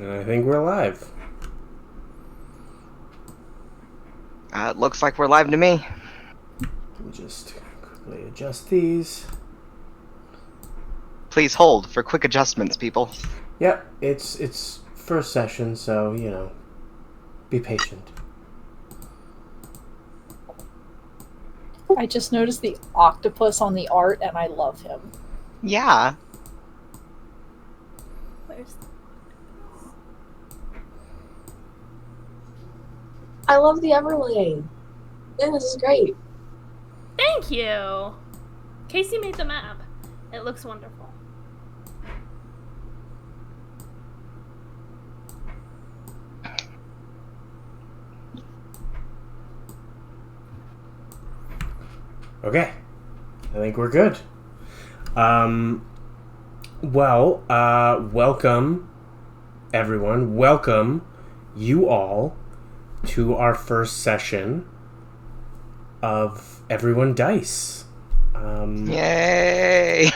And I think we're live. It looks like we're live to me. Let me just quickly adjust these. Please hold for quick adjustments, people. Yep, it's first session, so, you know, be patient. I just noticed the octopus on the art, and I love him. Yeah. Where's... I love the overlay. Yeah, this is great. Thank you! Kacey made the map. It looks wonderful. Okay. I think we're good. Welcome, everyone. Welcome, you all, to our first session of Everyone Dice. Yay!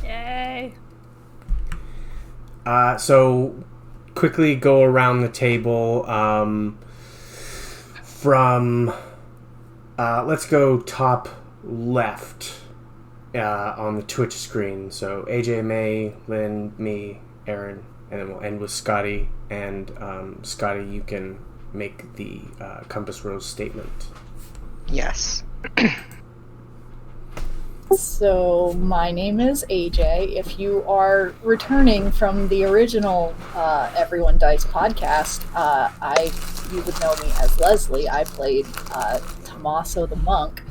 Yay! So, quickly go around the table. Let's go top left on the Twitch screen. So AJ, May, Lynn, me, Aaron, and then we'll end with Scotty. And Scotty, you can make the Compass Rose statement. Yes. So, my name is AJ. If you are returning from the original Everyone Dice podcast, you would know me as Leslie. I played Tommaso the monk.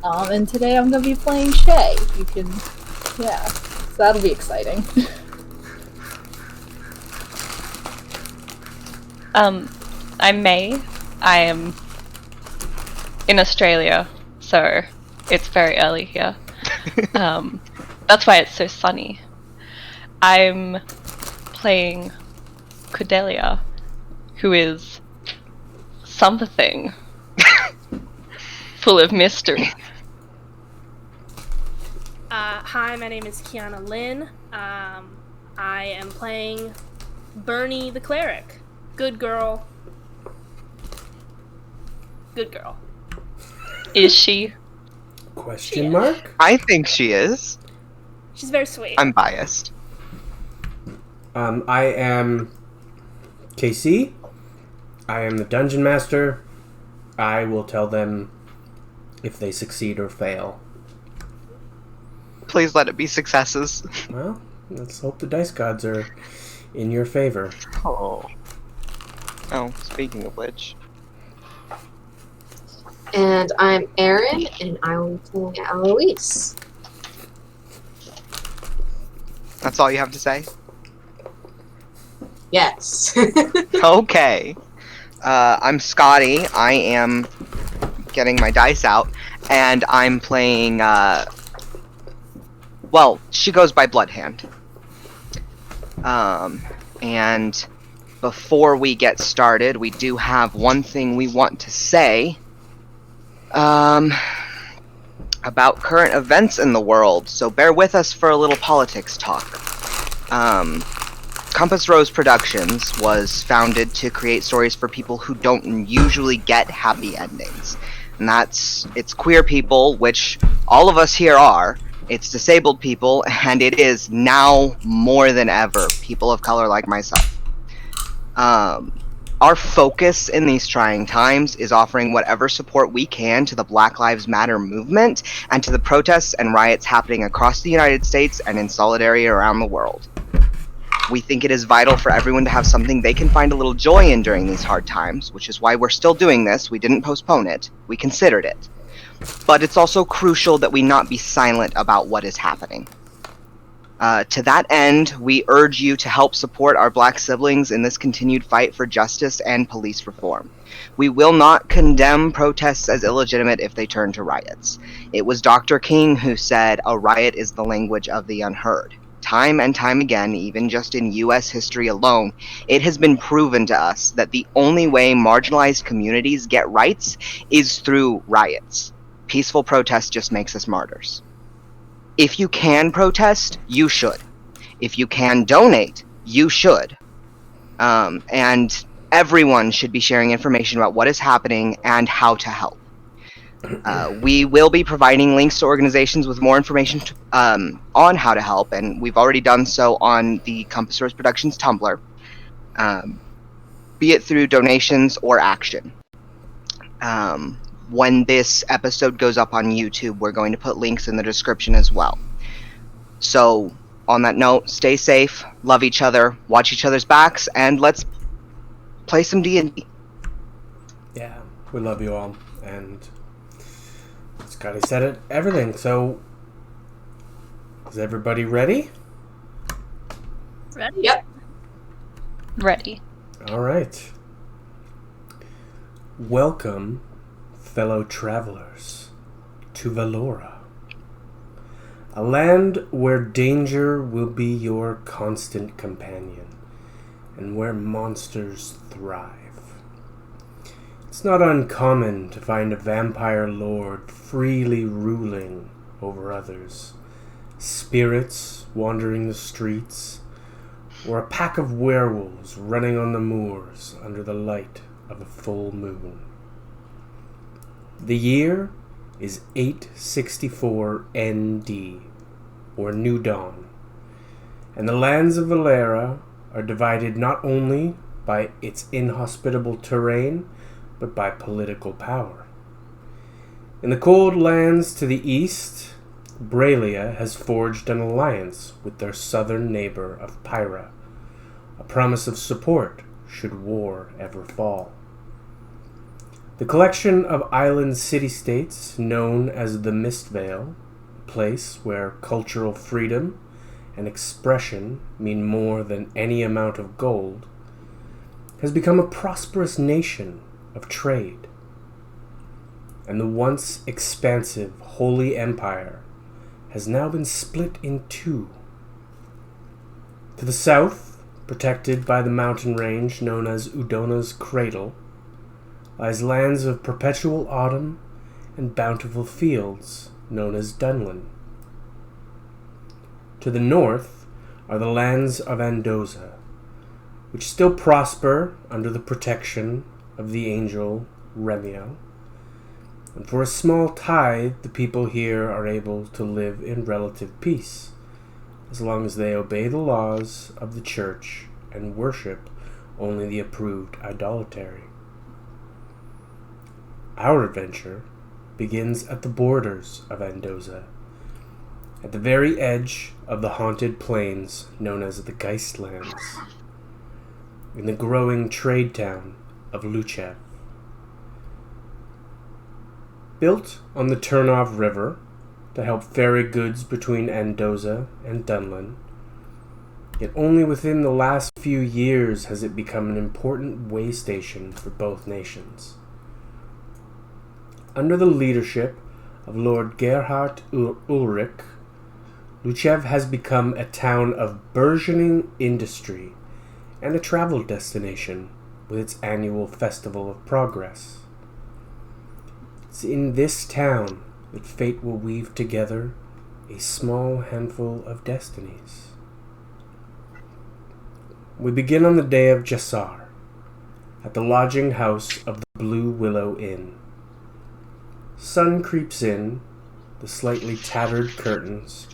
And today I'm going to be playing Shay. So that'll be exciting. I'm May. I am in Australia, so it's very early here. That's why it's so sunny. I'm playing Cordelia, who is something full of mystery. Hi, my name is Kiana Lynn. I am playing Bernie the cleric. Good girl. Good girl. Is she? Question mark? I think she is. She's very sweet. I'm biased. I am Kacey. I am the Dungeon Master. I will tell them if they succeed or fail. Please let it be successes. Well, let's hope the dice gods are in your favor. Oh, speaking of which. And I'm Erin, and I will be playing Eloise. That's all you have to say? Yes. Okay. I'm Scotty. I am getting my dice out, and I'm playing, she goes by Bloodhand. And before we get started, we do have one thing we want to say, about current events in the world, so bear with us for a little politics talk. Compass Rose Productions was founded to create stories for people who don't usually get happy endings. And it's queer people, which all of us here are, it's disabled people, and it is now more than ever people of color like myself. Our focus in these trying times is offering whatever support we can to the Black Lives Matter movement and to the protests and riots happening across the United States and in solidarity around the world. We think it is vital for everyone to have something they can find a little joy in during these hard times, which is why we're still doing this. We didn't postpone it. We considered it. But it's also crucial that we not be silent about what is happening. To that end, we urge you to help support our black siblings in this continued fight for justice and police reform. We will not condemn protests as illegitimate if they turn to riots. It was Dr. King who said, "A riot is the language of the unheard." Time and time again, even just in US history alone, it has been proven to us that the only way marginalized communities get rights is through riots. Peaceful protest just makes us martyrs. If you can protest, you should. If you can donate, you should. and everyone should be sharing information about what is happening and how to help. We will be providing links to organizations with more information on how to help, and we've already done so on the Compass Rose Productions Tumblr, be it through donations or action. When this episode goes up on YouTube, we're going to put links in the description as well. So, on that note, stay safe, love each other, watch each other's backs, and let's play some D&D. Yeah, we love you all, and Scotty said it, everything. So, is everybody ready? Ready? Yep. Ready. All right. Welcome, fellow travelers, to Valora, a land where danger will be your constant companion, and where monsters thrive. It's not uncommon to find a vampire lord freely ruling over others, spirits wandering the streets, or a pack of werewolves running on the moors under the light of a full moon. The year is 864 ND, or New Dawn, and the lands of Valera are divided not only by its inhospitable terrain, but by political power. In the cold lands to the east, Braelia has forged an alliance with their southern neighbor of Pyra, a promise of support should war ever fall. The collection of island city-states known as the Mistvale, a place where cultural freedom and expression mean more than any amount of gold, has become a prosperous nation of trade. And the once expansive Holy Empire has now been split in two. To the south, protected by the mountain range known as Udona's Cradle, lies lands of perpetual autumn and bountiful fields known as Dunlin. To the north are the lands of Andoza, which still prosper under the protection of the angel Remio, and for a small tithe the people here are able to live in relative peace, as long as they obey the laws of the church and worship only the approved idolatry. Our adventure begins at the borders of Andoza, at the very edge of the haunted plains known as the Geistlands, in the growing trade town of Luchev. Built on the Turnov River to help ferry goods between Andoza and Dunlin, yet only within the last few years has it become an important way station for both nations. Under the leadership of Lord Gerhard Ulrich, Luchev has become a town of burgeoning industry and a travel destination with its annual Festival of Progress. It's in this town that fate will weave together a small handful of destinies. We begin on the day of Jassar, at the lodging house of the Blue Willow Inn. Sun creeps in, the slightly tattered curtains,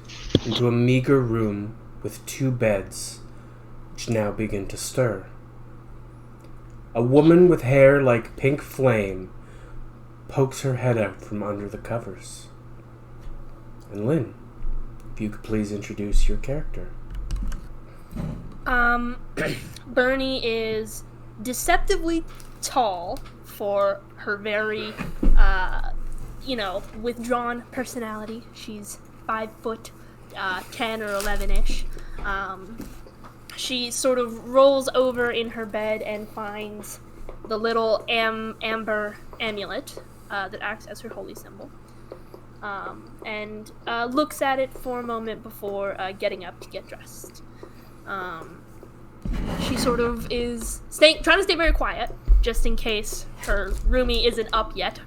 into a meager room with 2 beds, which now begin to stir. A woman with hair like pink flame pokes her head out from under the covers. And Lynn, if you could please introduce your character. Bernie is deceptively tall for her very, withdrawn personality. She's 5 foot, 10 or 11-ish. She sort of rolls over in her bed and finds the little amber amulet that acts as her holy symbol, and looks at it for a moment before getting up to get dressed. She sort of is trying to stay very quiet, just in case her roomie isn't up yet,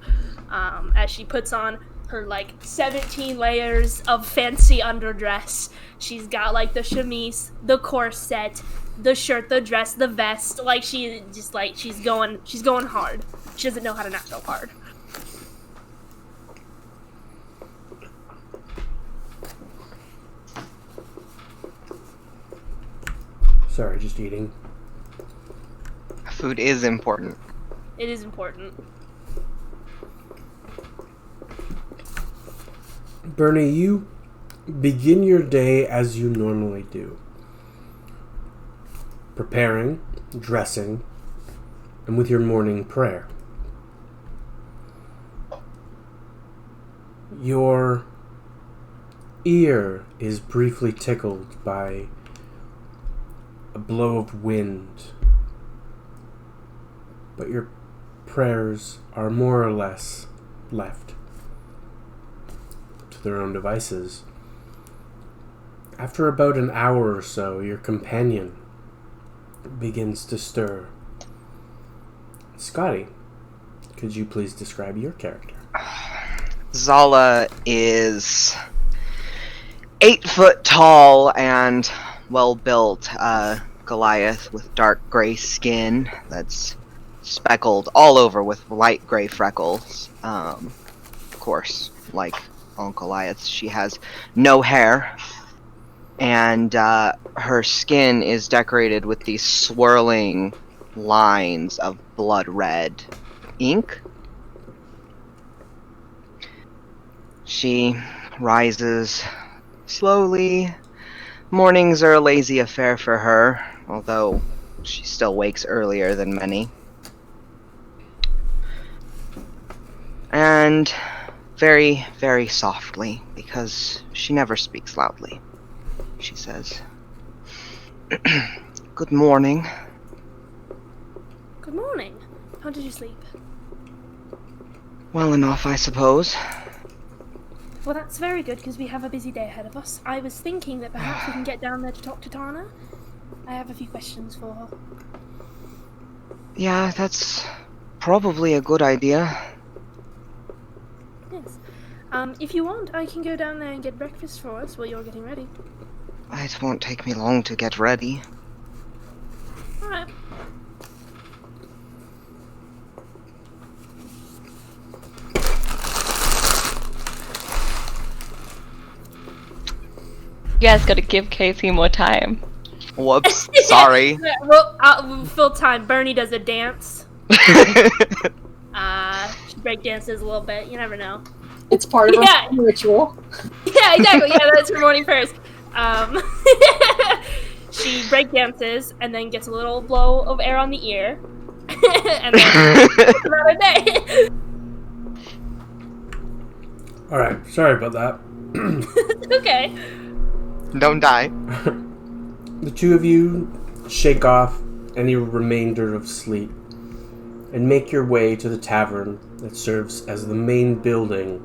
as she puts on her like 17 layers of fancy underdress. She's got like the chemise, the corset, the shirt, the dress, the vest. Like she just like she's going hard. She doesn't know how to not go hard. Sorry, just eating. Food is important. It is important. Bernie, you begin your day as you normally do. Preparing, dressing, and with your morning prayer. Your ear is briefly tickled by a blow of wind, but your prayers are more or less left to their own devices. After about an hour or so, your companion begins to stir. Scotty, could you please describe your character? Zala is 8 foot tall and well built. Goliath with dark gray skin that's speckled all over with light gray freckles. Of course, like all Goliaths, she has no hair, and her skin is decorated with these swirling lines of blood red ink. She rises slowly. Mornings are a lazy affair for her, although she still wakes earlier than many. And very, very softly, because she never speaks loudly, she says, "Good morning." Good morning. How did you sleep? Well enough, I suppose. Well, that's very good, because we have a busy day ahead of us. I was thinking that perhaps we can get down there to talk to Tana. I have a few questions for her. Yeah, that's probably a good idea. Yes. If you want, I can go down there and get breakfast for us while you're getting ready. It won't take me long to get ready. Alright. You guys gotta give Kacey more time. Whoops, sorry. Well, full time. Bernie does a dance. She break dances a little bit. You never know. It's part of Yeah. a ritual. Yeah, exactly. Yeah, that's her morning prayers. She break dances and then gets a little blow of air on the ear, and then it's another day. All right, sorry about that. Okay. Don't die. The two of you shake off any remainder of sleep and make your way to the tavern that serves as the main building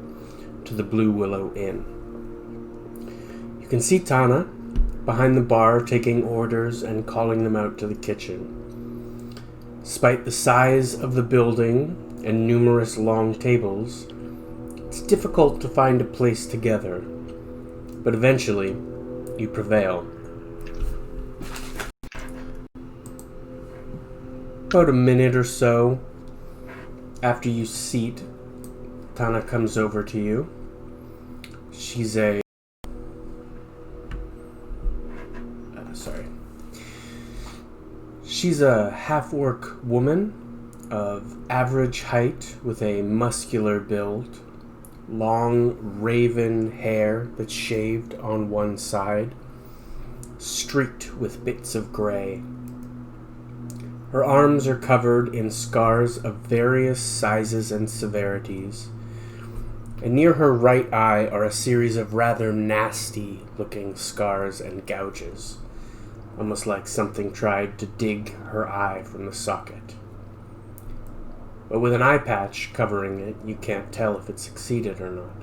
to the Blue Willow Inn. You can see Tana behind the bar taking orders and calling them out to the kitchen. Despite the size of the building and numerous long tables, it's difficult to find a place together, but eventually you prevail. About a minute or so after you seat, Tana comes over to you. She's a... She's a half-orc woman of average height with a muscular build, long raven hair that's shaved on one side, streaked with bits of gray. Her arms are covered in scars of various sizes and severities, and near her right eye are a series of rather nasty-looking scars and gouges, almost like something tried to dig her eye from the socket. But with an eye patch covering it, you can't tell if it succeeded or not.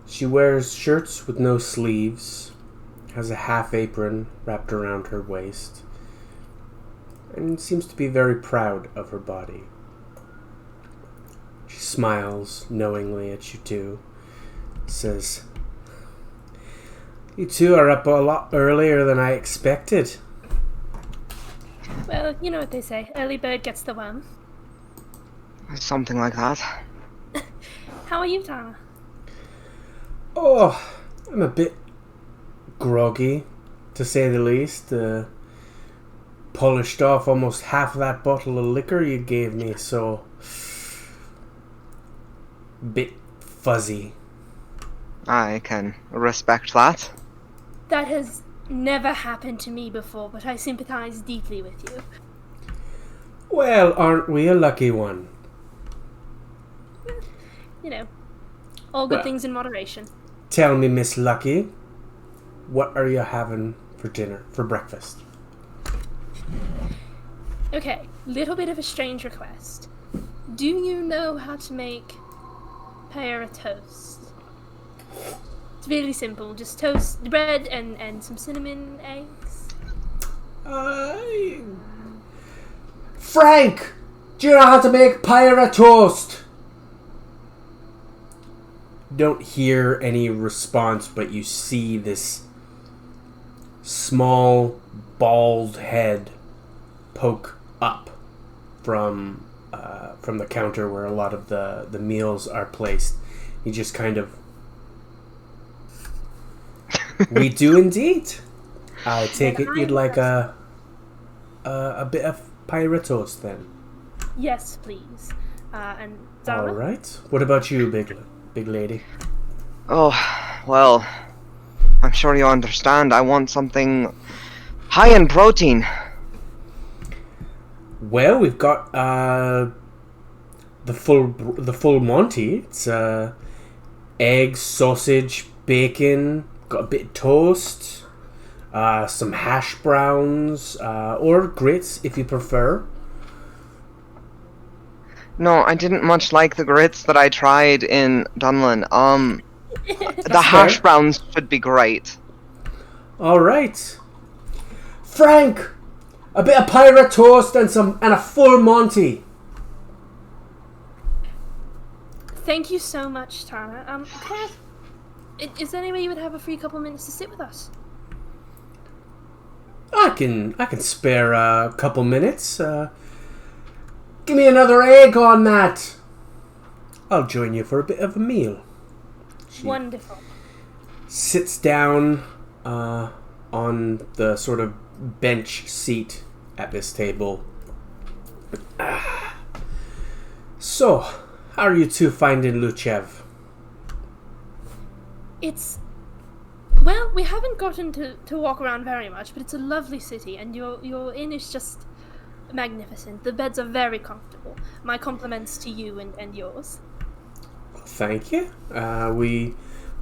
She wears shirts with no sleeves, has a half apron wrapped around her waist, and seems to be very proud of her body. She smiles knowingly at you two. Says, "You two are up a lot earlier than I expected." Well, you know what they say. Early bird gets the worm. Something like that. How are you, Tana? Oh, I'm a bit groggy, to say the least. Polished off almost half of that bottle of liquor you gave me, so bit fuzzy. I can respect that. That has never happened to me before, but I sympathize deeply with you. Well, aren't we a lucky one? You know, all good Well. things in moderation. Tell me, Miss Lucky, what are you having for dinner, for breakfast? Okay, little bit of a strange request. Do you know how to make pear toast? It's really simple. Just toast the bread and some cinnamon eggs. Frank! Do you know how to make pirate toast? Don't hear any response, but you see this small, bald head poke up from the counter where a lot of the meals are placed. He just kind of... We do indeed. I take it you'd like a bit of pirate toast then. Yes, please. And Zara? All right. What about you, big lady? Oh, well, I'm sure you understand. I want something high in protein. Well, we've got the full Monty. It's eggs, sausage, bacon. Got a bit of toast, some hash browns, or grits if you prefer. No, I didn't much like the grits that I tried in Dunlin. The hash browns should be great. All right, Frank, a bit of pirate toast and a full Monty. Thank you so much, Tana. Is there any way you would have a free couple minutes to sit with us? I can spare a couple minutes. Give me another egg on that. I'll join you for a bit of a meal. She Wonderful. sits down on the sort of bench seat at this table. So, how are you two finding Luchev? Well, we haven't gotten to walk around very much, but it's a lovely city, and your inn is just magnificent. The beds are very comfortable. My compliments to you and yours. Thank you. We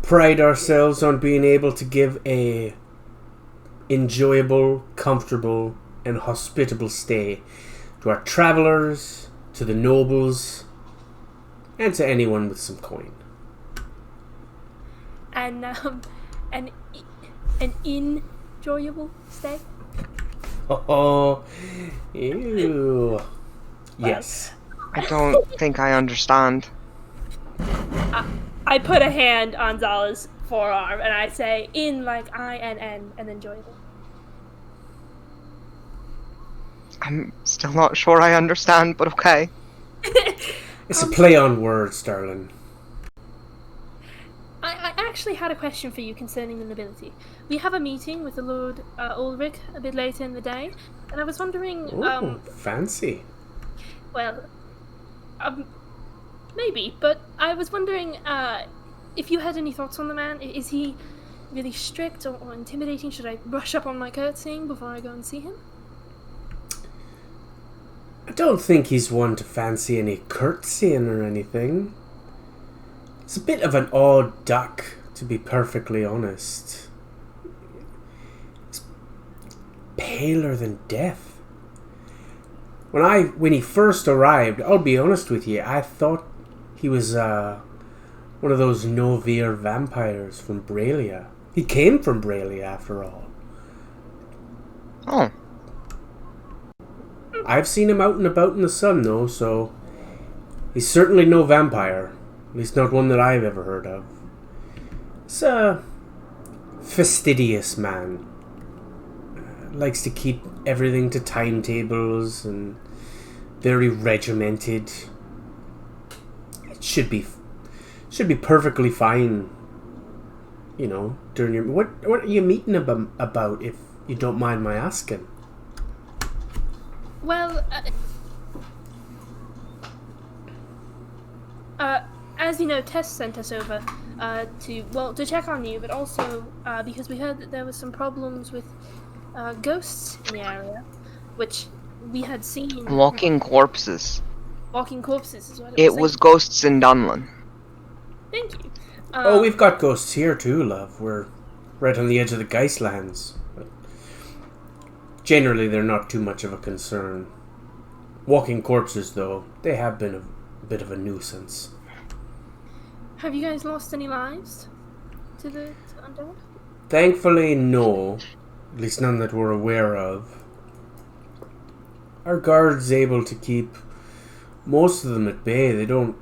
pride ourselves on being able to give a enjoyable, comfortable, and hospitable stay to our travelers, to the nobles, and to anyone with some coin. And an enjoyable stay. Oh, ew. Yes. I don't think I understand. I put a hand on Zala's forearm and I say, in like I-N-N and enjoyable. I'm still not sure I understand, but okay. It's a play on words, darling. I actually had a question for you concerning the nobility. We have a meeting with the Lord Ulrich a bit later in the day, and I was wondering... Ooh, fancy. Well, maybe, but I was wondering if you had any thoughts on the man. Is he really strict or intimidating? Should I brush up on my curtsying before I go and see him? I don't think he's one to fancy any curtsying or anything. He's a bit of an odd duck, to be perfectly honest. He's paler than death. When he first arrived, I'll be honest with you, I thought he was one of those Novir vampires from Braelia. He came from Braelia, after all. Oh. I've seen him out and about in the sun, though, so He's certainly no vampire. At least not one that I've ever heard of. He's a fastidious man. Likes to keep everything to timetables and very regimented. It should be perfectly fine. You know, during your... What are you meeting about, if you don't mind my asking? Well, as you know, Tess sent us over to check on you, but also because we heard that there was some problems with ghosts in the area, which we had seen. Walking corpses. Walking corpses is what It was ghosts in Dunlin. Thank you. We've got ghosts here too, love. We're right on the edge of the Geistlands. But generally, they're not too much of a concern. Walking corpses, though, they have been a bit of a nuisance. Have you guys lost any lives to the undead? Thankfully, no. At least none that we're aware of. Our guard's able to keep most of them at bay. They don't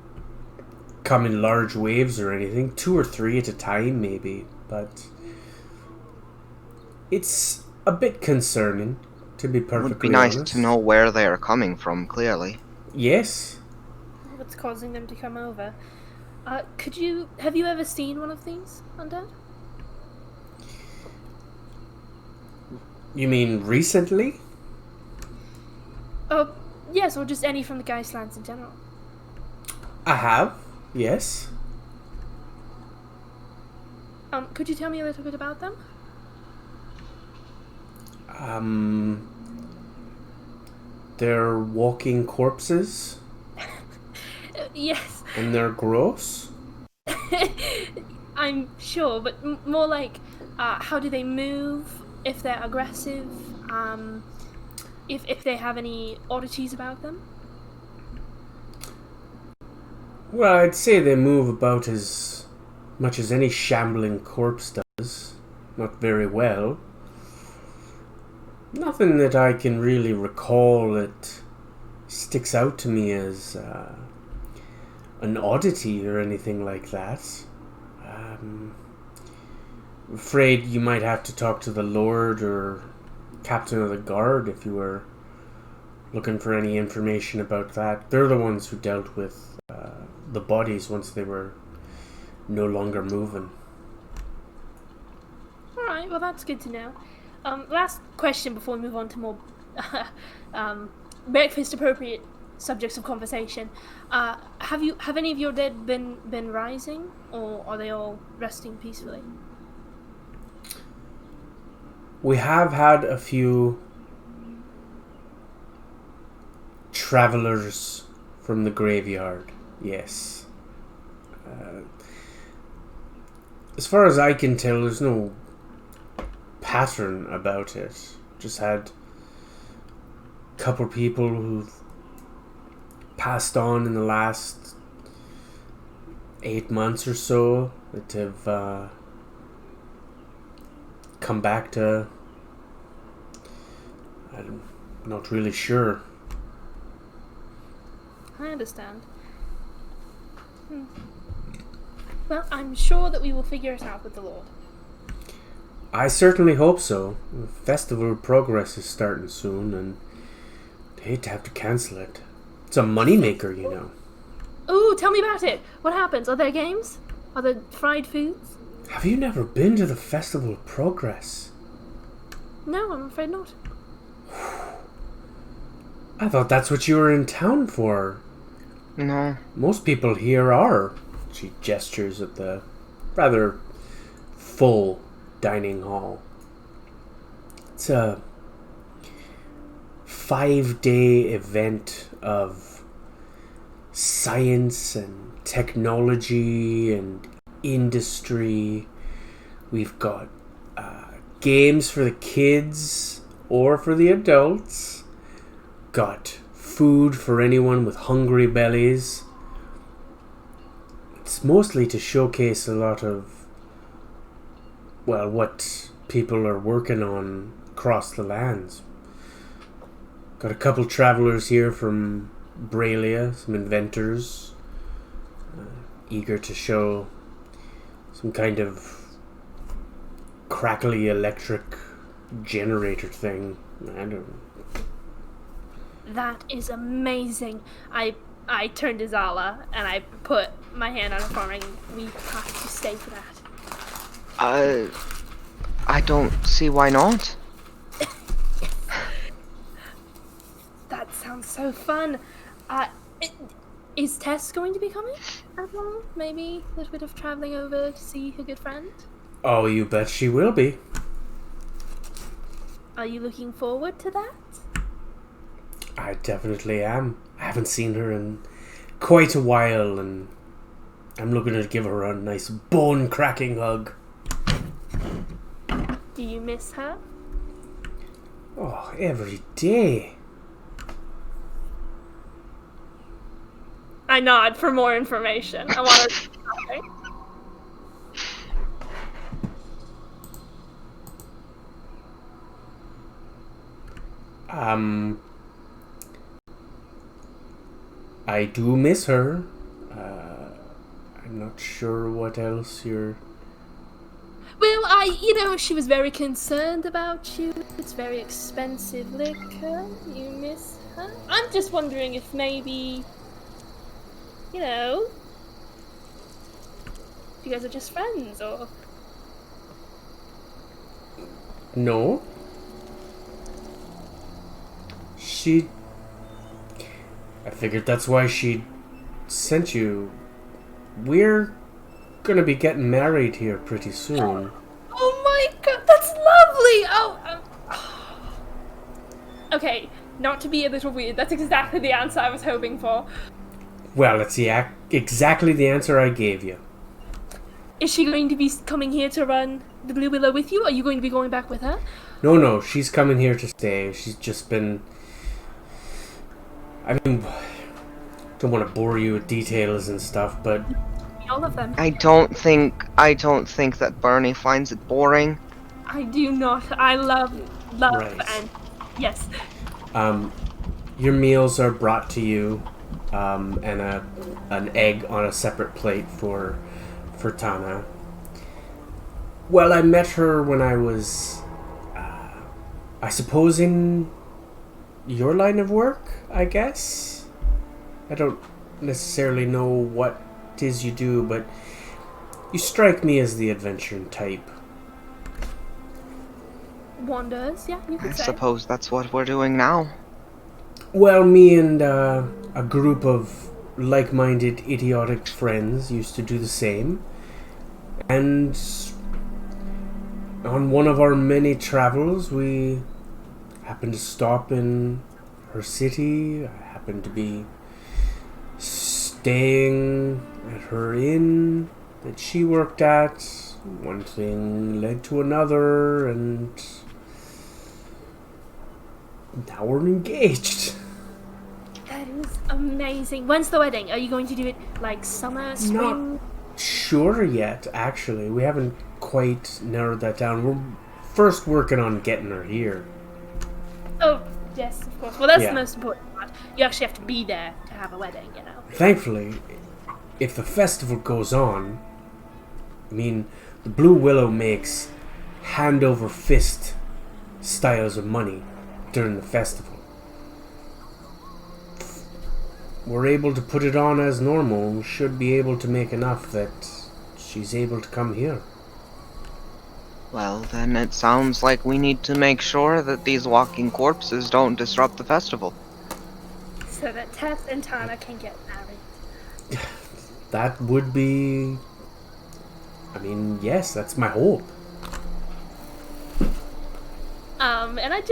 come in large waves or anything. 2 or 3 at a time, maybe. But it's a bit concerning, to be perfectly honest. It would be nice to know where they are coming from, clearly. Yes. What's causing them to come over? Have you ever seen one of these undead? You mean recently? Oh, yes, or just any from the Geistlands in general. I have, yes. Could you tell me a little bit about them? They're walking corpses. Yes. And they're gross? I'm sure, but more like, how do they move? If they're aggressive? If they have any oddities about them? Well, I'd say they move about as much as any shambling corpse does. Not very well. Nothing that I can really recall that sticks out to me as an oddity or anything like that. I'm afraid you might have to talk to the Lord or Captain of the Guard if you were looking for any information about that. They're the ones who dealt with the bodies once they were no longer moving. Alright, well that's good to know. Last question before we move on to more breakfast appropriate subjects of conversation. Have any of your dead been rising, or are they all resting peacefully? We have had a few travelers from the graveyard, yes. As far as I can tell, there's no pattern about it. Just had a couple people who've passed on in the last 8 months or so that have come back to... I'm not really sure. I understand. Well, I'm sure that we will figure it out with the Lord. I certainly hope so. The Festival of Progress is starting soon, and I'd hate to have to cancel it. It's a moneymaker, you know. Ooh, tell me about it. What happens? Are there games? Are there fried foods? Have you never been to the Festival of Progress? No, I'm afraid not. I thought that's what you were in town for. No. Most people here are. She gestures at the rather full dining hall. It's a 5-day event of science and technology and industry. We've got games for the kids or for the adults. Got food for anyone with hungry bellies. It's mostly to showcase a lot of, well, what people are working on across the lands. Got a couple travelers here from Braille, some inventors, eager to show some kind of crackly electric generator thing. I don't know. That is amazing. I turned to Zala and I put my hand on her arm and we have to stay for that. I don't see why not. That sounds so fun. Is Tess going to be coming as well? Maybe a little bit of traveling over to see her good friend? Oh, you bet she will be. Are you looking forward to that? I definitely am. I haven't seen her in quite a while, and I'm looking to give her a nice bone-cracking hug. Do you miss her? Oh, every day. I nod for more information. I want to. I do miss her. I'm not sure what else you're... Well, she was very concerned about you. It's very expensive liquor. You miss her? I'm just wondering if maybe, if you guys are just friends, or... No. I figured that's why she sent you. We're gonna be getting married here pretty soon. Oh my god, that's lovely! Okay, not to be a little weird, that's exactly the answer I was hoping for. Well, it's exactly the answer I gave you. Is she going to be coming here to run the Blue Willow with you? Are you going to be going back with her? No, she's coming here to stay. She's just been... I mean, don't want to bore you with details and stuff, but... All of them. I don't think that Bernie finds it boring. I do not. I love, Right. and... Yes. Your meals are brought to you, and an egg on a separate plate for Tana. Well, I met her when I was, I suppose, in your line of work, I guess? I don't necessarily know what it is you do, but you strike me as the adventuring type. Wonders, yeah, you could I say. suppose that's what we're doing now. Well, me and a group of like-minded, idiotic friends used to do the same. And on one of our many travels, we happened to stop in her city. I happened to be staying at her inn that she worked at. One thing led to another, and now we're engaged. That is amazing. When's the wedding? Are you going to do it like summer, spring? Not sure yet, actually. We haven't quite narrowed that down. We're first working on getting her here. Oh, yes, of course. Well, that's Yeah. the most important part. You actually have to be there to have a wedding, Thankfully, if the festival goes on, I mean, the Blue Willow makes hand over fist styles of money during the festival. We're able to put it on as normal. We should be able to make enough that she's able to come here. Well, then it sounds like we need to make sure that these walking corpses don't disrupt the festival. So that Tess and Tana can get married. That would be... I mean, yes, that's my hope. And I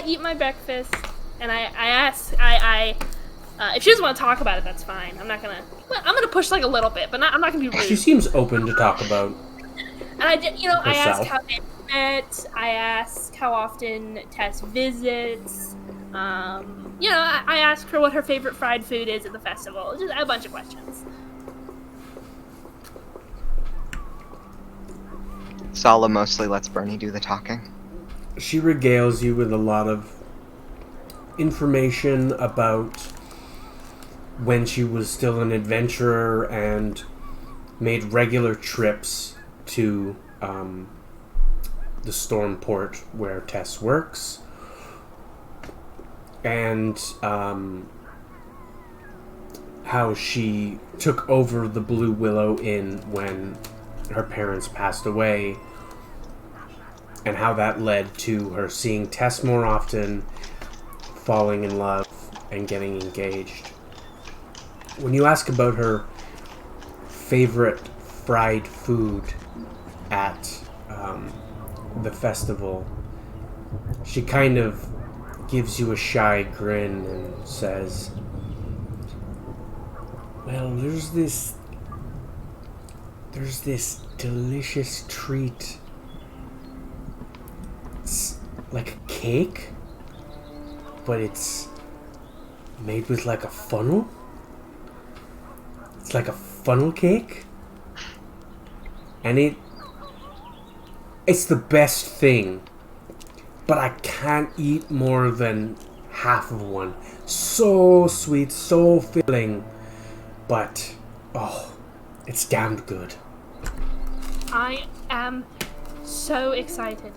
eat my breakfast, and I ask, if she doesn't want to talk about it, that's fine. I'm gonna push like a little bit, but I'm not gonna be rude. She seems open to talk about. And I ask herself. how they met. I ask how often Tess visits. I ask her what her favorite fried food is at the festival. Just a bunch of questions. Sala mostly lets Bernie do the talking. She regales you with a lot of information about when she was still an adventurer and made regular trips to the Stormport where Tess works, and how she took over the Blue Willow Inn when her parents passed away, and how that led to her seeing Tess more often, falling in love, and getting engaged. When you ask about her favorite fried food at the festival, she kind of gives you a shy grin and says, well, there's this delicious treat. It's like a cake, but it's made with like a funnel. It's like a funnel cake, and it's the best thing, but I can't eat more than half of one. So sweet, so filling, but it's damned good. I am so excited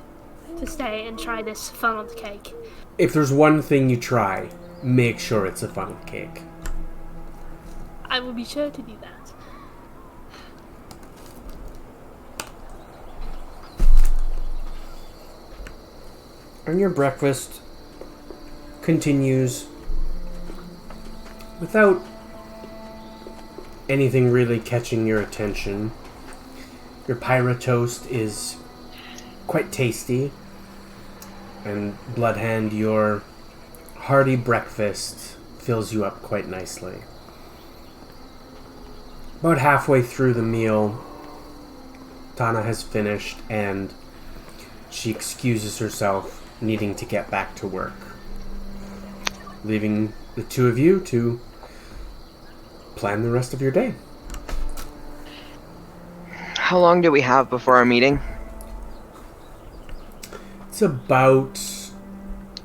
to stay and try this funneled cake. If there's one thing you try, make sure it's a funnel cake. I will be sure to do that. And your breakfast continues without anything really catching your attention. Your pirate toast is quite tasty, and Bloodhand, your hearty breakfast fills you up quite nicely. About halfway through the meal, Tana has finished, and she excuses herself, needing to get back to work, leaving the two of you to plan the rest of your day. How long do we have before our meeting? It's about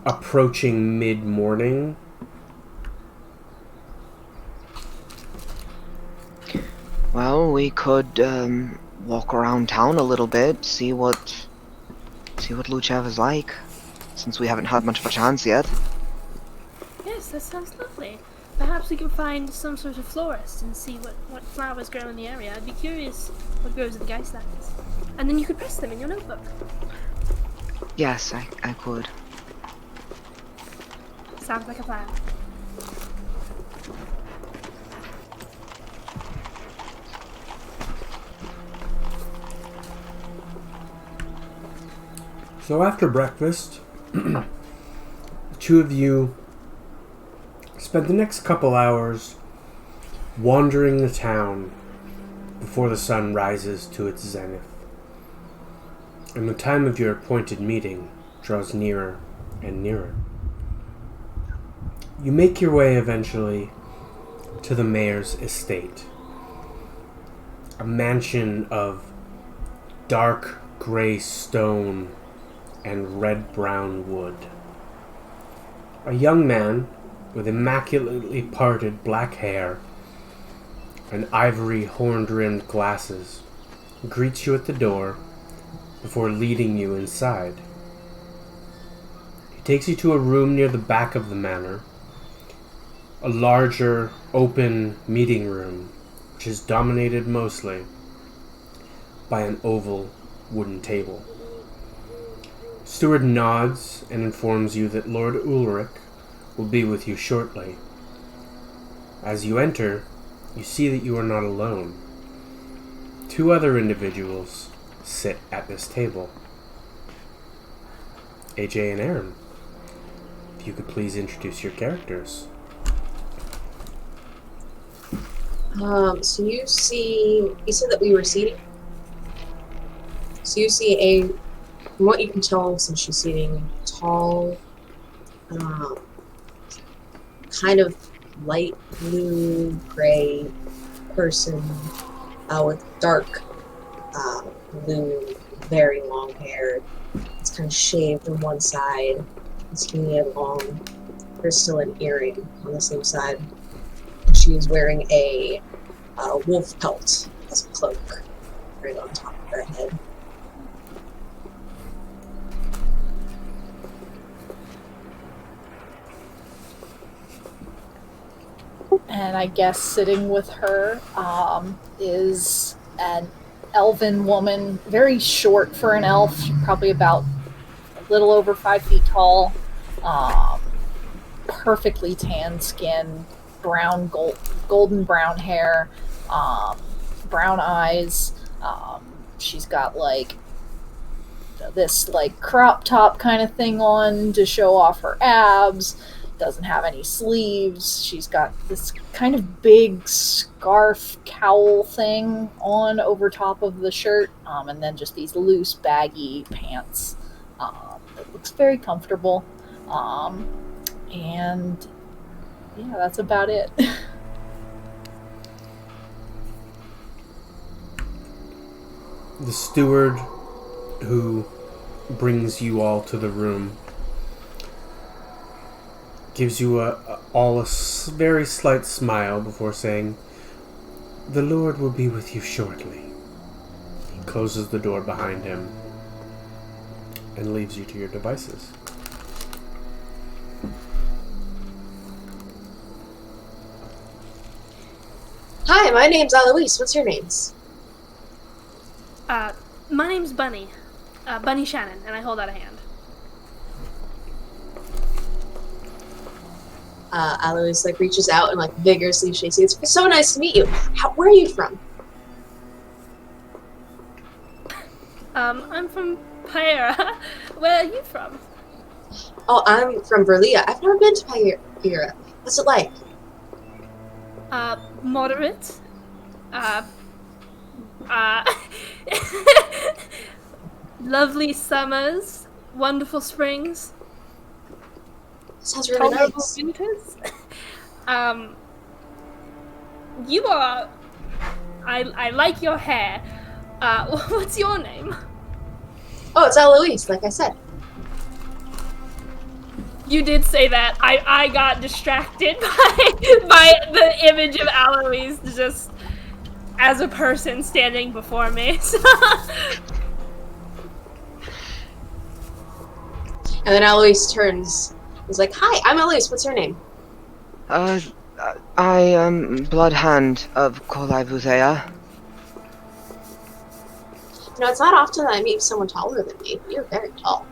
approaching mid-morning. Well, we could walk around town a little bit, see what Luchev is like, since we haven't had much of a chance yet. Yes, that sounds lovely. Perhaps we can find some sort of florist and see what flowers grow in the area. I'd be curious what grows in Geistlands. And then you could press them in your notebook. Yes, I could. Sounds like a plan. So after breakfast, the two of you spend the next couple hours wandering the town before the sun rises to its zenith. And the time of your appointed meeting draws nearer and nearer. You make your way eventually to the mayor's estate, a mansion of dark gray stone and red-brown wood. A young man with immaculately parted black hair and ivory horn-rimmed glasses greets you at the door before leading you inside. He takes you to a room near the back of the manor, a larger, open meeting room, which is dominated mostly by an oval wooden table. Steward nods and informs you that Lord Ulrich will be with you shortly. As you enter, you see that you are not alone. Two other individuals sit at this table. AJ and Aaron, if you could please introduce your characters. So you said that we were seating? So you see from what you can tell, since she's seating, tall, kind of light blue, gray person with dark blue, very long hair. It's kind of shaved on one side. It's giving a long crystalline earring on the same side. she's wearing a wolf pelt as a cloak right on top of her head. And I guess sitting with her is an elven woman, very short for an elf, probably about a little over 5 feet tall, perfectly tan skin, golden brown hair, brown eyes. She's got like this like crop top kind of thing on to show off her abs. Doesn't have any sleeves. She's got this kind of big scarf cowl thing on over top of the shirt, and then just these loose baggy pants. It looks very comfortable, and yeah, that's about it. The steward who brings you all to the room gives you a very slight smile before saying, "The Lord will be with you shortly." He closes the door behind him and leaves you to your devices. Hi, my name's Eloise. What's your names? My name's Bunny. Bunny Shannon, and I hold out a hand. Eloise like reaches out and like vigorously shakes you. It's so nice to meet you. Where are you from? I'm from Pyra. Where are you from? Oh, I'm from Verlia. I've never been to Pyra. What's it like? Moderate. Lovely summers, wonderful springs. Sounds really tolerable nice. winters. You are. I like your hair. What's your name? Oh, it's Eloise, like I said. You did say that. I got distracted by the image of Eloise just as a person standing before me. And then Eloise turns. He's like, "Hi, I'm Eloise. What's your name?" I am Bloodhand of Kolai Vuzea. You know, it's not often that I meet someone taller than me. You're very tall.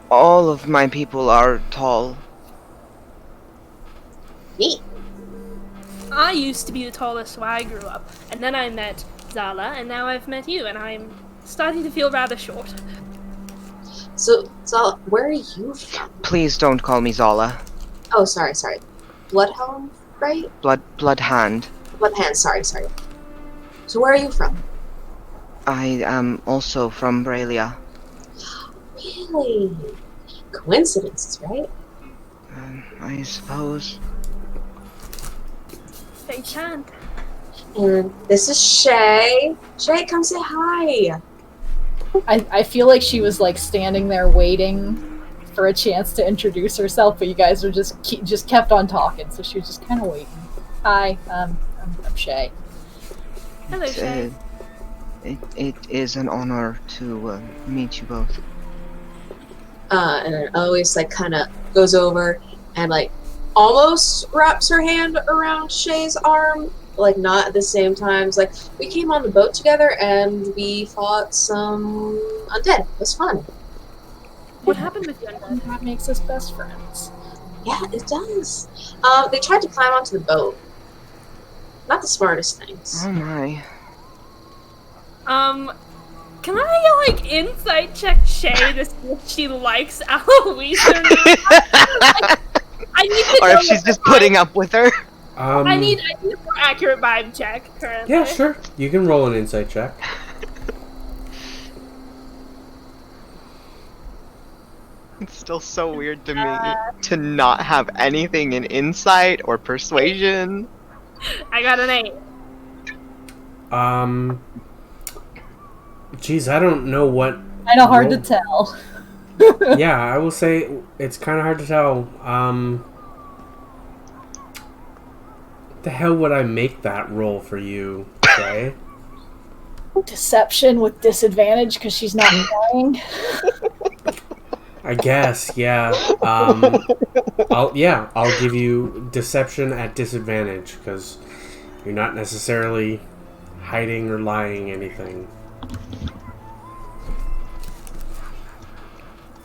All of my people are tall. Neat. I used to be the tallest where I grew up, and then I met Zala, and now I've met you, and I'm starting to feel rather short. So, where are you from? Please don't call me Zala. Oh, sorry. Bloodhound, right? Bloodhand. Bloodhand, sorry. So where are you from? I am also from Braelia. Really? Coincidences, right? I suppose. They can't. And this is Shay. Shay, come say hi. I feel like she was like standing there waiting for a chance to introduce herself, but you guys were just kept on talking, so she was just kind of waiting. Hi, I'm Shay. Hello, Shay. It is an honor to meet you both. And then Eloise like kind of goes over and like almost wraps her hand around Shay's arm, like not at the same time. It's like, we came on the boat together and we fought some undead. It was fun. What happened with you, undead? That makes us best friends. Yeah, it does. They tried to climb onto the boat. Not the smartest things. Oh my. Can I, like, insight check Shay to see if she likes Eloise or not? I need to Or know if she's the just vibe. putting up with her. I need a more accurate vibe check currently. Yeah, sure. You can roll an insight check. It's still so weird to me to not have anything in insight or persuasion. I got an 8. Geez, I don't know what. Kind of hard to roll- tell. Yeah, I will say it's kind of hard to tell. the hell would I make that roll for you, Shay? Deception with disadvantage because she's not lying. I guess, yeah. I'll give you deception at disadvantage because you're not necessarily hiding or lying anything.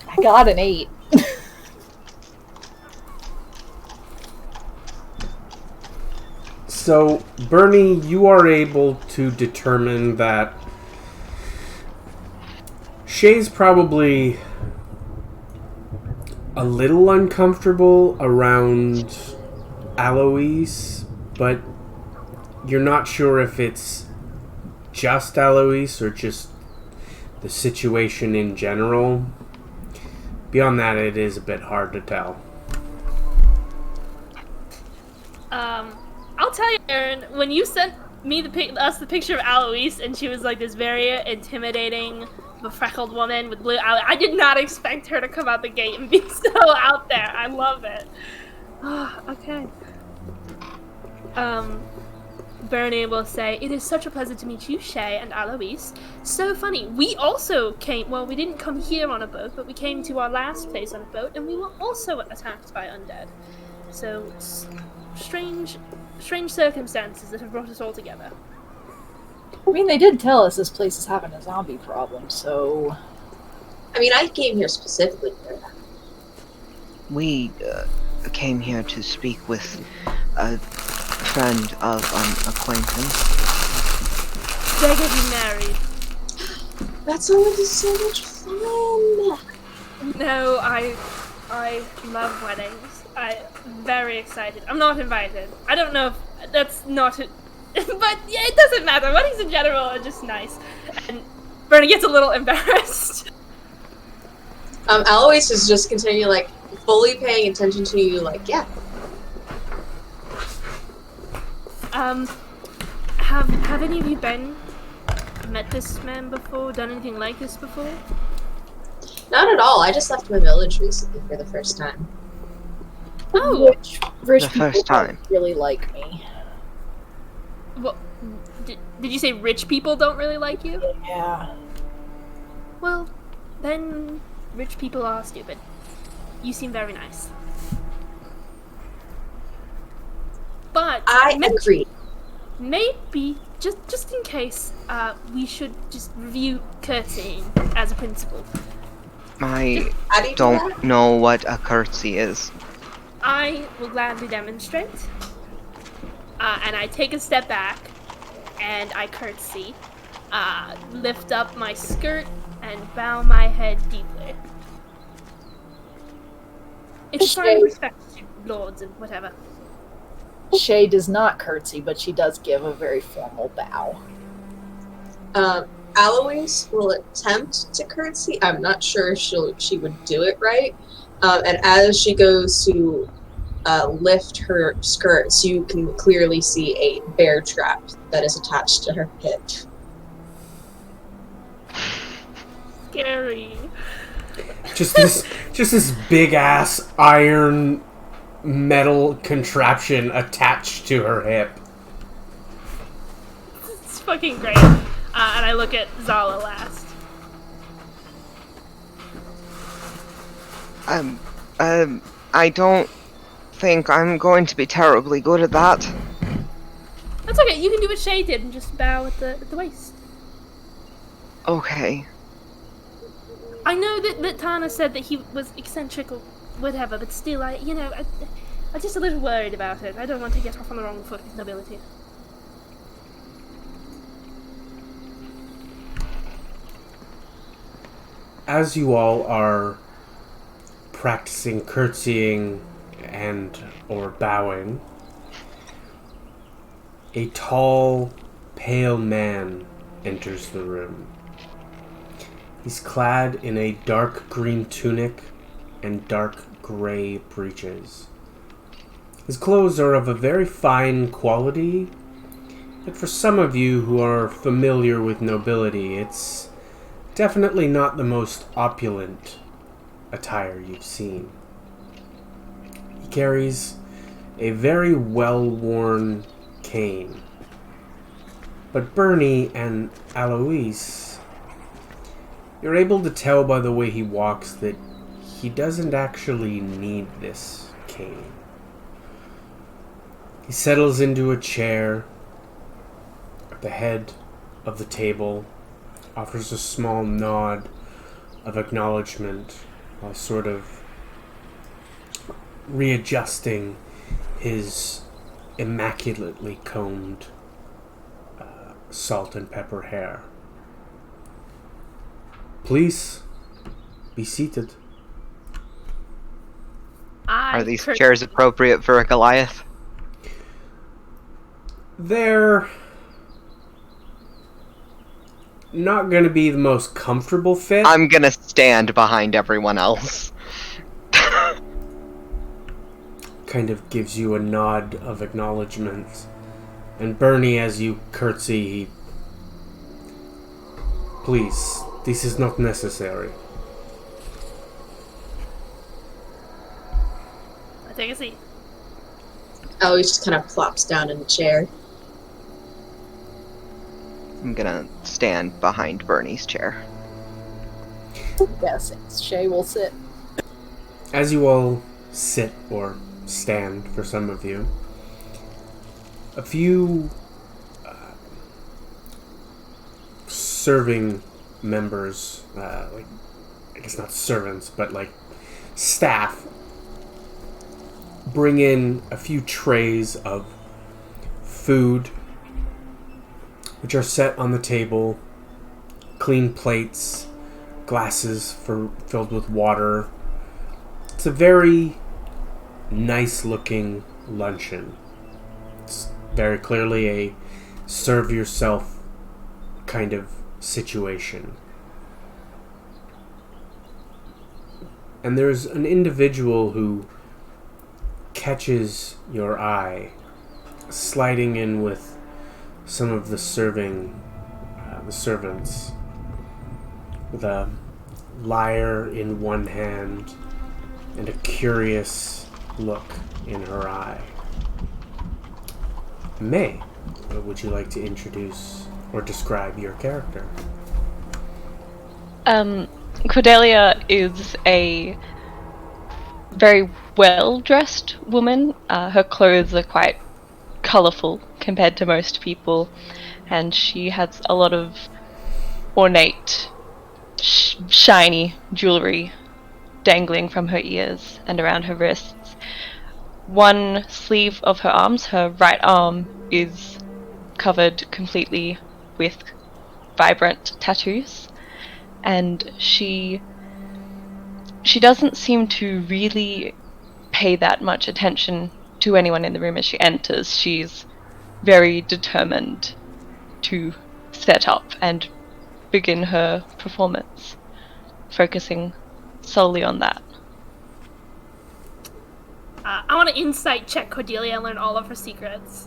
I got an 8. So, Bernie, you are able to determine that Shay's probably a little uncomfortable around Alois, but you're not sure if it's just Alois or just the situation in general. Beyond that, it is a bit hard to tell. I'll tell you, Aaron, when you sent me the picture of Alois, and she was like this very intimidating, befreckled woman with blue eyes, I did not expect her to come out the gate and be so out there. I love it. Okay. Bernie will say, "It is such a pleasure to meet you, Shay and Alois. So funny. We also came, well, we didn't come here on a boat, but we came to our last place on a boat, and we were also attacked by undead. So, strange circumstances that have brought us all together." I mean, they did tell us this place is having a zombie problem, so... I mean, I came here specifically for that. We came here to speak with a friend of an acquaintance. They get you married. That's always so much fun! No, I love weddings. I'm very excited. I'm not invited. I don't know if that's not it. But yeah, it doesn't matter. Weddings in general are just nice. And Bernie gets a little embarrassed. Alois is just continue, like, fully paying attention to you, like, yeah. Have any of you met this man before? Done anything like this before? Not at all. I just left my village recently for the first time. Oh, Rich The people first time. don't really like me. well, did you say rich people don't really like you? Yeah. Well, then rich people are stupid. You seem very nice. But I agree. maybe just in case, we should just review curtsying as a principle. I How do you do don't that? know what a curtsy is. I will gladly demonstrate. And I take a step back, and I curtsy, lift up my skirt, and bow my head deeply. It's a sign of respect to lords and whatever. Shay does not curtsy, but she does give a very formal bow. Alois will attempt to curtsy. I'm not sure if she would do it right. And as she goes to lift her skirts, you can clearly see a bear trap that is attached to her hip. Scary. Just this big ass iron metal contraption attached to her hip. It's fucking great. And I look at Zala last. I don't think I'm going to be terribly good at that. That's okay. You can do what Shay did and just bow at the waist. Okay. I know that Tana said that he was eccentric or whatever, but still, I'm just a little worried about it. I don't want to get off on the wrong foot with nobility. As you all are practicing curtsying and or bowing, a tall, pale man enters the room. He's clad in a dark green tunic and dark gray breeches. His clothes are of a very fine quality, but for some of you who are familiar with nobility, it's definitely not the most opulent attire you've seen. He carries a very well-worn cane. But Bernie and Alois, you're able to tell by the way he walks that he doesn't actually need this cane. He settles into a chair at the head of the table, offers a small nod of acknowledgement while sort of readjusting his immaculately combed salt and pepper hair. Please be seated. Are these chairs appropriate for a Goliath? They're not going to be the most comfortable fit. I'm gonna stand behind everyone else. Kind of gives you a nod of acknowledgement. And Bernie, as you curtsy, please, this is not necessary. I take a seat. Oh, he just kind of plops down in the chair. I'm gonna stand behind Bernie's chair. Yes, Shay will sit. As you all sit or stand, for some of you, a few serving members, like, I guess not servants, but like staff, bring in a few trays of food, which are set on the table, clean plates, glasses filled with water. It's a very nice looking luncheon. It's very clearly a serve yourself kind of situation. And there's an individual who catches your eye, sliding in with some of the the servants, with a lyre in one hand and a curious look in her eye. May, would you like to introduce or describe your character? Cordelia is a very well-dressed woman. Her clothes are quite colourful compared to most people, and she has a lot of ornate, shiny jewellery dangling from her ears and around her wrists. One sleeve of her arms, her right arm, is covered completely with vibrant tattoos, and she doesn't seem to really pay that much attention to anyone in the room as she enters. She's very determined to set up and begin her performance, focusing solely on that. I want to insight check Cordelia and learn all of her secrets.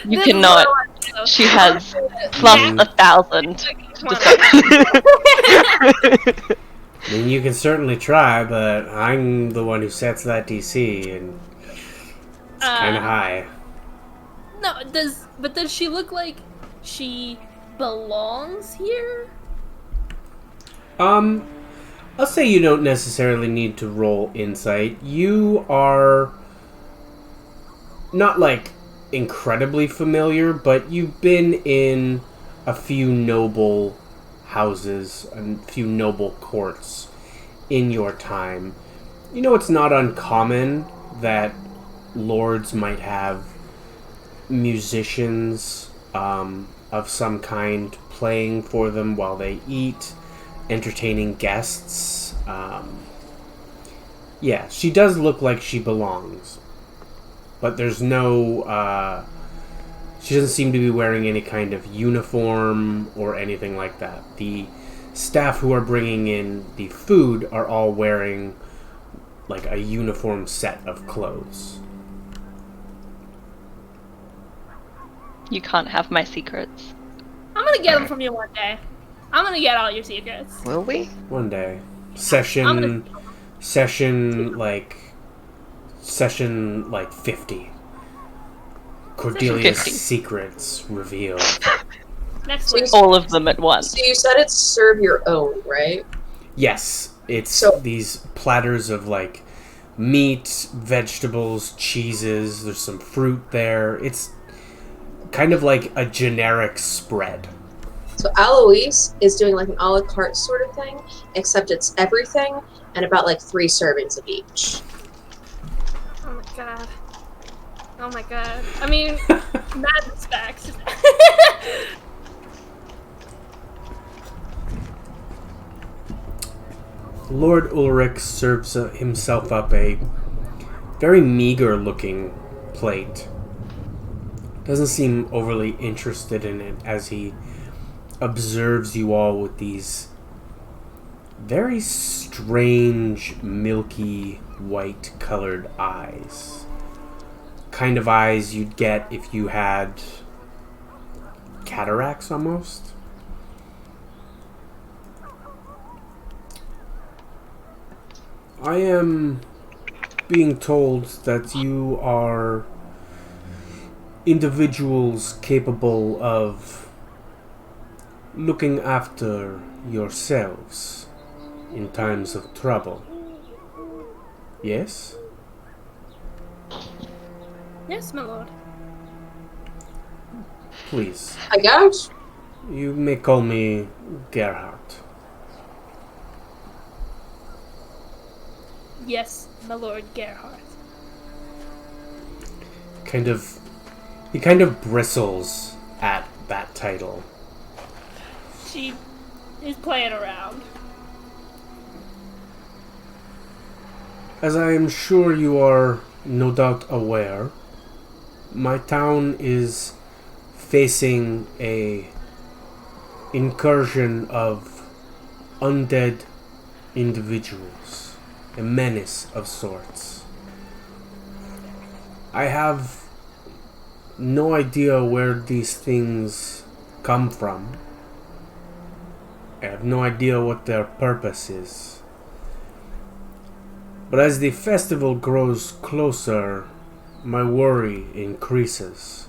You This cannot. is what I want to do. She has plus 1,000 Come on. I mean, you can certainly try, but I'm the one who sets that DC, and it's kind of high. No, does she look like she belongs here? I'll say you don't necessarily need to roll insight. You are not, like, incredibly familiar, but you've been in a few noble houses and a few noble courts in your time. You know, it's not uncommon that lords might have musicians of some kind playing for them while they eat, entertaining guests. Yeah, she does look like she belongs, but there's no she doesn't seem to be wearing any kind of uniform or anything like that. The staff who are bringing in the food are all wearing like a uniform set of clothes. You can't have my secrets. I'm gonna get them from you one day. I'm gonna get all your secrets. Will we? One day. Session like Session, 50. Cordelia's 50. secrets revealed. Next So one. All of them at once. So you said it's serve your own, right? Yes, it's So- these platters of, meat, vegetables, cheeses. There's some fruit there. It's kind of like a generic spread. So Alois is doing an a la carte sort of thing, except it's everything and about 3 servings of each. Oh my god. Oh my god. I mean, mad respect. Lord Ulrich serves himself up a very meager-looking plate. Doesn't seem overly interested in it as he observes you all with these very strange, milky, white-colored eyes. Kind of eyes you'd get if you had cataracts, almost. I am being told that you are individuals capable of looking after yourselves in times of trouble. Yes? Yes, my lord. Please. I guess. You may call me Gerhard. Yes, my lord Gerhard. He kind of bristles at that title. She is playing around. As I am sure you are no doubt aware, my town is facing a incursion of undead individuals, a menace of sorts. I have no idea where these things come from. I have no idea what their purpose is. But as the festival grows closer, my worry increases.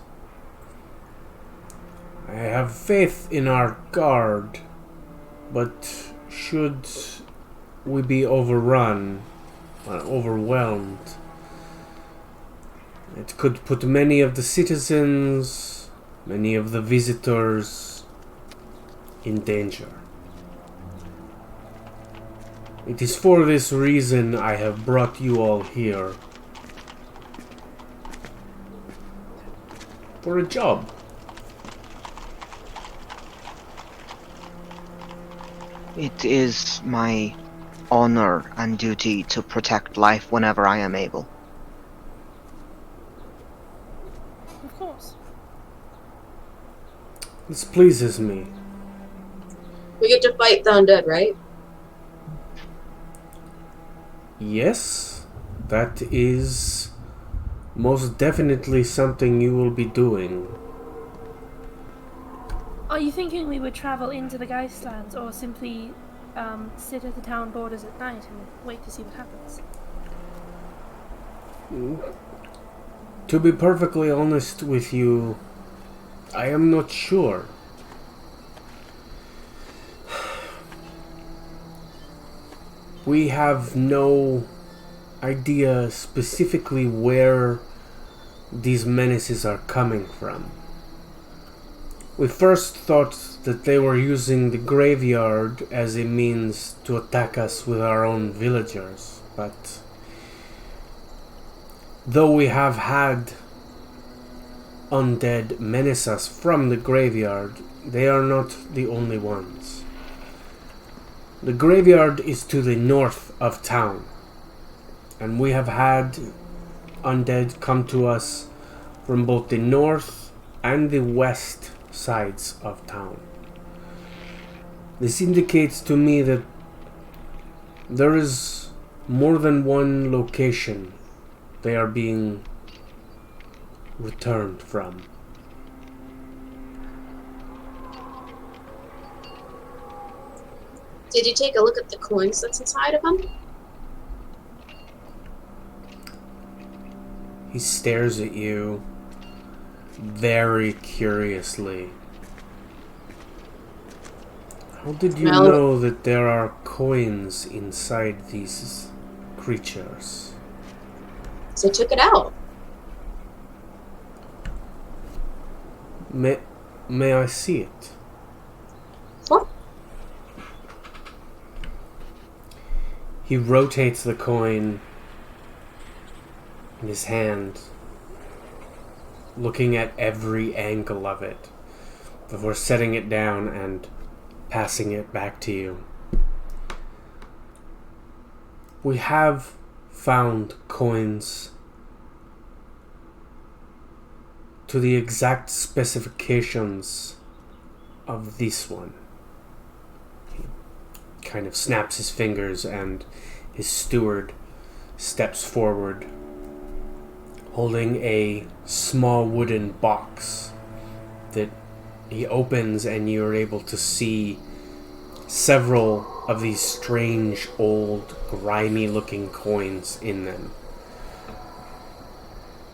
I have faith in our guard, but should we be overrun or overwhelmed, it could put many of the citizens, many of the visitors in danger. It is for this reason I have brought you all here. For a job. It is my honor and duty to protect life whenever I am able. Of course. This pleases me. We get to fight the undead, right? Yes, that is most definitely something you will be doing. Are you thinking we would travel into the Geistlands or simply sit at the town borders at night and wait to see what happens? To be perfectly honest with you, I am not sure. We have no idea specifically where these menaces are coming from. We first thought that they were using the graveyard as a means to attack us with our own villagers, but though we have had undead menace us from the graveyard, they are not the only ones. The graveyard is to the north of town, and we have had undead come to us from both the north and the west sides of town. This indicates to me that there is more than one location they are being returned from. Did you take a look at the coins that's inside of them? He stares at you very curiously. How did you know that there are coins inside these creatures? So I took it out. May I see it? What? He rotates the coin in his hand, looking at every angle of it before setting it down and passing it back to you. We have found coins to the exact specifications of this one. He kind of snaps his fingers and his steward steps forward, holding a small wooden box that he opens, and you are able to see several of these strange, old, grimy-looking coins in them.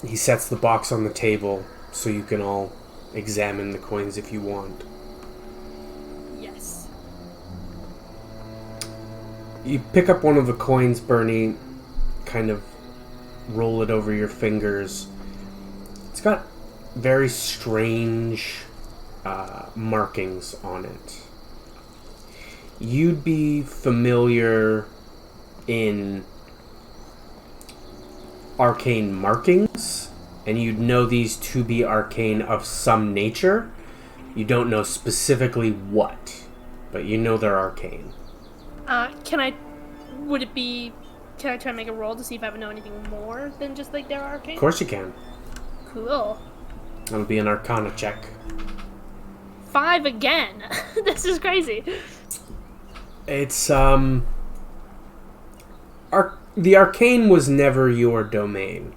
He sets the box on the table so you can all examine the coins if you want. Yes. You pick up one of the coins, Bernie, kind of roll it over your fingers. It's got very strange markings on it. You'd be familiar in arcane markings, and you'd know these to be arcane of some nature. You don't know specifically what, but you know they're arcane. Can I try and make a roll to see if I would know anything more than just like they're arcane? Of course you can. Cool. That'll be an Arcana check. 5 again. This is crazy. It's the arcane was never your domain,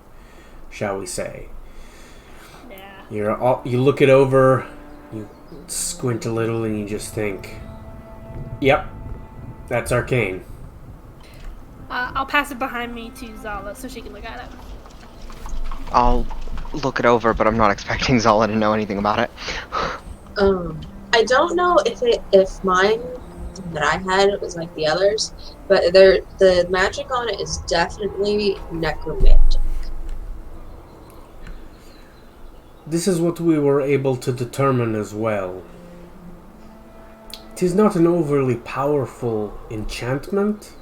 shall we say? Yeah. You look it over, you squint a little, and you just think, "Yep, that's arcane." I'll pass it behind me to Zala so she can look at it. I'll look it over, but I'm not expecting Zala to know anything about it. I don't know if mine that I had was like the others, but the magic on it is definitely necromantic. This is what we were able to determine as well. It is not an overly powerful enchantment,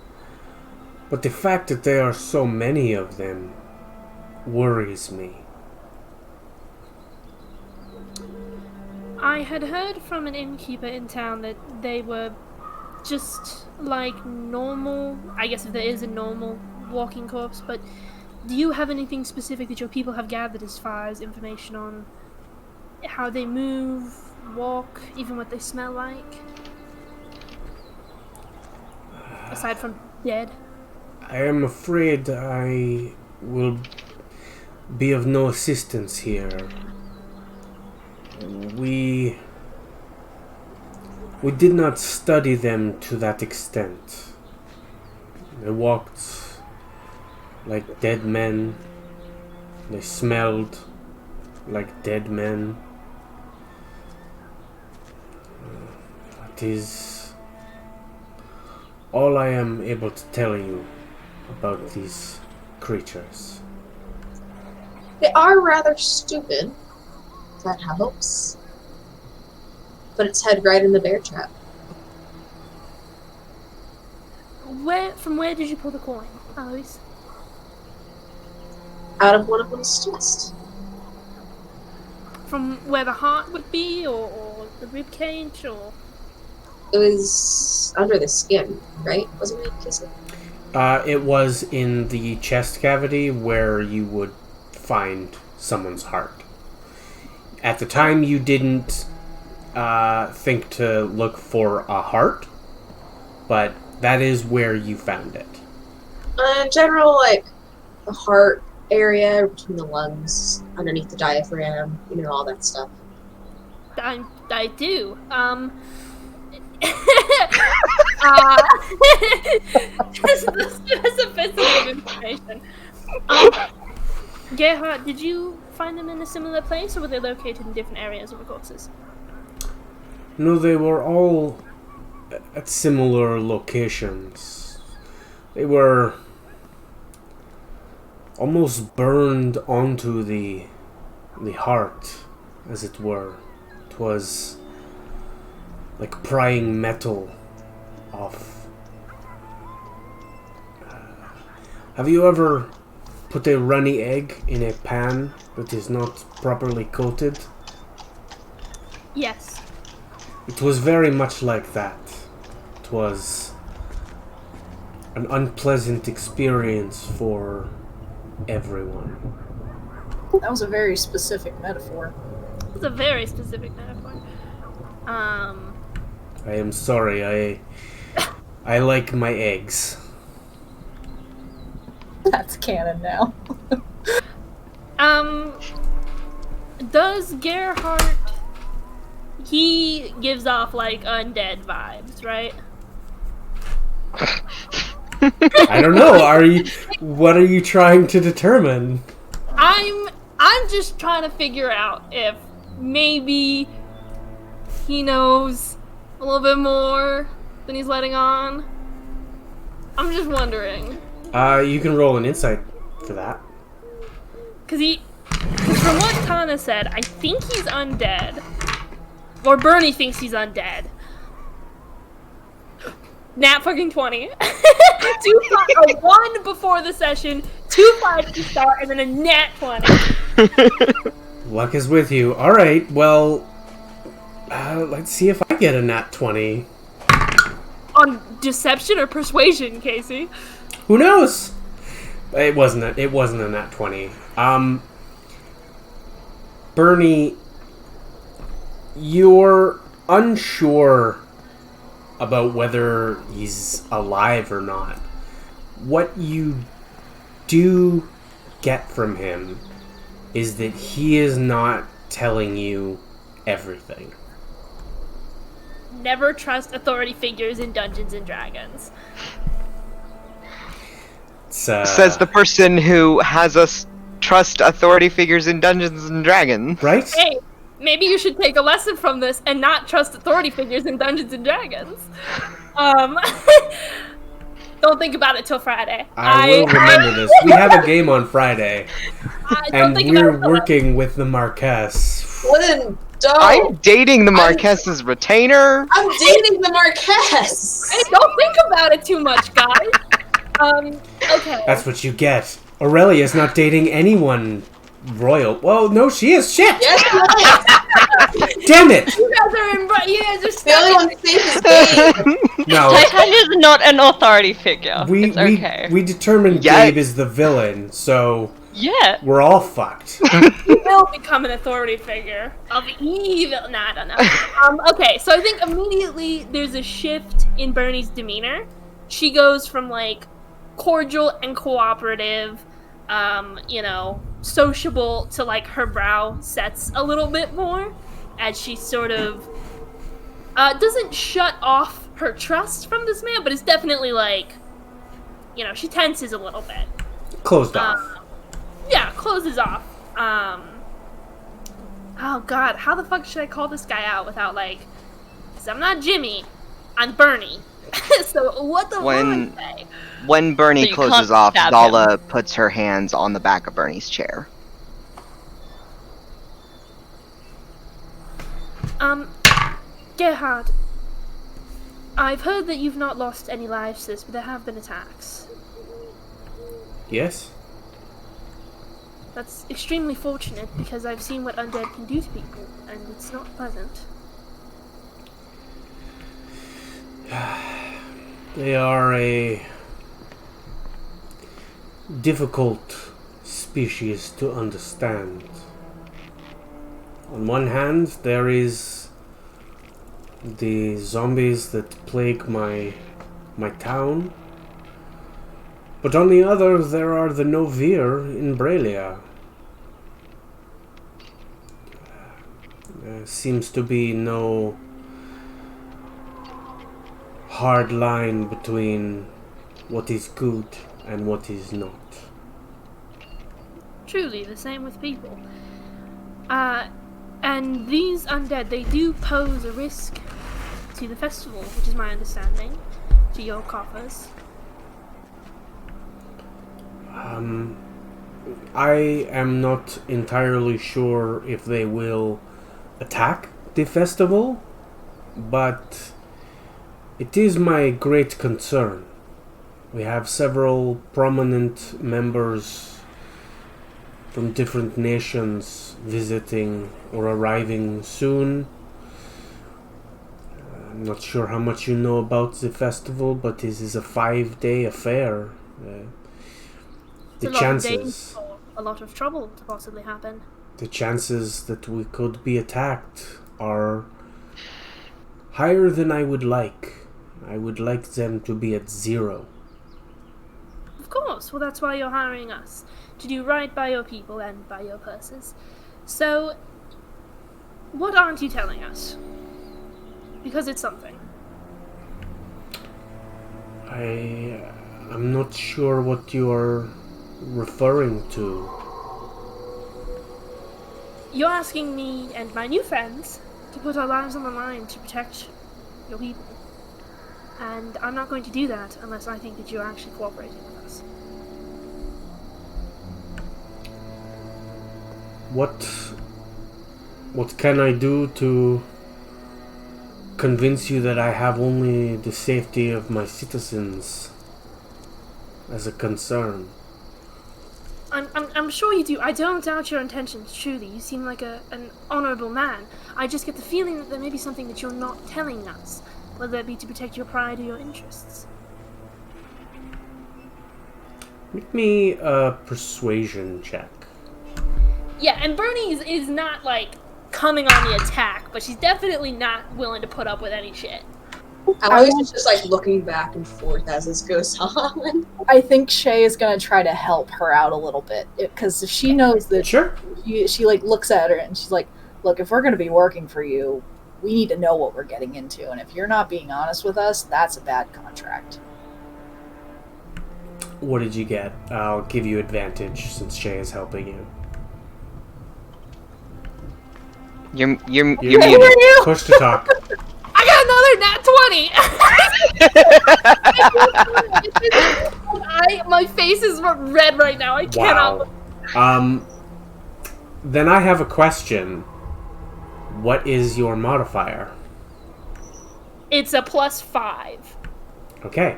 but the fact that there are so many of them worries me. I had heard from an innkeeper in town that they were just like normal, I guess if there is a normal walking corpse, but do you have anything specific that your people have gathered as far as information on how they move, walk, even what they smell like? Aside from dead? I am afraid I will be of no assistance here. We did not study them to that extent. They walked like dead men. They smelled like dead men. That is all I am able to tell you about these creatures. They are rather stupid. If that helps. Put its head right in the bear trap. From where did you pull the coin, Alois? Out of one of them's chest. From where the heart would be, or the rib cage, or? It was under the skin, right? Wasn't it, Kacey? It was in the chest cavity where you would find someone's heart. At the time, you didn't think to look for a heart, but that is where you found it. In general, like the heart area between the lungs, underneath the diaphragm, all that stuff. I do. Just the specificity of information. Gerhard, did you find them in a similar place, or were they located in different areas of the corpses? No, they were all at similar locations. They were almost burned onto the heart, as it were. It was like prying metal off. Have you ever put a runny egg in a pan that is not properly coated? Yes. It was very much like that. It was an unpleasant experience for everyone. That was a very specific metaphor. It's a very specific metaphor. I am sorry, I like my eggs. That's canon now. Does Gerhardt... He gives off, like, undead vibes, right? I don't know, what are you trying to determine? I'm just trying to figure out if maybe he knows a little bit more than he's letting on. I'm just wondering. You can roll an insight for that. Cause from what Tana said, I think he's undead. Or Bernie thinks he's undead. Nat fucking 20. 1 before the session, 2 5 to start, and then a nat 20. Luck is with you. Alright, well, let's see if I get a nat 20. On deception or persuasion, Kacey? Who knows? It wasn't a nat 20. Bernie, you're unsure about whether he's alive or not. What you do get from him is that he is not telling you everything. Never trust authority figures in Dungeons and Dragons. Says the person who has us trust authority figures in Dungeons and Dragons. Right? Hey, maybe you should take a lesson from this and not trust authority figures in Dungeons and Dragons. Don't think about it till Friday. I will remember this. We have a game on Friday, and we're working with the Marquess. Lynn, don't. I'm dating the Marquess's retainer. I'm dating the Marquess. Hey, don't think about it too much, guys. Okay. That's what you get. Aurelia's not dating anyone royal. Well, no, she is. Shit! Yes, Damn it! You guys are the only one safe is Gabe. No. Titania's not an authority figure. It's okay. We determined Gabe is the villain, so yeah, we're all fucked. He will become an authority figure of evil. Nah, I don't know. Okay, so I think immediately there's a shift in Bernie's demeanor. She goes from like cordial and cooperative, sociable to like her brow sets a little bit more as she sort of doesn't shut off her trust from this man, but it's definitely like, she tenses a little bit. Closed off. Yeah, closes off. Oh god, how the fuck should I call this guy out without because I'm not Jimmy, I'm Bernie. So what the fuck would I say? When Bernie So closes off, Dala puts her hands on the back of Bernie's chair. Gerhard, I've heard that you've not lost any lives, sis, but there have been attacks. Yes? That's extremely fortunate, because I've seen what undead can do to people, and it's not pleasant. They are a difficult species to understand. On one hand, there is the zombies that plague my town, but on the other, there are the Novir in Braelia. There seems to be no hard line between what is good and what is not. Truly, the same with people. And these undead, they do pose a risk to the festival, which is my understanding, to your coffers. I am not entirely sure if they will attack the festival, but it is my great concern. We have several prominent members from different nations visiting or arriving soon. I'm not sure how much you know about the festival, but this is a 5-day affair. The chances, a lot of trouble to possibly happen. the chances that we could be attacked are higher than I would like. I would like them to be at 0. Of course, well that's why you're hiring us, to do right by your people and by your purses. So, what aren't you telling us? Because it's something. I'm not sure what you are referring to. You're asking me and my new friends to put our lives on the line to protect your people. And I'm not going to do that unless I think that you're actually cooperating with us. What can I do to convince you that I have only the safety of my citizens as a concern? I'm sure you do. I don't doubt your intentions, truly. You seem like an honorable man. I just get the feeling that there may be something that you're not telling us, whether it be to protect your pride or your interests. Make me a persuasion check. Yeah, and Bernie is not, like, coming on the attack, but she's definitely not willing to put up with any shit. Aloys is just like looking back and forth as this goes on. I think Shay is going to try to help her out a little bit, because she knows that Sure. she like looks at her and she's like, look, if we're going to be working for you, we need to know what we're getting into, and if you're not being honest with us, that's a bad contract. What did you get? I'll give you advantage since Shay is helping you. You're You're muted. Push to talk. I got another nat 20! My face is red right now. I cannot. Wow. Then I have a question. What is your modifier? It's a +5. Okay.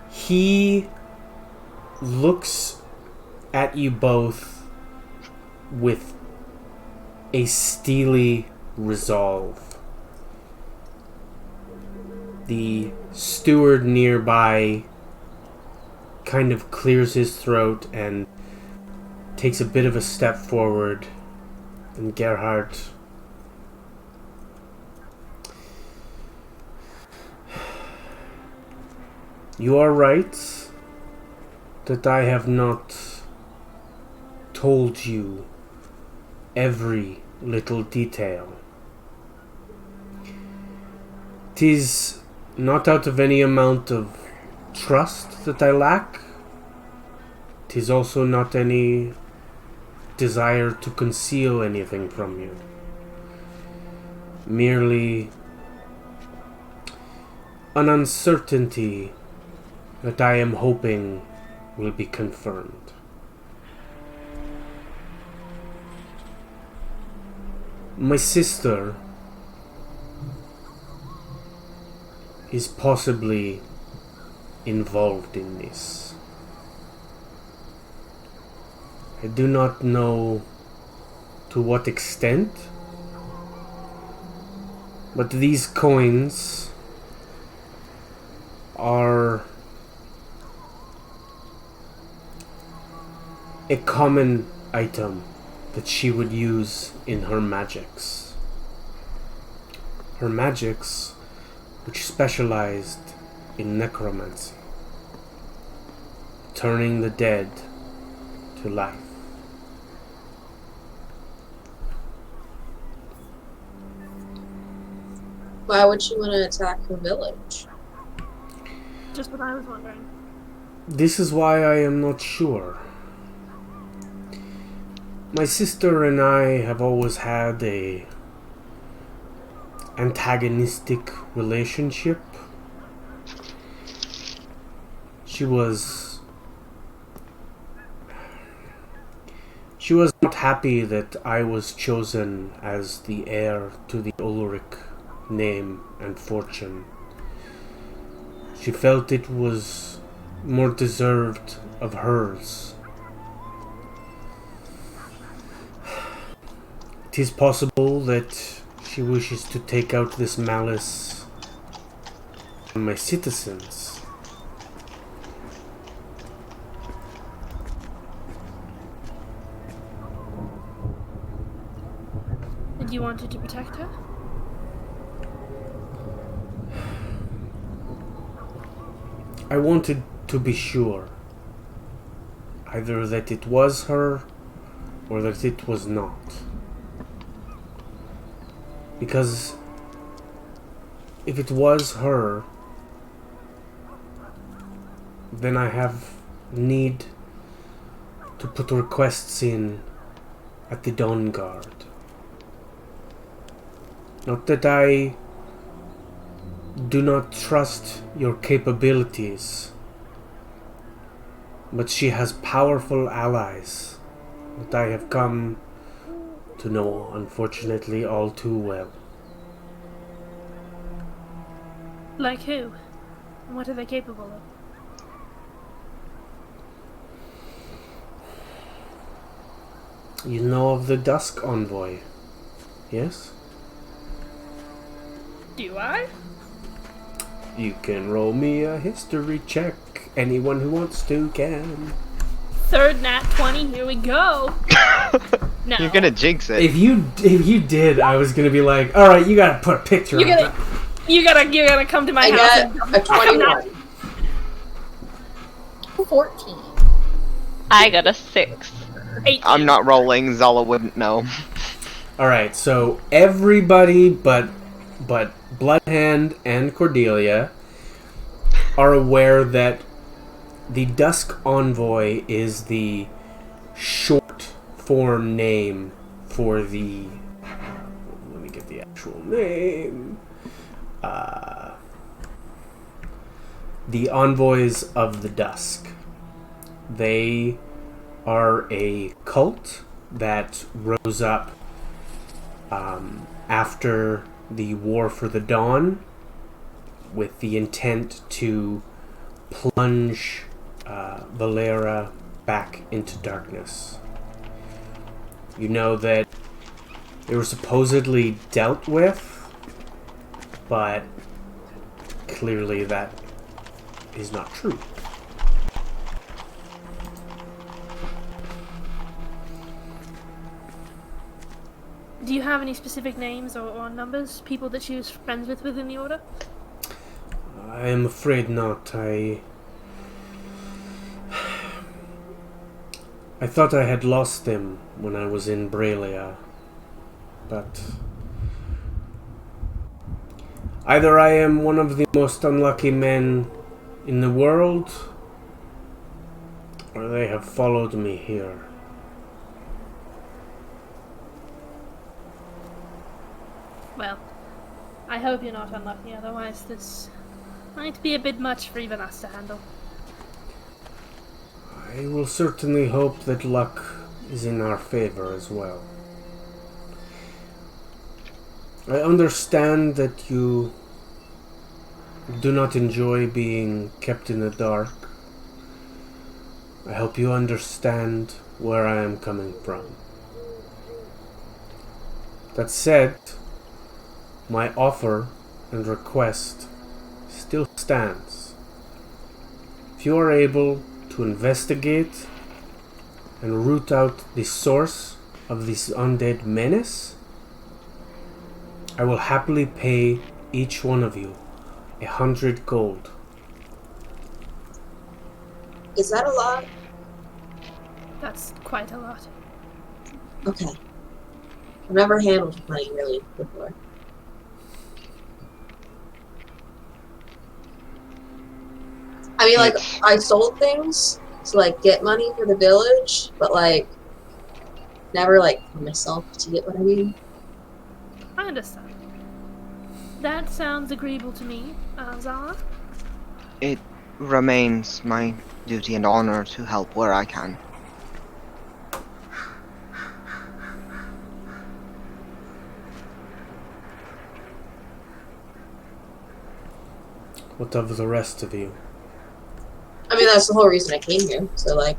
He looks at you both with a steely resolve. The steward nearby kind of clears his throat and takes a bit of a step forward. And Gerhardt You are right that I have not told you every little detail. 'Tis not out of any amount of trust that I lack. 'Tis also not any desire to conceal anything from you. Merely an uncertainty that I am hoping will be confirmed. My sister is possibly involved in this. I do not know to what extent, but these coins are a common item that she would use in her magics. Her magics, which specialized in necromancy, turning the dead to life. Why would she want to attack her village? Just what I was wondering. This is why I am not sure. My sister and I have always had a antagonistic relationship. She was not happy that I was chosen as the heir to the Ulrich name and fortune. She felt it was more deserved of hers. It is possible that she wishes to take out this malice on my citizens. And you wanted to protect her? I wanted to be sure, either that it was her or that it was not. Because if it was her, then I have need to put requests in at the Dawn Guard. Not that I do not trust your capabilities, but she has powerful allies that I have come to know, unfortunately, all too well. Like who? And what are they capable of? You know of the Dusk Convoy, yes? Do I? You can roll me a history check. Anyone who wants to can. Third nat 20, here we go. No. You're gonna jinx it. If you did, I was gonna be like, all right, you gotta put a picture. You gotta come to my I house. got a 21. 14. I got a 6. 18. I'm not rolling. Zala wouldn't know. All right, so everybody but Bloodhand and Cordelia are aware that the Dusk Envoy is the short form name for the... Let me get the actual name. The Envoys of the Dusk. They are a cult that rose up after the War for the Dawn with the intent to plunge Valera back into darkness. You know that they were supposedly dealt with, but clearly that is not true. Do you have any specific names or numbers? People that she was friends with within the Order? I am afraid not. I thought I had lost them when I was in Braelia, but either I am one of the most unlucky men in the world, or they have followed me here. Well, I hope you're not unlucky, otherwise this might be a bit much for even us to handle. I will certainly hope that luck is in our favor as well. I understand that you do not enjoy being kept in the dark. I hope you understand where I am coming from. That said, my offer and request still stands. If you are able to investigate and root out the source of this undead menace, I will happily pay each one of you 100 gold. Is that a lot? That's quite a lot. Okay. I've never handled money really before. I mean, like, It's- I sold things to, like, get money for the village, but, like, never, like, for myself, to get what I mean. I understand. That sounds agreeable to me, Zara. It remains my duty and honor to help where I can. What of the rest of you? I mean, that's the whole reason I came here, so, like...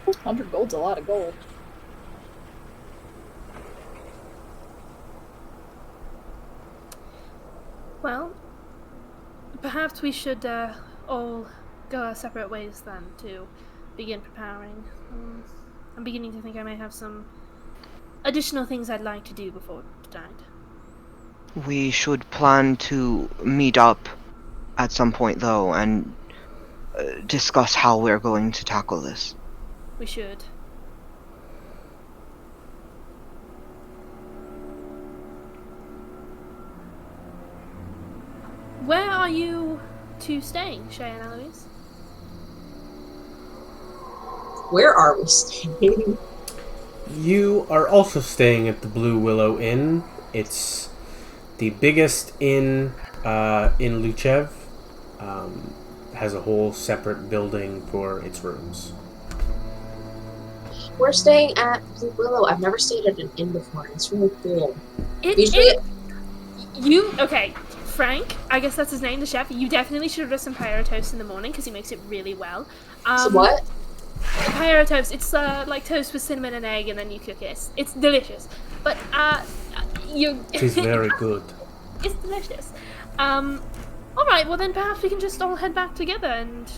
100 gold's a lot of gold. Well, perhaps we should all go our separate ways then to begin preparing. I'm beginning to think I may have some additional things I'd like to do before tonight. We should plan to meet up at some point, though, and discuss how we're going to tackle this. We should. Where are you two staying, Shay and Eloise? Where are we staying? You are also staying at the Blue Willow Inn. It's the biggest inn in Luchev. Has a whole separate building for its rooms. We're staying at Blue Willow. I've never stayed at an inn before. It's really cool. Okay, Frank, I guess that's his name, the chef. You definitely should have done some pyro toast in the morning because he makes it really well. So what? Pyro toast. It's like toast with cinnamon and egg, and then you cook it. It's delicious. But It is very good. It's delicious. All right. Well, then perhaps we can just all head back together. And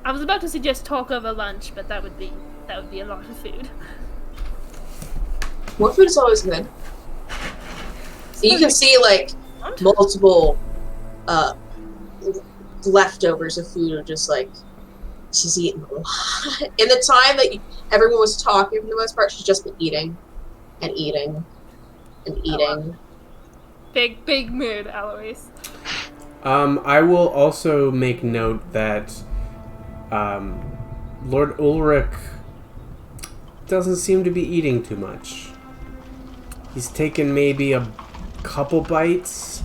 I was about to suggest talk over lunch, but that would be a lot of food. More food is always good. You can see, like, multiple leftovers of food are just, like, she's eating a lot. In the time that everyone was talking, for the most part, she's just been eating and eating and eating. Big mood, Eloise. I will also make note that Lord Ulrich doesn't seem to be eating too much. He's taken maybe a couple bites,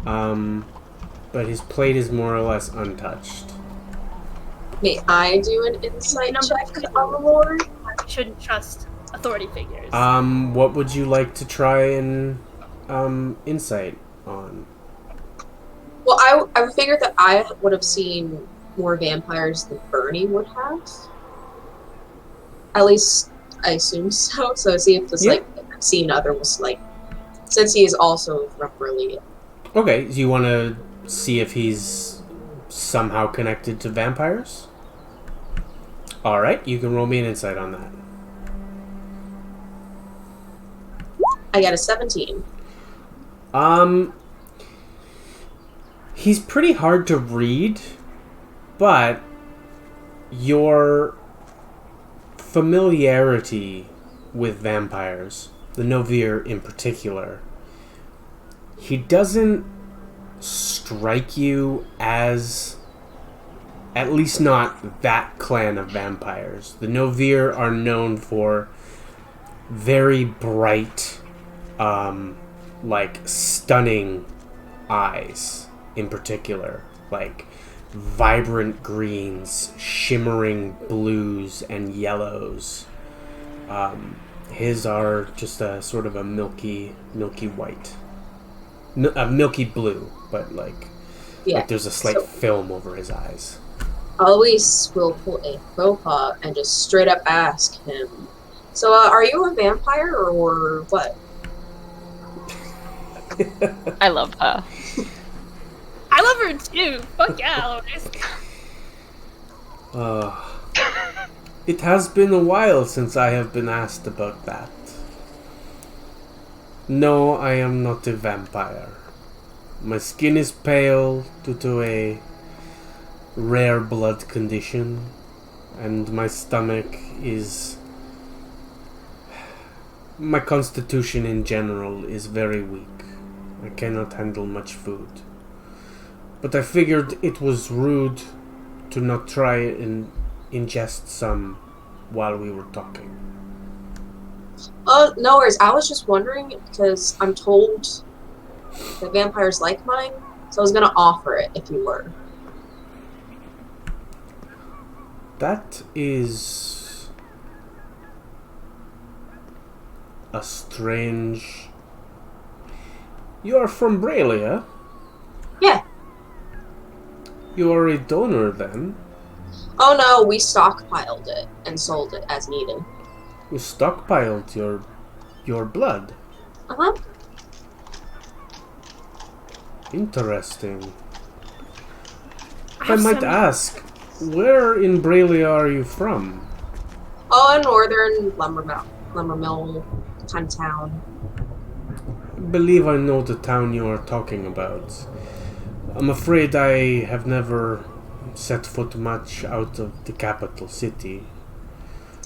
but his plate is more or less untouched. May I do an insight check on the Lord? I shouldn't trust authority figures. What would you like to try and insight on? Well, I figured that I would have seen more vampires than Bernie would have. At least, I assume so. So see if this, like, seeing other was, like, since he is also from Berlin. Okay, do you want to see if he's somehow connected to vampires? Alright, you can roll me an insight on that. I got a 17. He's pretty hard to read, but your familiarity with vampires, the Novir in particular, he doesn't strike you as, at least not that clan of vampires. The Novir are known for very bright, like stunning eyes in particular, like vibrant greens, shimmering blues and yellows. His are just a sort of a milky white, a milky blue, but like there's a slight film over his eyes. Eloise will pull a faux pas and just straight up ask him, so are you a vampire or what? I love her. I love her too. Fuck yeah, Eloise. It has been a while since I have been asked about that. No, I am not a vampire. My skin is pale due to a rare blood condition, and my stomach is... My constitution in general is very weak. I cannot handle much food. But I figured it was rude to not try and ingest some while we were talking. Oh, no worries. I was just wondering, because I'm told that vampires like mine, so I was gonna offer it if you were. That is a strange... You are from Bralia? Yeah. You are a donor then? Oh no, we stockpiled it and sold it as needed. You stockpiled your blood. Uh-huh. Interesting. I might ask, where in Bralia are you from? Oh, a northern lumber mill kind of town. I believe I know the town you are talking about. I'm afraid I have never set foot much out of the capital city.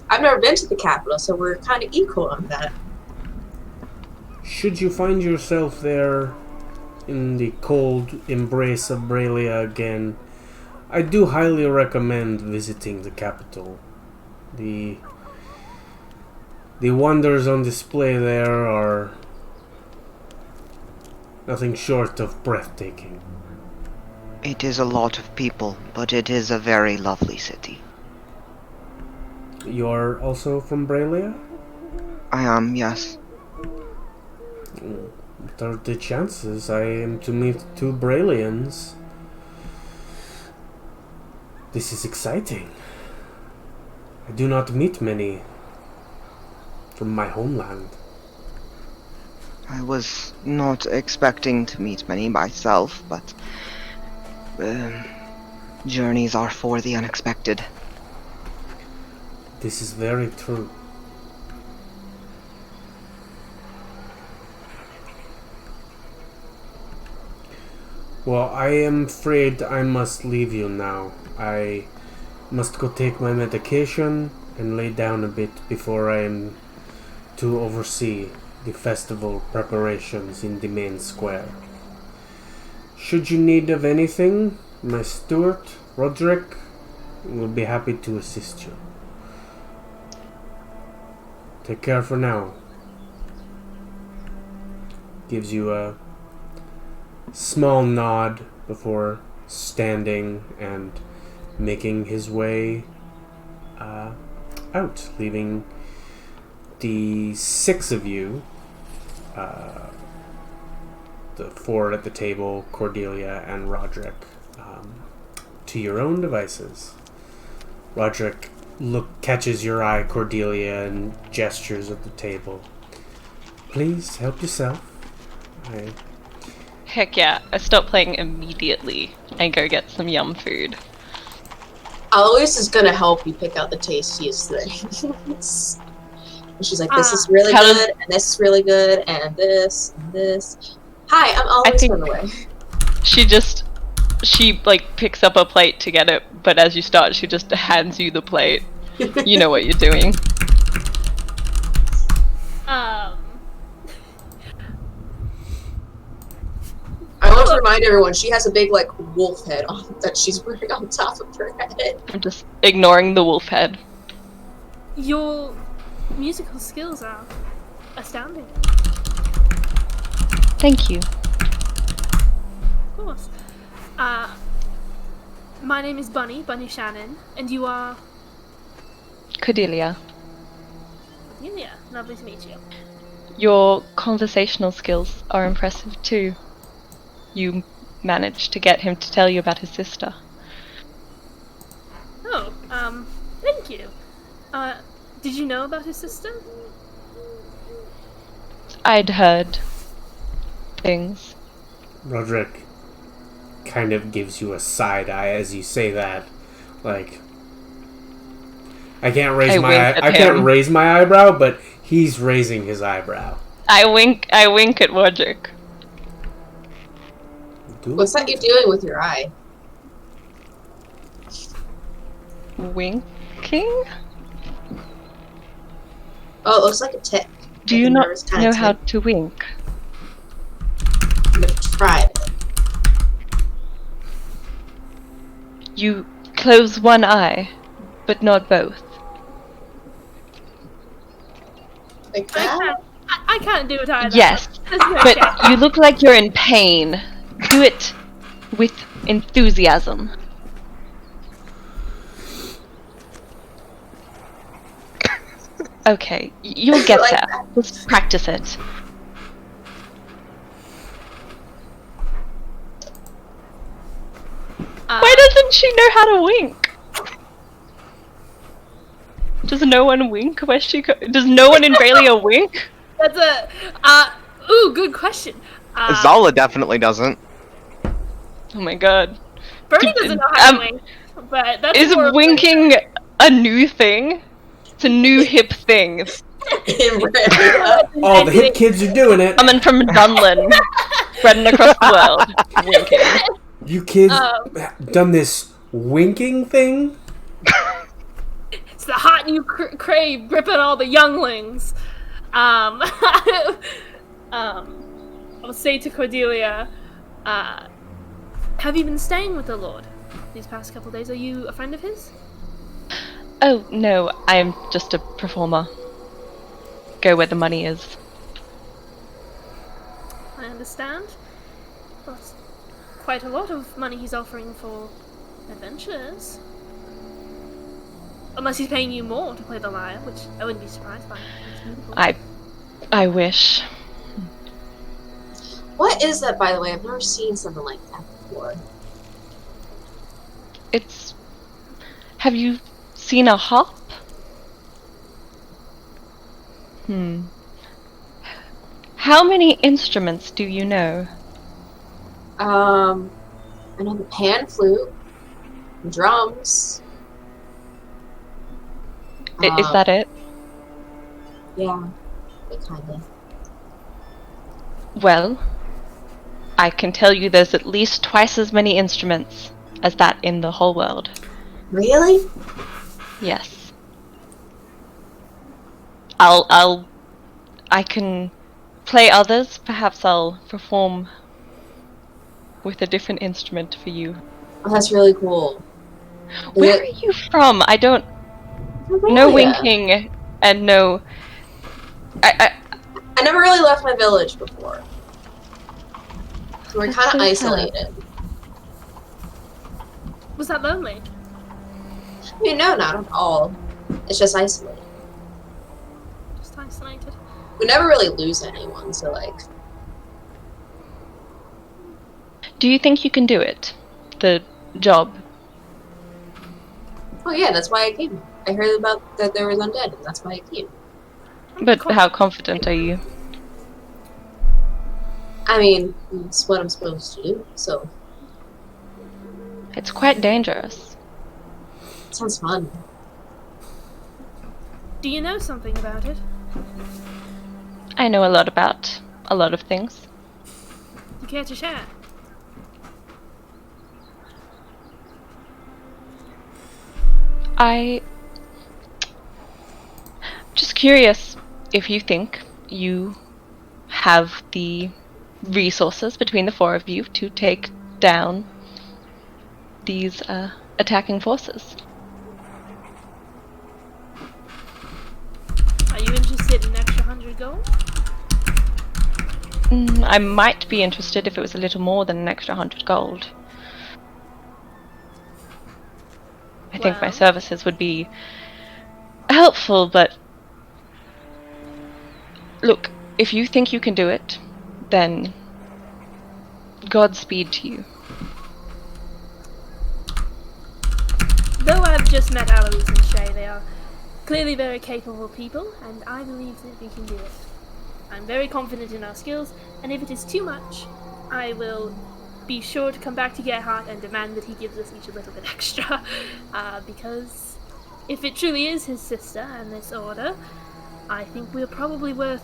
I've never been to the capital, so we're kind of equal on that. Should you find yourself there in the cold embrace of Bralia again, I do highly recommend visiting the capital. The wonders on display there are nothing short of breathtaking. It is a lot of people, but it is a very lovely city. You're also from Bralia? I am, yes. What are the chances I am to meet two Bralians? This is exciting. I do not meet many from my homeland. I was not expecting to meet many myself, but journeys are for the unexpected. This is very true. Well, I am afraid I must leave you now. I must go take my medication and lay down a bit before I am to oversee the festival preparations in the main square. Should you need of anything, my steward, Roderick, will be happy to assist you. Take care for now. Gives you a small nod before standing and making his way out, leaving the six of you, the four at the table, Cordelia and Roderick, to your own devices. Roderick catches your eye, Cordelia, and gestures at the table. Please help yourself. Heck yeah, I stop playing immediately and go get some yum food. Alois is gonna help you pick out the tastiest things. And she's like, this is really How good, and this is really good, and this, and this. Hi, I'm Alois, by the way. She like picks up a plate to get it, but as you start, she just hands you the plate. You know what you're doing. I want to remind everyone, she has a big, like, wolf head that she's wearing on top of her head. I'm just ignoring the wolf head. Your musical skills are astounding. Thank you. Of course. My name is Bunny Shannon, and you are... Cordelia. Cordelia. Lovely to meet you. Your conversational skills are impressive too. You managed to get him to tell you about his sister. Oh, thank you. Did you know about his sister? I'd heard things. Roderick kind of gives you a side eye as you say that. Like, I can't raise my eyebrow, but he's raising his eyebrow. I wink at Roderick. What's that you're doing with your eye? Winking? Oh, it looks like a tick. Do you not know how to wink? private. You close one eye, but not both. Like that? I can't do it either. Yes, There's no but chance. you look like you're in pain. Do it with enthusiasm. Okay, you'll get Like there. that. Let's practice it. Why doesn't she know how to wink? Does no one wink where she does no one in Valia wink? That's a good question. Zala definitely doesn't. Oh my god. Bernie doesn't know how to wink, but that's Is more of a- winking a new thing? It's a new hip thing. In Valia. Oh, the hip kids are doing it. Coming from Dunlin, spreading across the world. Winking. You kids done this winking thing? It's the hot new crave gripping all the younglings. I'll say to Cordelia, have you been staying with the Lord these past couple days? Are you a friend of his? Oh, no, I'm just a performer. Go where the money is. I understand. Well, it's quite a lot of money he's offering for adventures. Unless he's paying you more to play the lyre, which I wouldn't be surprised by. It's beautiful. I wish. What is that, by the way? I've never seen something like that before. It's... Have you seen a harp? How many instruments do you know? I know the pan flute, drums. Is that it? Yeah, kind of. Well, I can tell you there's at least twice as many instruments as that in the whole world. Really? Yes. I can play others. Perhaps I'll perform with a different instrument for you. Oh, that's really cool. Where are you from? I don't... No Valia. winking and no... I never really left my village before. So we're That's kind so of sad. isolated. Was that lonely? I mean, no, not at all. It's just isolated. Just isolated. We never really lose anyone, so like... Do you think you can do it? The job? Oh yeah, that's why I came. I heard about that there was undead, and that's why I came. But how confident are you? I mean, it's what I'm supposed to do, so It's quite dangerous. it sounds fun. Do you know something about it? I know a lot about a lot of things. You care to share? I'm just curious if you think you have the resources between the four of you to take down these attacking forces. Are you interested in an extra 100 gold? I might be interested if it was a little more than an extra 100 gold. I think my Well. services would be helpful, but look, if you think you can do it, then Godspeed to you. Though I've just met Alois and Shay, they are clearly very capable people, and I believe that we can do it. I'm very confident in our skills, and if it is too much, I will be sure to come back to Gerhardt and demand that he gives us each a little bit extra, because if it truly is his sister and this order, I think we're probably worth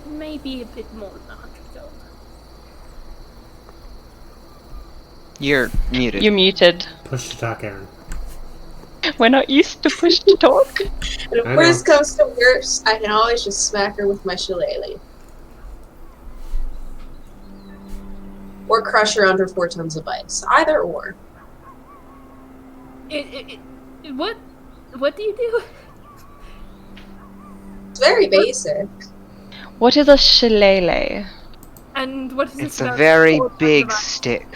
maybe a bit more than 100 gold. You're muted. You're muted. Push to talk, Aaron. We're not used to push to talk. And if I worst comes to worst, I can always just smack her with my shillelagh. or crush her under 4 tons of ice. Either or. What do you do? It's very basic. What is a shillelagh? And what is this It's a about very 4 tons big of ice? stick.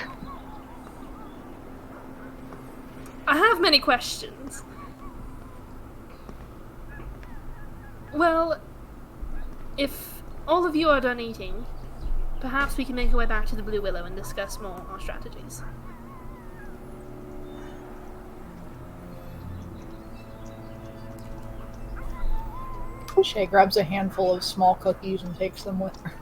I have many questions. Well, if all of you are done eating, perhaps we can make our way back to the Blue Willow and discuss more our strategies. Shay grabs a handful of small cookies and takes them with her.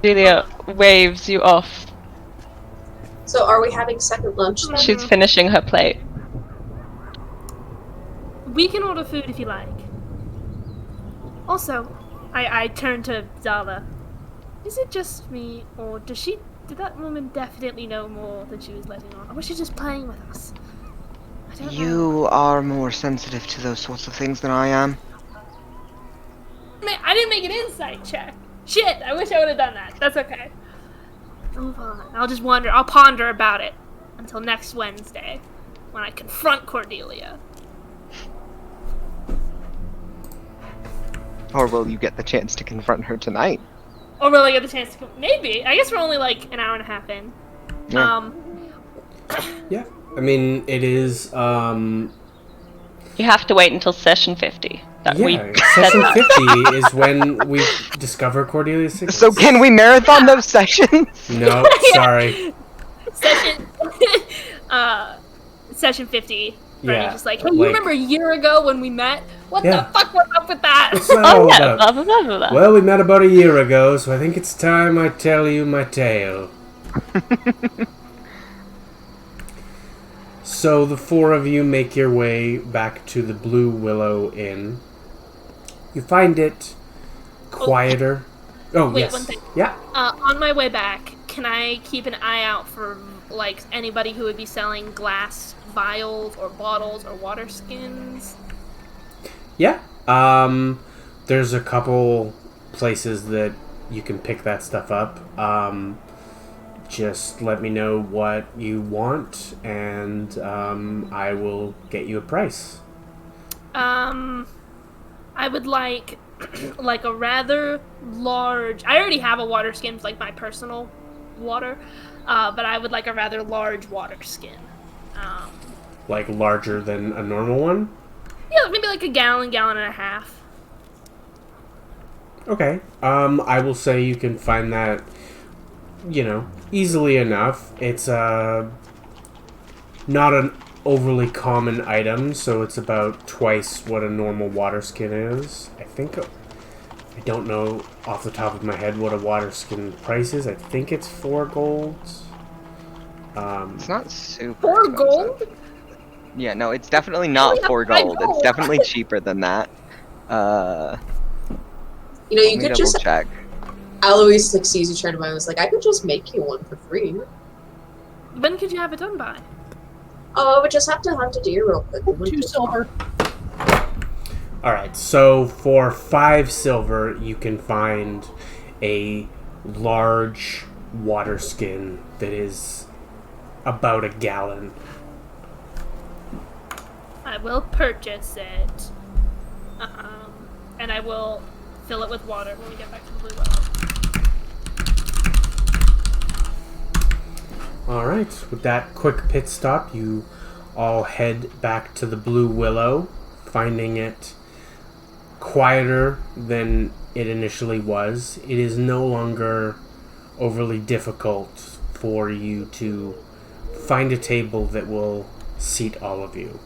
Delia waves you off. So are we having second lunch then? She's finishing her plate. We can order food if you like. Also, I turn to Zala. Is it just me, or did that woman definitely know more than she was letting on? Or was she just playing with us? I don't know. You are more sensitive to those sorts of things than I am. Man, I didn't make an insight check. Shit, I wish I would have done that. That's okay. Move on. I'll just wonder. I'll ponder about it until next Wednesday, when I confront Cordelia. Or will you get the chance to confront her tonight? Or will I get the chance to? Maybe. I guess we're only like an hour and a half in. Yeah. Yeah. I mean, it is, You have to wait until session 50. yeah, session 50 is when we discover Cordelia's secrets. So can we marathon those sessions? No, sorry. Session 50. Yeah, Yeah. Just like, hey, you remember a year ago when we met? What Yeah. the fuck was up with that? What's that Oh all yeah, about? blah blah blah blah blah. Well, we met about a year ago, so I think it's time I tell you my tale. So the 4 of you make your way back to the Blue Willow Inn. You find it quieter. Oh, Wait, yes. one thing. Yeah. On my way back, can I keep an eye out for like anybody who would be selling glass vials or bottles or water skins? Yeah. There's a couple places that you can pick that stuff up. Just let me know what you want, and I will get you a price. I would like like a rather large. I already have a water skin, like my personal water, but I would like a rather large water skin. Like larger than a normal one? Yeah, maybe like a gallon and a half. Okay. I will say you can find that, easily enough. It's not an overly common item, so it's about twice what a normal water skin is. I don't know off the top of my head what a water skin price is. I think it's 4 gold. It's not super 4 expensive. gold? Yeah, no, it's definitely not yeah, 4 5 gold. gold. It's definitely cheaper than that. You know, Let you me could double just. check. Alois like sees you trying to buy. Was like, I could just make you one for free. When could you have it done by? Oh, I would just have to hunt a deer real quick. It wouldn't 2 take silver. Alright, so for 5 silver, you can find a large water skin that is about a gallon. I will purchase it, and I will fill it with water when we get back to the Blue Willow. Alright, with that quick pit stop, you all head back to the Blue Willow, finding it quieter than it initially was. It is no longer overly difficult for you to find a table that will seat all of you.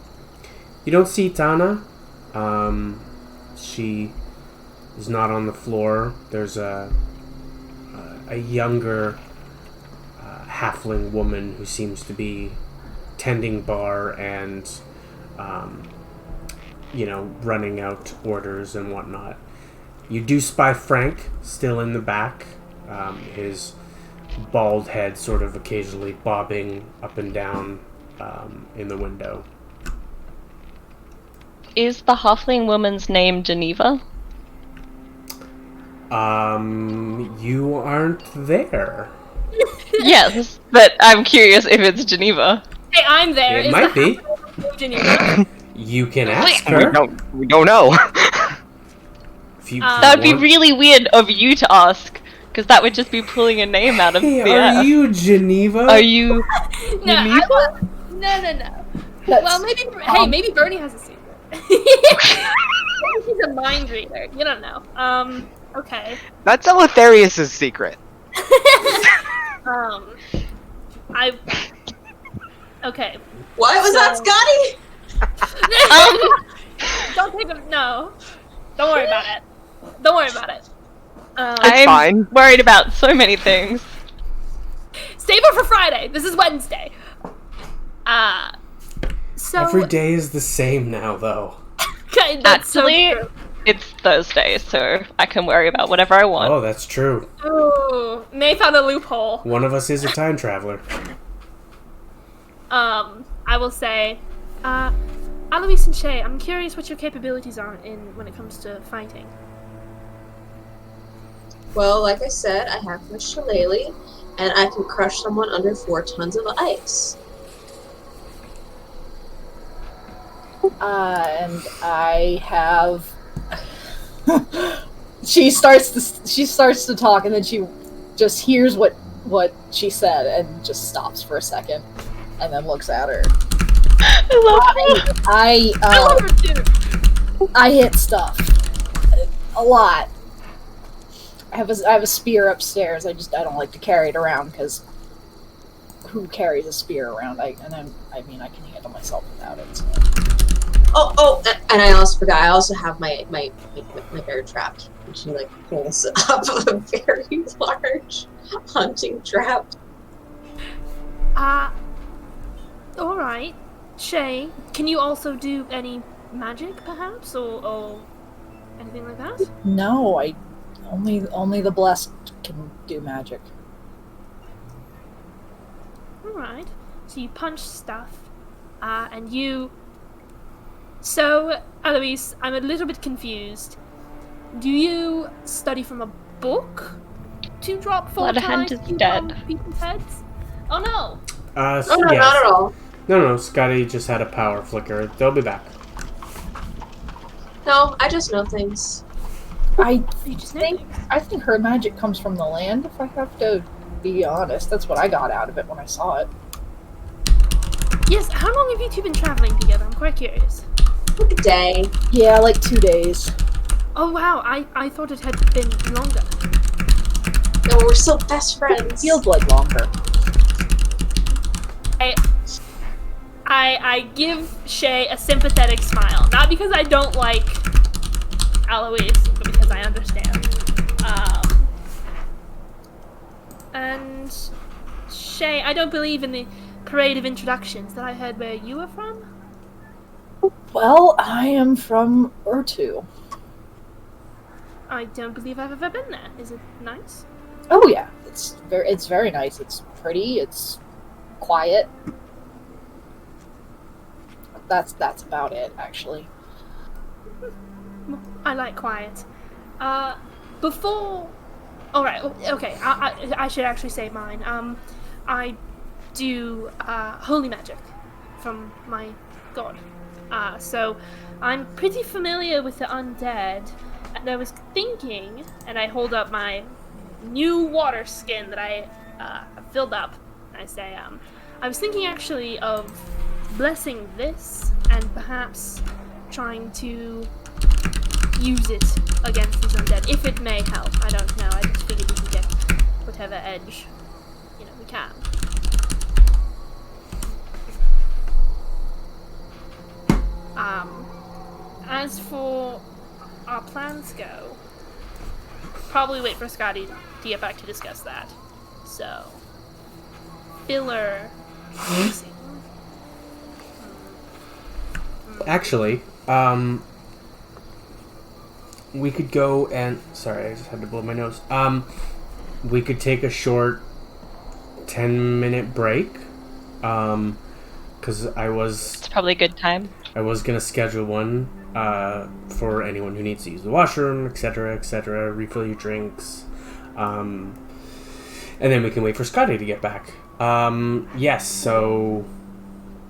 You don't see Tana. She is not on the floor. There's a younger halfling woman who seems to be tending bar and running out orders and whatnot. You do spy Frank still in the back, his bald head sort of occasionally bobbing up and down in the window. Is the halfling woman's name Geneva? You aren't there. Yes, but I'm curious if it's Geneva. Hey, I'm there. It Is might the be. half-elf Geneva? You can ask We her. don't know. If you That would be want. really weird of you to ask, because that would just be pulling a name out of Hey, the are air. you Geneva? Are you No, Geneva? no. That's, Well, maybe. Hey, maybe Bernie has a secret. Maybe she's a mind reader. You don't know. Okay. That's Eleutherius' secret. I. Okay. What was that, Scotty? Don't take a no. Don't worry about it. Don't worry about it. I'm fine. worried about so many things. Save it for Friday. This is Wednesday. So Every day is the same now, though. okay, that's Actually, so true. it's Thursday, so I can worry about whatever I want. Oh, that's true. Ooh, May found a loophole. One of us is a time traveler. I will say, Alois and Shay, I'm curious what your capabilities are when it comes to fighting. Well, like I said, I have my shillelagh, and I can crush someone under 4 tons of ice. And I have. She starts to talk, and then she just hears what she said, and just stops for a second, and then looks at her. I love her. I love her too. I hit stuff a lot. I have a spear upstairs. I don't like to carry it around because who carries a spear around? I mean I can handle myself without it. So. Oh, and I also forgot. I also have my bear trap. And she like pulls up a very large hunting trap. All right. Shay, can you also do any magic, perhaps, or anything like that? No, only the blessed can do magic. All right. So you punch stuff, and you. So, Alois, I'm a little bit confused. Do you study from a book to drop 4 Bloodhound times is dead. on people's heads? Oh no! Oh no, yes. not at all. No, Scotty just had a power flicker. They'll be back. No, I just know things. I You just know think things. her magic comes from the land. If I have to be honest, that's what I got out of it when I saw it. Yes. How long have you two been traveling together? I'm quite curious. Like a day. Yeah, like 2 days. Oh wow! I thought it had been longer. No, we're still best friends. Feels like longer. I give Shay a sympathetic smile, not because I don't like Alois, but because I understand. And Shay, I don't believe in the parade of introductions that I heard where you were from. Well, I am from Urtu. I don't believe I've ever been there. Is it nice? Oh yeah, it's very nice. It's pretty. It's quiet. That's about it, actually. I like quiet. Before... Alright, okay, I should actually say mine. I do, holy magic from my god. So I'm pretty familiar with the undead, and I was thinking, and I hold up my new water skin that I filled up, and I say, I was thinking actually of blessing this and perhaps trying to use it against these undead, if it may help. I don't know, I just figured we could get whatever edge, we can. As for our plans go, probably wait for Scotty to get back to discuss that. So, filler. Actually, we could go and... Sorry, I just had to blow my nose. We could take a short 10-minute break. Because It's probably a good time. I was gonna schedule one for anyone who needs to use the washroom, etc., refill your drinks. And then we can wait for Scotty to get back. Yes, so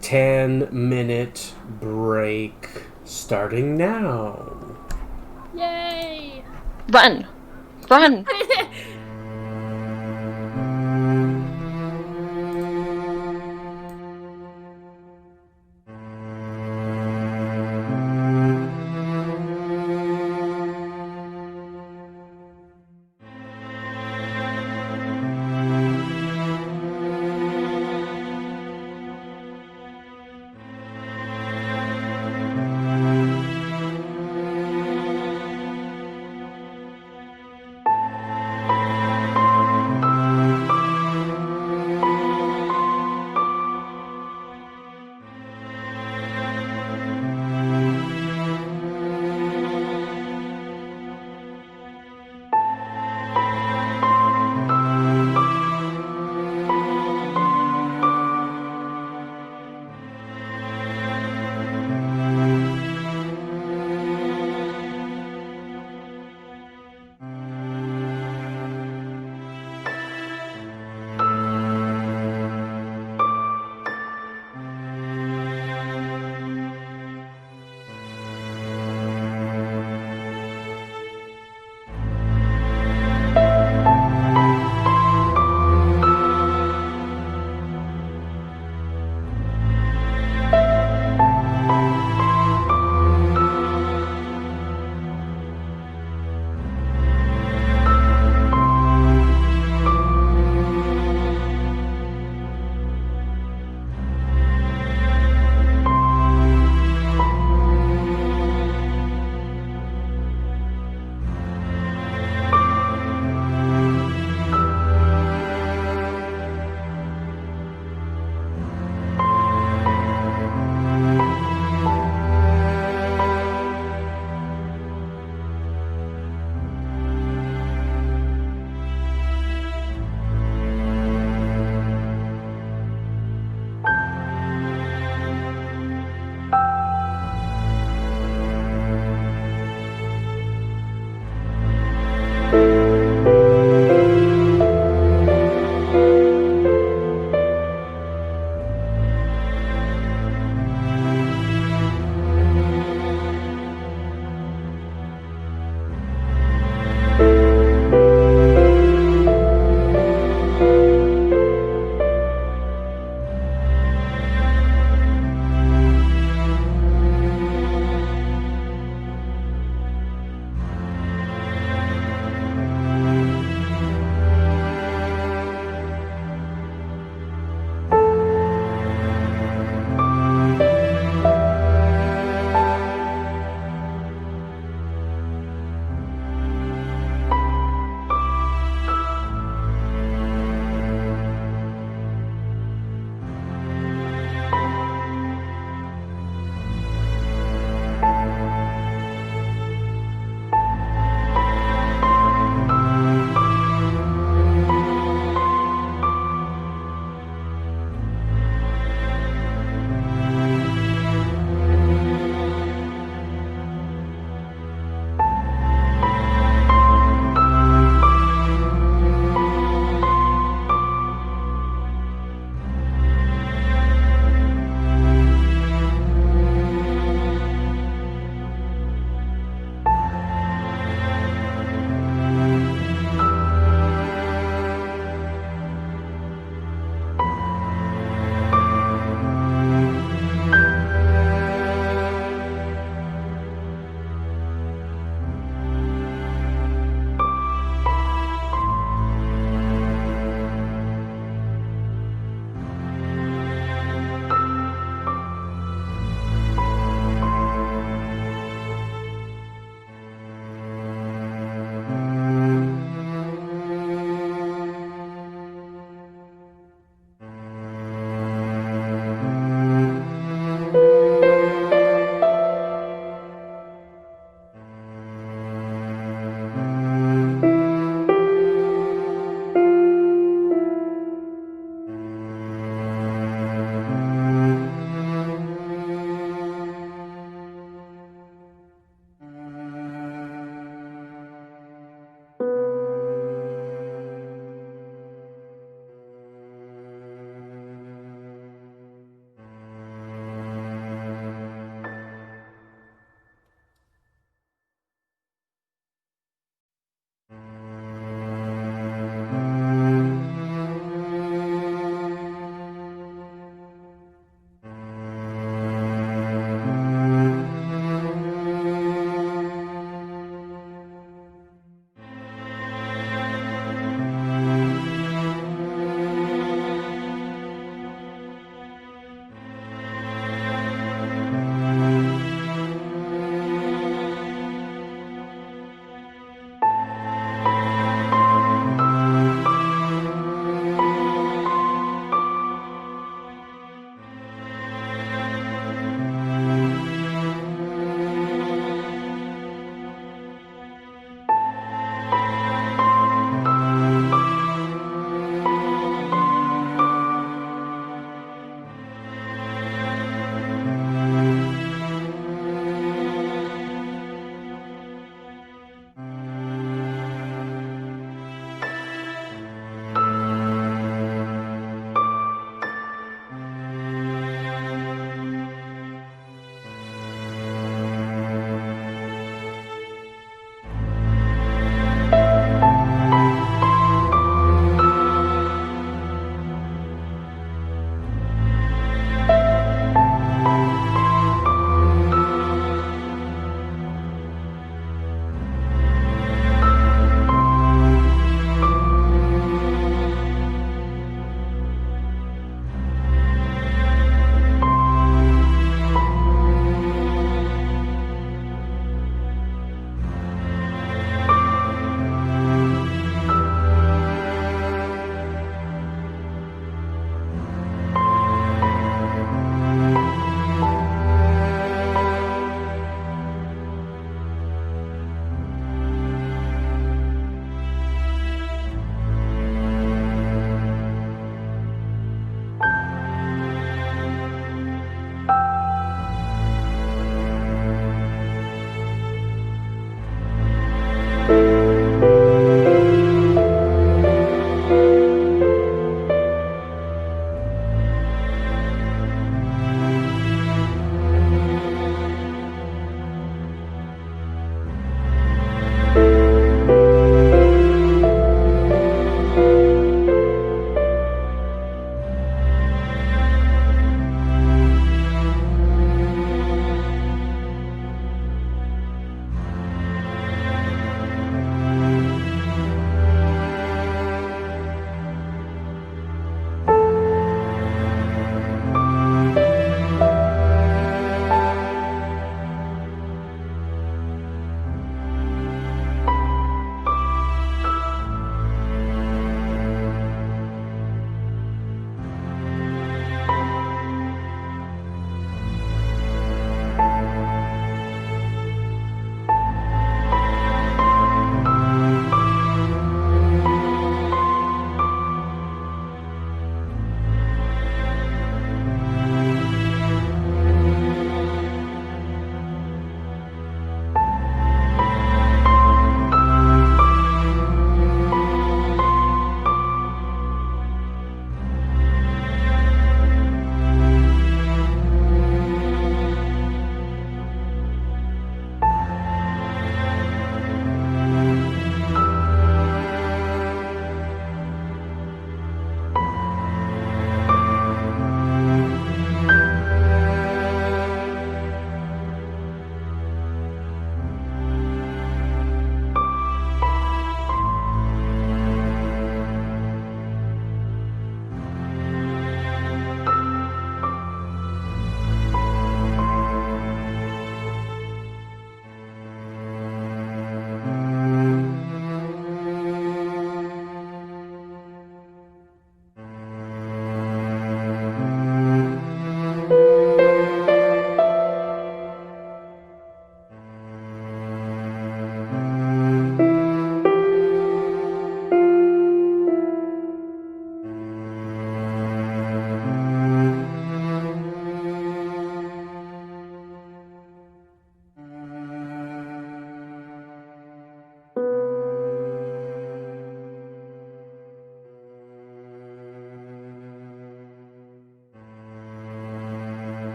10-minute break starting now. Yay! Run! Run!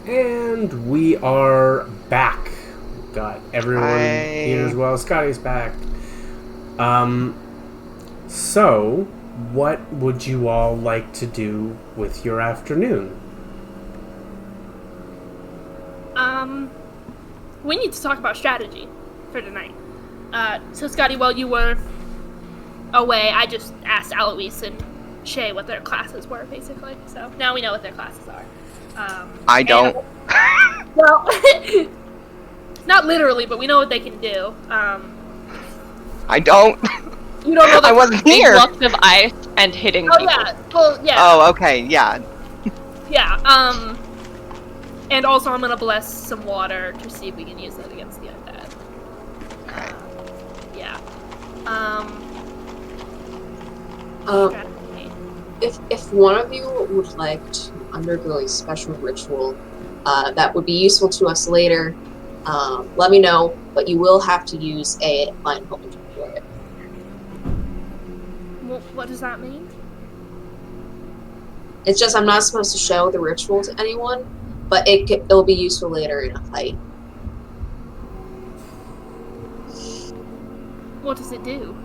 And we are back. Got everyone Hi. here as well. Scotty's back. So, what would you all like to do with your afternoon? We need to talk about strategy for tonight. So Scotty, while you were away, I just asked Alois and Shay what their classes were, basically. So now we know what their classes are. I don't. Well, not literally, but we know what they can do. I don't. You don't know the I wasn't Big here. blocks of ice and hitting Oh people. yeah. Well, yeah. Oh, okay, yeah. Yeah. And also I'm gonna bless some water to see if we can use that against the undead. Okay. Yeah. Strategy. If one of you would like to undergo a special ritual that would be useful to us later, let me know, but you will have to use a line hold for it. What does that mean? It's just I'm not supposed to show the ritual to anyone, but it'll be useful later in a fight. What does it do?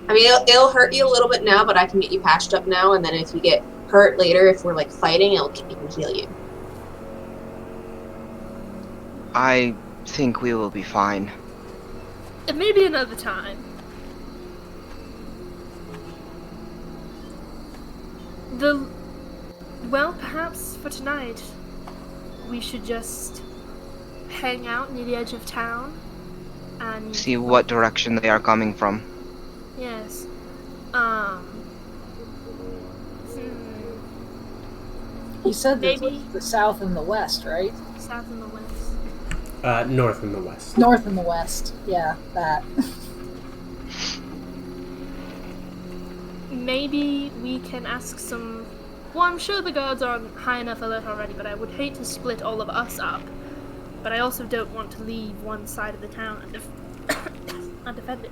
I mean, it'll hurt you a little bit now, but I can get you patched up now, and then if you get hurt later, if we're like fighting, it can heal you. I think we will be fine. And maybe another time. Well, perhaps for tonight, we should just hang out near the edge of town and See what direction they are coming from. yes. You said this Maybe- was the south and the west, right? South and the west. North and the west. North and the west. Yeah, that. Maybe we can ask some. Well, I'm sure the guards are on high enough alert already, but I would hate to split all of us up. But I also don't want to leave one side of the town undefended.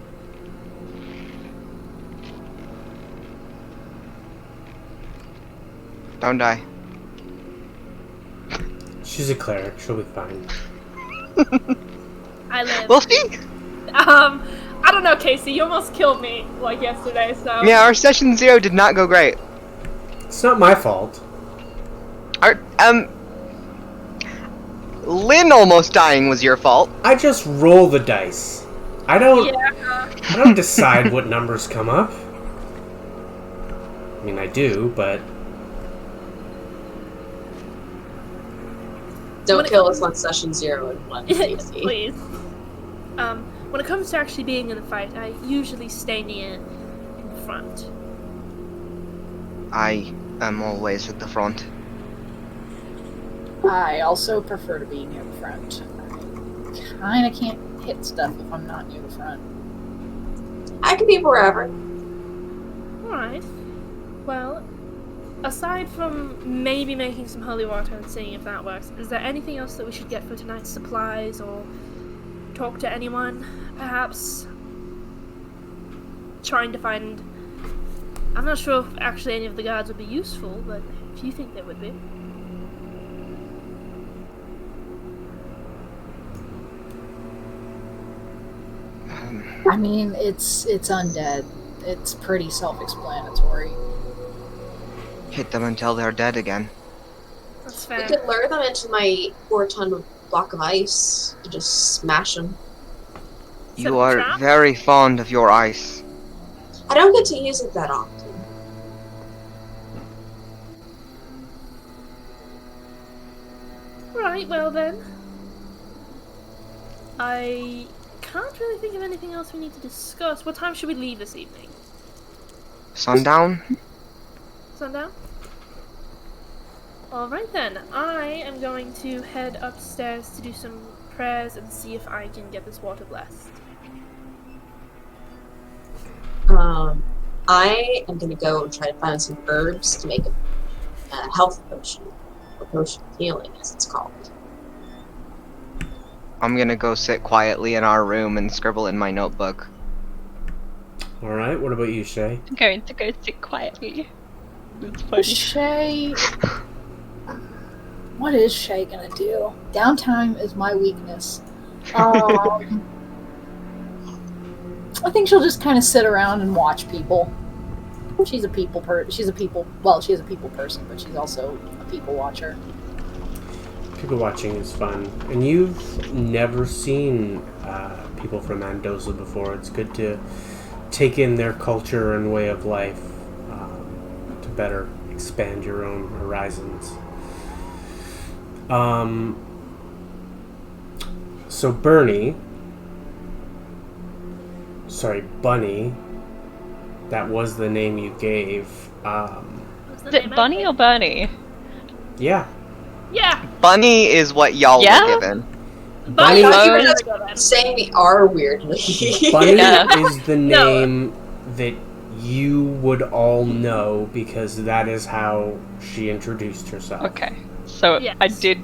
Don't die. She's a cleric. She'll be fine. I live. We'll see. I don't know, Kacey. You almost killed me like yesterday, so. Yeah, our session 0 did not go great. It's not my fault. Our, Lynn almost dying was your fault. I just roll the dice. I don't. Yeah. I don't decide what numbers come up. I mean, I do, but Don't kill us on session 0 and 1, Kacey. Please. When it comes to actually being in a fight, I usually stay near in front. I am always at the front. I also prefer to be near the front. I kinda can't hit stuff if I'm not near the front. I can be wherever. Alright. Well, aside from maybe making some holy water and seeing if that works, is there anything else that we should get for tonight's supplies or talk to anyone? Perhaps trying to find. I'm not sure if actually any of the guards would be useful, but if you think they would be. I mean, it's undead. It's pretty self-explanatory. Hit them until they're dead again. That's We fair. could lure them into my 4-ton block of ice and just smash them. Set You up a are trap? very fond of your ice. I don't get to use it that often. Right, well then. I can't really think of anything else we need to discuss. What time should we leave this evening? Sundown? Sundown? Alright then, I am going to head upstairs to do some prayers and see if I can get this water blessed. I am gonna go and try to find some herbs to make a health potion, or potion of healing, as it's called. I'm gonna go sit quietly in our room and scribble in my notebook. alright, what about you, Shay? I'm going to go sit quietly. It's funny. Shay, What is Shay gonna do? Downtime is my weakness. I think she'll just kind of sit around and watch people. She's a people person, but she's also a people watcher. People watching is fun. And you've never seen people from Mendoza before. It's good to take in their culture and way of life to better expand your own horizons. So Bunny, that was the name you gave. Is it Bunny or Bernie? Yeah. Yeah. Bunny is what y'all Yeah? were given. Bunny. I Bunny- thought you were just saying the R weirdly. Bunny Yeah. is the name that you would all know because that is how she introduced herself. Okay, so Yes. I did.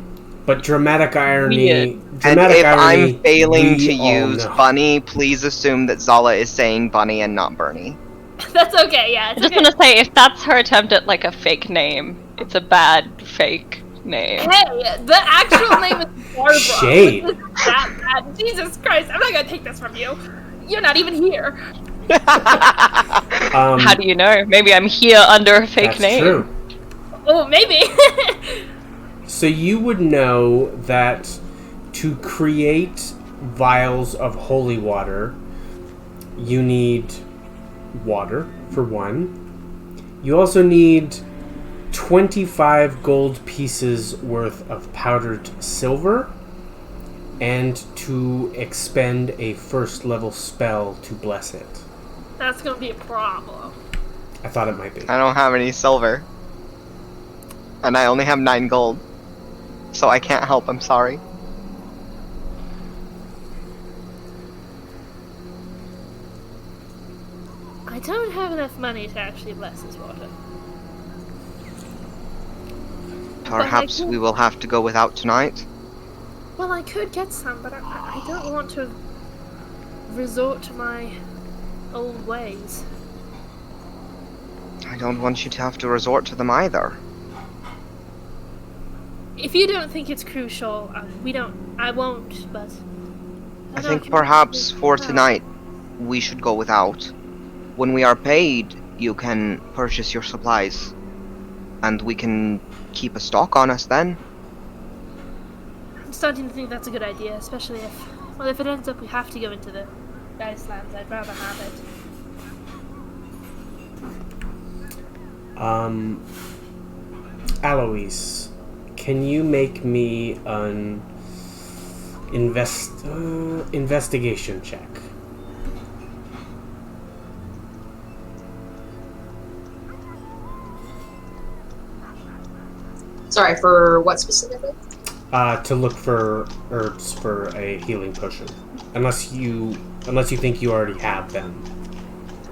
But dramatic irony. Weird. And Dramatic if irony, I'm failing we to all use know. Bunny, please assume that Zala is saying Bunny and not Bernie. That's okay. Yeah. I It's just okay. want to say, if that's her attempt at like a fake name, it's a bad fake name. Hey, the actual name is Barbara. Shade. This is that bad. Jesus Christ! I'm not gonna take this from you. You're not even here. How do you know? Maybe I'm here under a fake That's name. true. Oh, maybe. So you would know that to create vials of holy water, you need water, for one. You also need 25 gold pieces worth of powdered silver, and to expend a first level spell to bless it. That's gonna be a problem. I thought it might be. I don't have any silver. And I only have 9 gold. So I can't help, I'm sorry. I don't have enough money to actually bless this water. Perhaps we will have to go without tonight. Well, I could get some, but I don't want to resort to my old ways. I don't want you to have to resort to them either. If you don't think it's crucial, I won't, but... I think perhaps for tonight, we should go without. When we are paid, you can purchase your supplies. And we can keep a stock on us then. I'm starting to think that's a good idea, especially if it ends up we have to go into the Dice Lands, I'd rather have it. Alois, can you make me an investigation check? Sorry, for what specifically? To look for herbs for a healing potion, unless you think you already have them.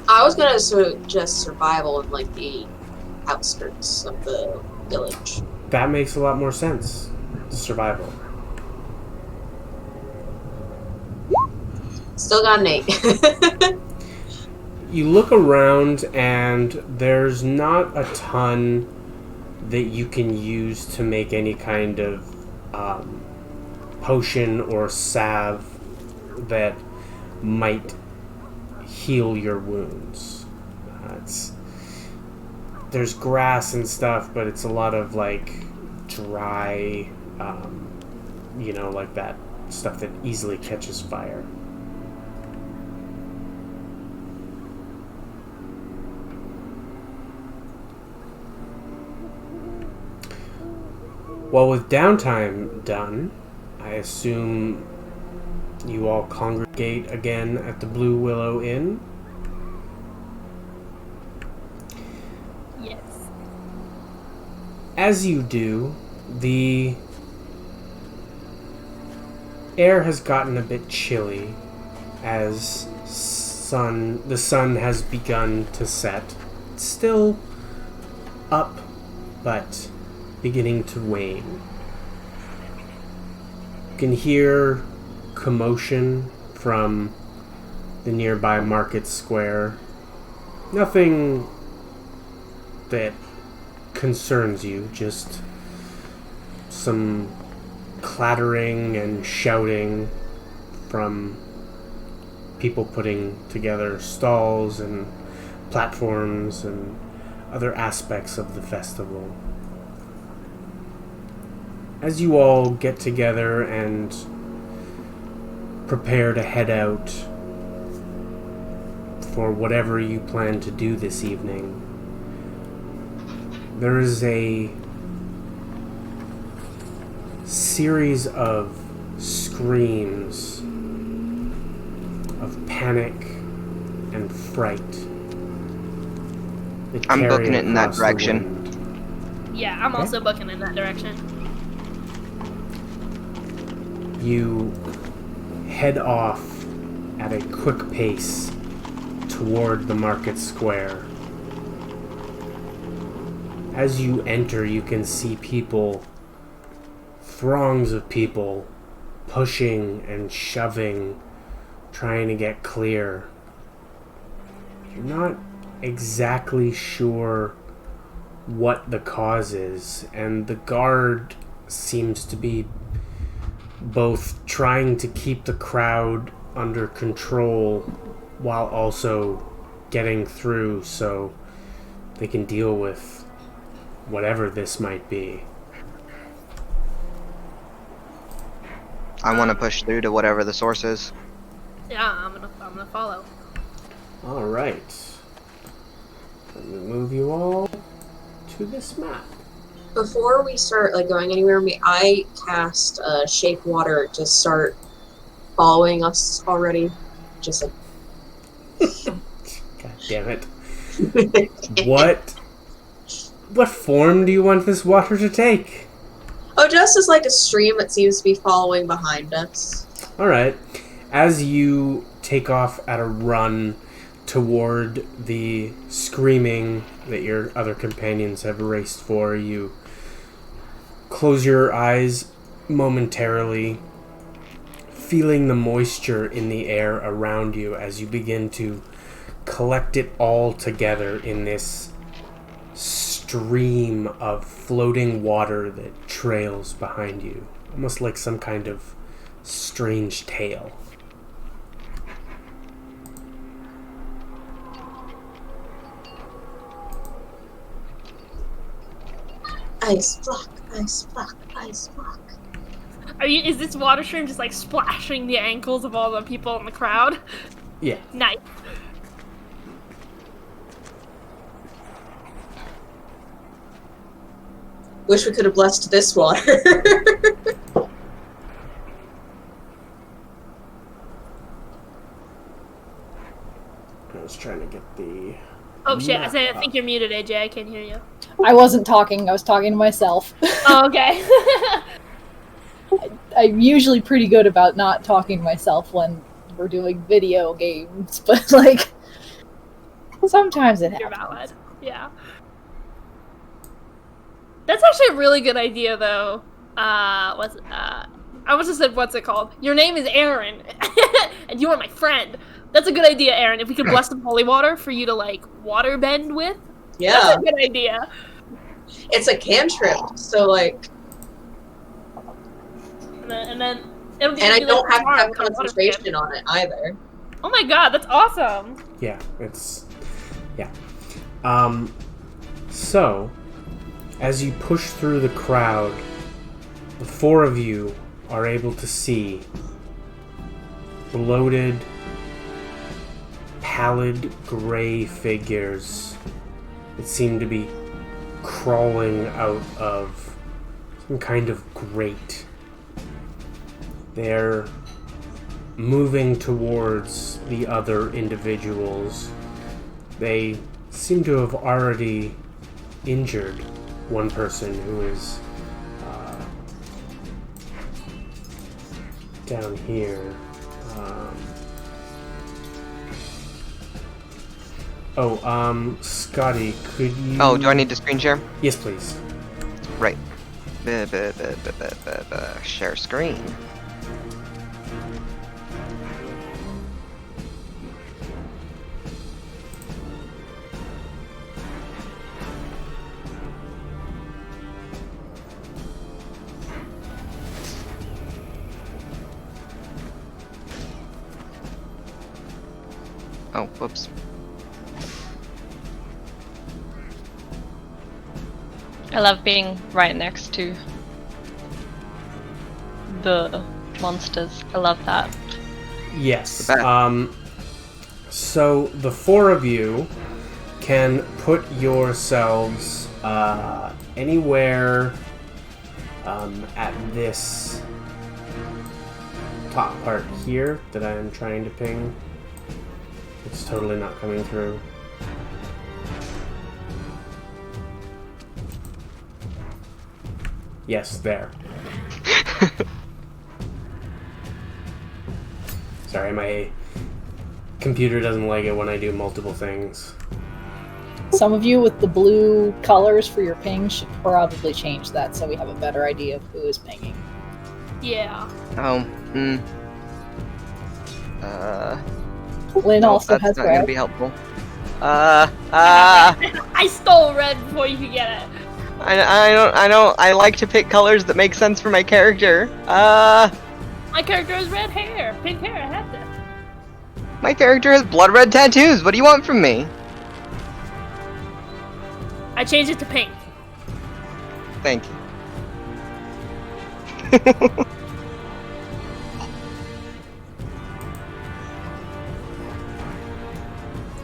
I was gonna suggest survival in like the outskirts of the village. That makes a lot more sense. Survival. Still got an 8. You look around and there's not a ton that you can use to make any kind of potion or salve that might heal your wounds. There's grass and stuff, but it's a lot of like dry, like that stuff that easily catches fire. Well, with downtime done, I assume you all congregate again at the Blue Willow Inn. Yes. As you do, the air has gotten a bit chilly as the sun has begun to set. It's still up, but beginning to wane. You can hear commotion from the nearby market square. Nothing that concerns you, just some clattering and shouting from people putting together stalls and platforms and other aspects of the festival. As you all get together and prepare to head out for whatever you plan to do this evening, there is a series of screams of panic and fright. I'm booking it in that direction. Yeah, I'm also booking in that direction. You head off at a quick pace toward the market square. As you enter, you can see people, throngs of people, pushing and shoving, trying to get clear. You're not exactly sure what the cause is, and the guard seems to be both trying to keep the crowd under control while also getting through so they can deal with whatever this might be. I want to push through to whatever the source is. Yeah, I'm gonna follow. All right. Let me move you all to this map. Before we start going anywhere, I cast Shape Water to start following us already. Just God damn it. What form do you want this water to take? Oh, just as a stream that seems to be following behind us. Alright. As you take off at a run toward the screaming that your other companions have raced for, you close your eyes momentarily, feeling the moisture in the air around you as you begin to collect it all together in this stream of floating water that trails behind you, almost like some kind of strange tale. Ice block, ice block, ice block. Is this water stream just splashing the ankles of all the people in the crowd? Yeah. Nice. Wish we could have blessed this water. I was trying to get the... Oh shit, map I up. think you're muted, AJ. I can't hear you. I wasn't talking, I was talking to myself. Oh, okay. I'm usually pretty good about not talking to myself when we're doing video games, but sometimes it You're happens. valid. Yeah. That's actually a really good idea, though. I almost just said, what's it called? Your name is Aaron, and you are my friend. That's a good idea, Aaron. If we could bless some holy water for you to, water bend with, Yeah. that's a good idea. It's a cantrip, so And then it'll be and I like don't have to tomorrow have with our water concentration skin. on it either. Oh my god, that's awesome! Yeah, yeah. So, as you push through the crowd, the four of you are able to see bloated, pallid gray figures that seem to be crawling out of some kind of grate. They're moving towards the other individuals. They seem to have already injured one person who is down here. Scotty, could you... Oh, do I need to screen share? Yes, please. Right. Share screen. Oh, whoops. I love being right next to the monsters. I love that. Yes. The best. So the four of you can put yourselves anywhere at this top part here that I am trying to ping. It's totally not coming through. Yes, there. Sorry, my computer doesn't like it when I do multiple things. Some of you with the blue colors for your ping should probably change that so we have a better idea of who is pinging. Yeah. Oh, Lynn nope, also that's has not gonna red. be helpful. I stole red before you could get it. I like to pick colors that make sense for my character. My character has red hair. Pink hair, I have to. My character has blood red tattoos. What do you want from me? I changed it to pink. Thank you.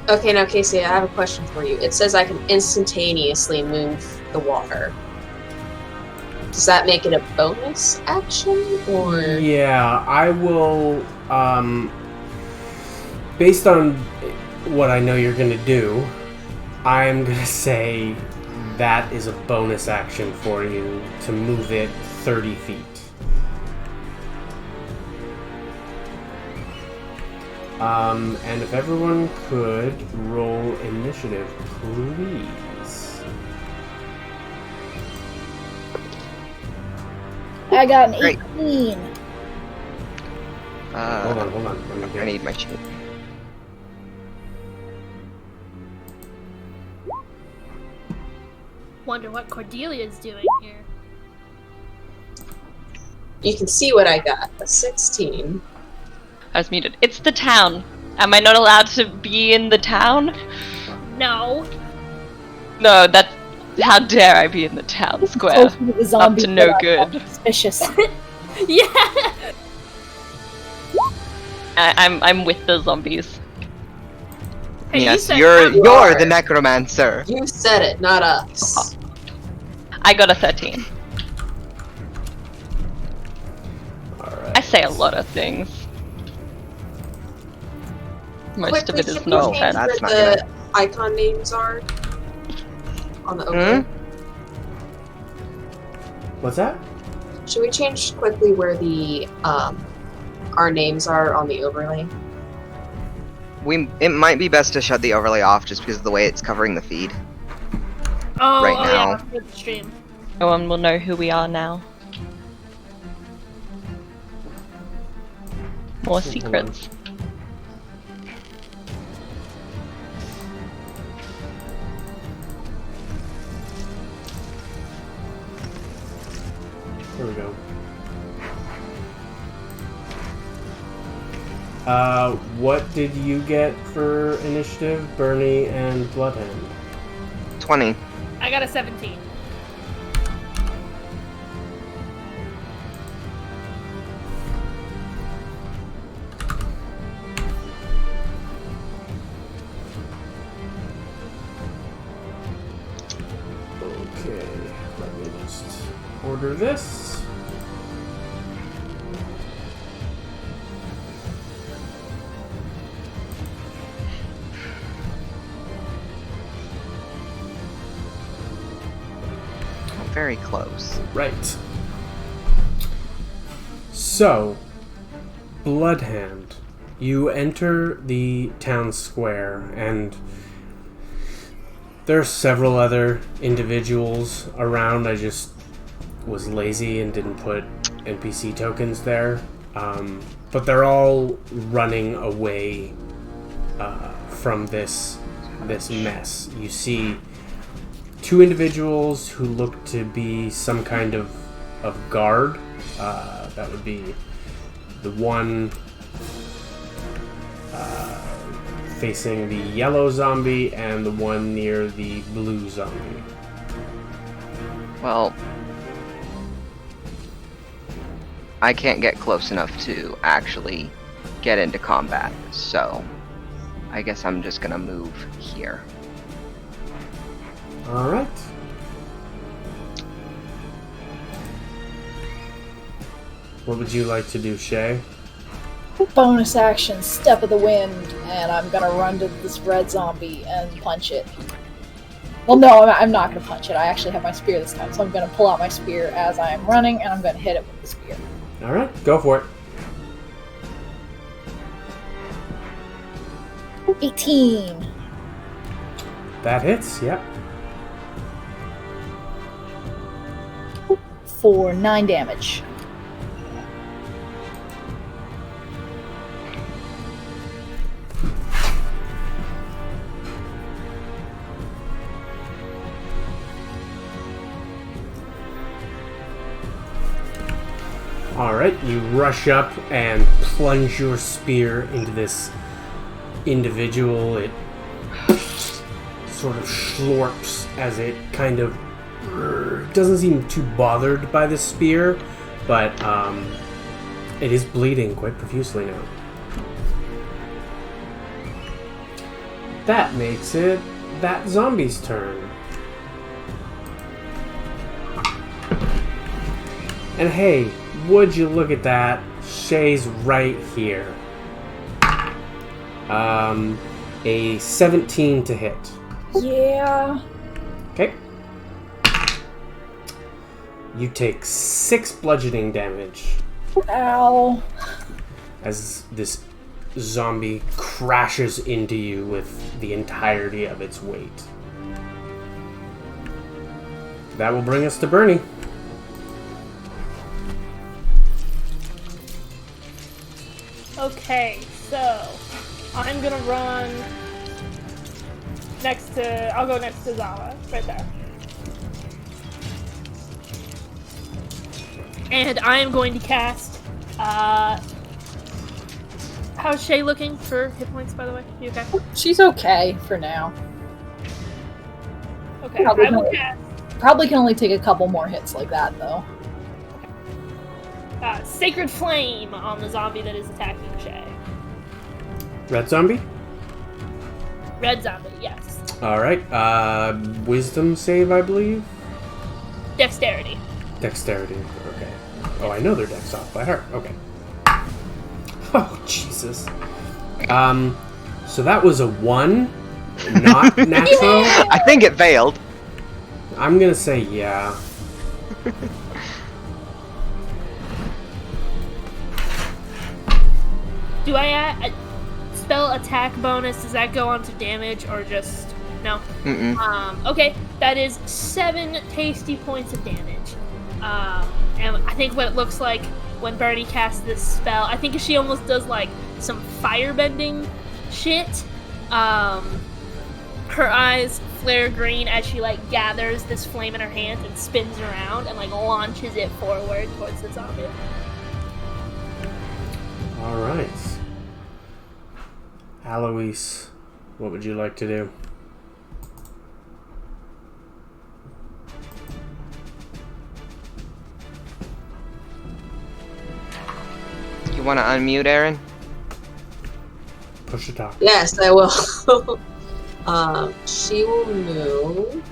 Okay, now Kacey, I have a question for you. It says I can instantaneously move the water. Does that make it a bonus action, or...? Yeah, I will, based on what I know you're gonna do, I'm gonna say that is a bonus action for you to move it 30 feet. And if everyone could roll initiative, please. I got an Great. 18. Hold on. Let me I get need my sheet. Wonder what Cordelia's doing here. You can see what I got. A 16. I was muted. It's the town. Am I not allowed to be in the town? No. No, that's... How dare I be in the town square? Close to the Up zombie, to no but I'm good. Suspicious. Yeah. I'm with the zombies. Hey, you Yes, said you're are. the necromancer. You said it, not us. I got a 13. Alright. I say a lot of things. Most of Quickly, it is should we not change bad. that's where not the icon names are? On the overlay? What's that? Should we change quickly where the our names are on the overlay? It might be best to shut the overlay off just because of the way it's covering the feed. Oh, Right oh now. yeah, for the stream. No one will know who we are now. More Hold on. secrets. There we go. What did you get for initiative, Bernie and Bloodhound? 20. I got a 17. Okay, let me just order this. Very close. Right. So, Bloodhand, you enter the town square, and there are several other individuals around. I just was lazy and didn't put NPC tokens there. But they're all running away from this mess. You see two individuals who look to be some kind of guard. That would be the one facing the yellow zombie and the one near the blue zombie. Well, I can't get close enough to actually get into combat, so I guess I'm just gonna move here. Alright. What would you like to do, Shay? Bonus action, Step of the Wind, and I'm gonna run to this red zombie and punch it. Well, no, I'm not gonna punch it. I actually have my spear this time, so I'm gonna pull out my spear as I am running, and I'm gonna hit it with the spear. Alright, go for it. 18. That hits, yep. For 9 damage. Alright, you rush up and plunge your spear into this individual. It sort of slurps as it kind of doesn't seem too bothered by the spear, but it is bleeding quite profusely now. That makes it that zombie's turn. And hey, would you look at that? Shay's right here. A 17 to hit. Yeah. Okay. You take 6 bludgeoning damage Ow. as this zombie crashes into you with the entirety of its weight. That will bring us to Bernie. Okay, so I'm gonna run I'll go next to Zala, right there. And I am going to cast, how's Shay looking for hit points, by the way? You okay? She's okay for now. Okay, Probably I will not. cast Probably can only take a couple more hits like that, though. Sacred Flame on the zombie that is attacking Shay. Red zombie? Red zombie, yes. Alright, wisdom save, I believe? Dexterity. Dexterity, okay. Oh, I know their dex off by heart, okay. Oh, Jesus. So that was a 1, not natural? I think it failed. I'm gonna say yeah. Do I add a spell attack bonus? Does that go on to damage or just no? Mm-mm. Okay, that is 7 tasty points of damage. And I think what it looks like when Bernie casts this spell, I think she almost does like some firebending shit. Her eyes flare green as she like gathers this flame in her hands and spins around and like launches it forward towards the zombie. Alright. Alois, what would you like to do? You want to unmute, Aaron? Push to talk. Yes, I will. She will move.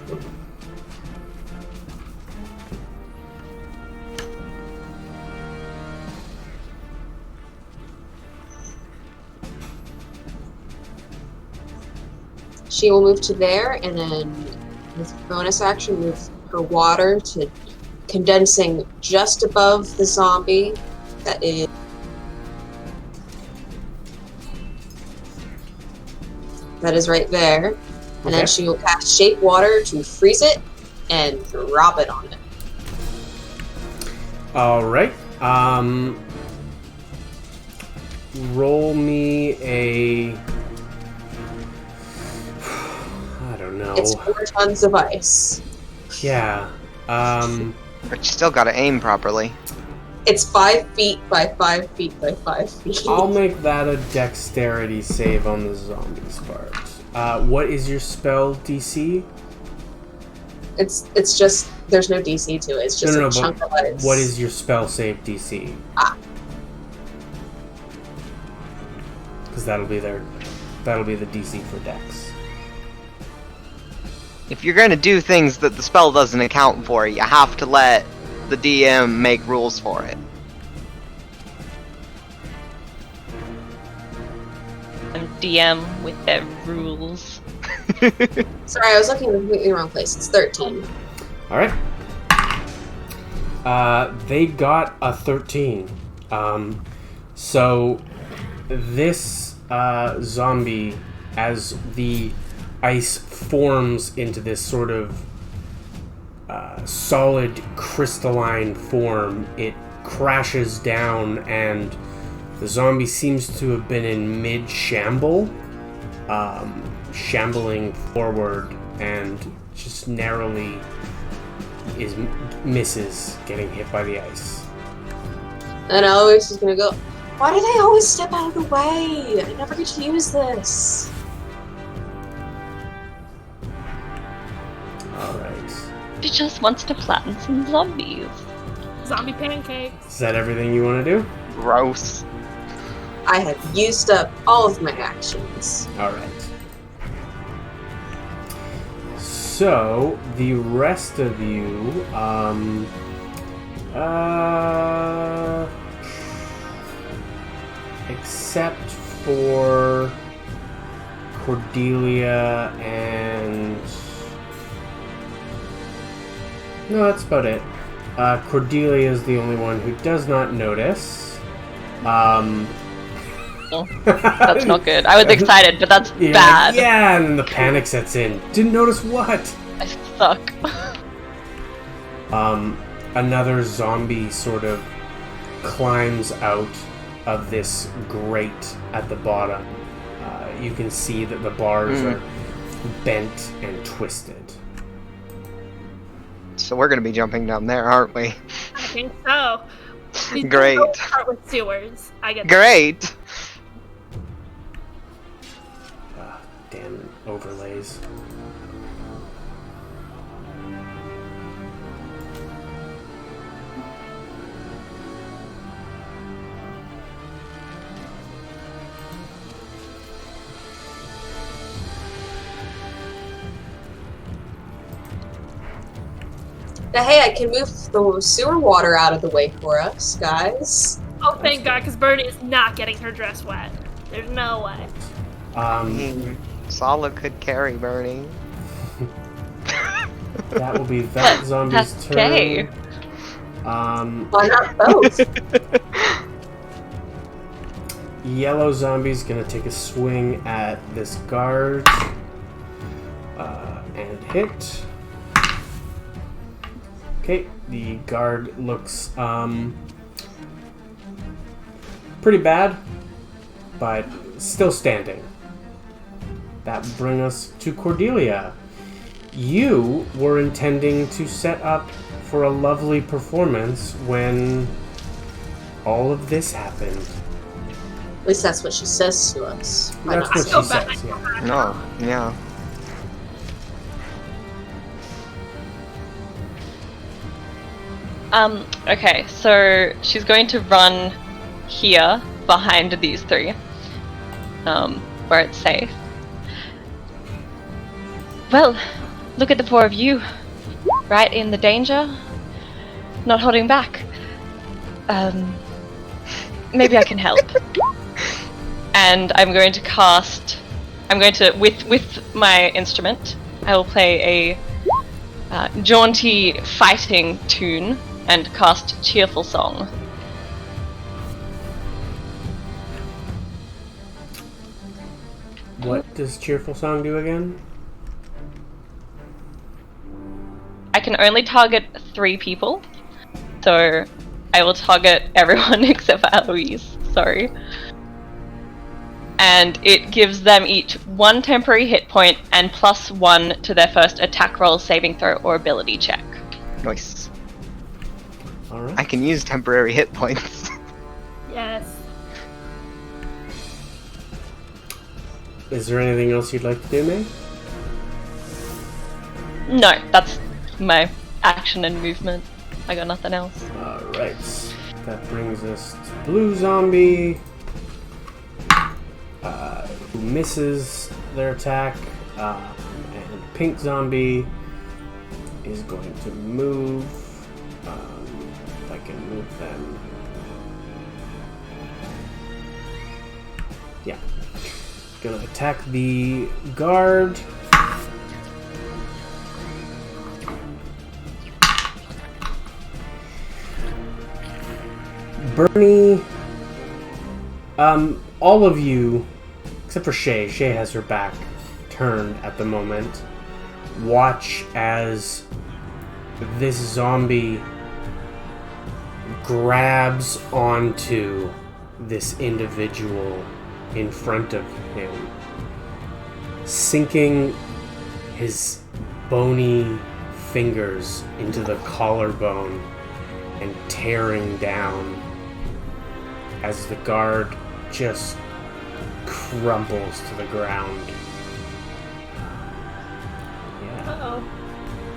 She will move to there, and then with bonus action, move her water to condensing just above the zombie. That is right there. And then she will cast Shape Water to freeze it and drop it on it. Alright. Roll me a... I don't know. It's 4 tons of ice. Yeah. But you still gotta aim properly. It's 5 feet by 5 feet by 5 feet. I'll make that a dexterity save on the zombies part. What is your spell DC? It's just there's no DC to it. It's just a chunk of letters. What is your spell save DC? Because that'll be the DC for Dex. If you're gonna do things that the spell doesn't account for, you have to let the DM make rules for it. And DM with their rules. Sorry, I was looking in the completely wrong place. It's 13. Alright. They got a 13. So this zombie, as the ice forms into this sort of solid crystalline form, it crashes down, and the zombie seems to have been in mid-shamble, shambling forward, and just narrowly misses getting hit by the ice. And Eloise is gonna go, why do they always step out of the way? I never get to use this. Alright. She just wants to flatten some zombies. Zombie pancakes. Is that everything you want to do? Gross. I have used up all of my actions. Alright. So, the rest of you, except for Cordelia and... No, that's about it. Cordelia is the only one who does not notice. That's not good. I was excited, but that's bad. Yeah, and the panic sets in. Didn't notice what? I suck. Another zombie sort of climbs out of this grate at the bottom. You can see that the bars are bent and twisted. So we're gonna be jumping down there, aren't we? I think so. We Great. don't start with sewers. I get that. Great. Damn overlays. Now, hey, I can move the sewer water out of the way for us, guys. Oh, thank God, because Bernie is not getting her dress wet. There's no way. Sala could carry Bernie. That will be that zombie's turn. Okay. Why not both? Yellow zombie's gonna take a swing at this guard. And hit. Okay, the guard looks pretty bad, but still standing. That brings us to Cordelia. You were intending to set up for a lovely performance when all of this happened. At least that's what she says to us. That's what she says, yeah. No, yeah. Okay, so she's going to run here behind these three, where it's safe. Well, look at the four of you, right in the danger, not holding back. Maybe I can help. And I'm going to with my instrument, I will play a jaunty fighting tune and cast Cheerful Song. What does Cheerful Song do again? I can only target 3 people, so I will target everyone except for Eloise, sorry. And it gives them each 1 temporary hit point and +1 to their first attack roll, saving throw, or ability check. Nice. All right. I can use temporary hit points. Yes. Is there anything else you'd like to do, May? No, that's my action and movement. I got nothing else. Alright. That brings us to Blue Zombie. Who misses their attack. And Pink Zombie is going to move. If I can move them. Yeah. Gonna attack the guard. Bernie, all of you, except for Shay has her back turned at the moment, watch as this zombie grabs onto this individual in front of him, sinking his bony fingers into the collarbone and tearing down as the guard just crumples to the ground. Yeah.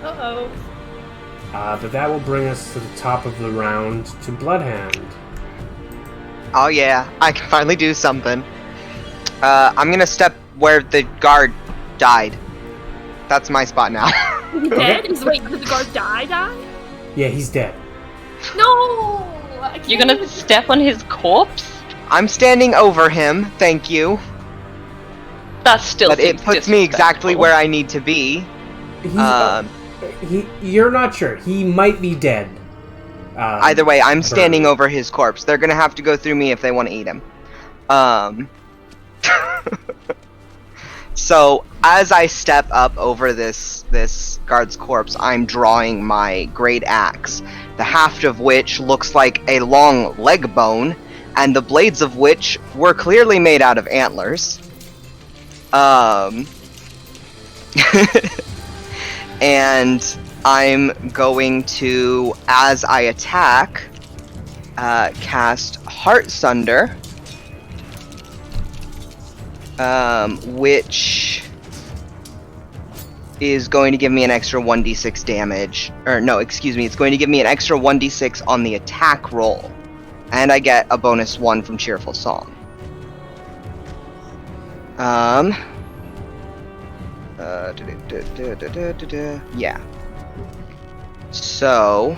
Uh-oh. But that will bring us to the top of the round to Bloodhand. Oh yeah, I can finally do something. I'm gonna step where the guard died. That's my spot now. Is he dead? Did the guard die? Yeah, he's dead. No! I can't You're gonna even- step on his corpse? I'm standing over him, thank you. That still But it seems puts me exactly disrespectful. where I need to be. You're not sure. He might be dead. Either way, I'm standing Bernie. over his corpse. They're gonna have to go through me if they want to eat him. So as I step up over this guard's corpse, I'm drawing my great axe, the haft of which looks like a long leg bone, and the blades of which were clearly made out of antlers. And I'm going to, as I attack, cast Heart Sunder, which is going to give me an extra 1d6 damage. Or no, excuse me, it's going to give me an extra 1d6 on the attack roll. And I get a bonus 1 from Cheerful Song. Yeah. So,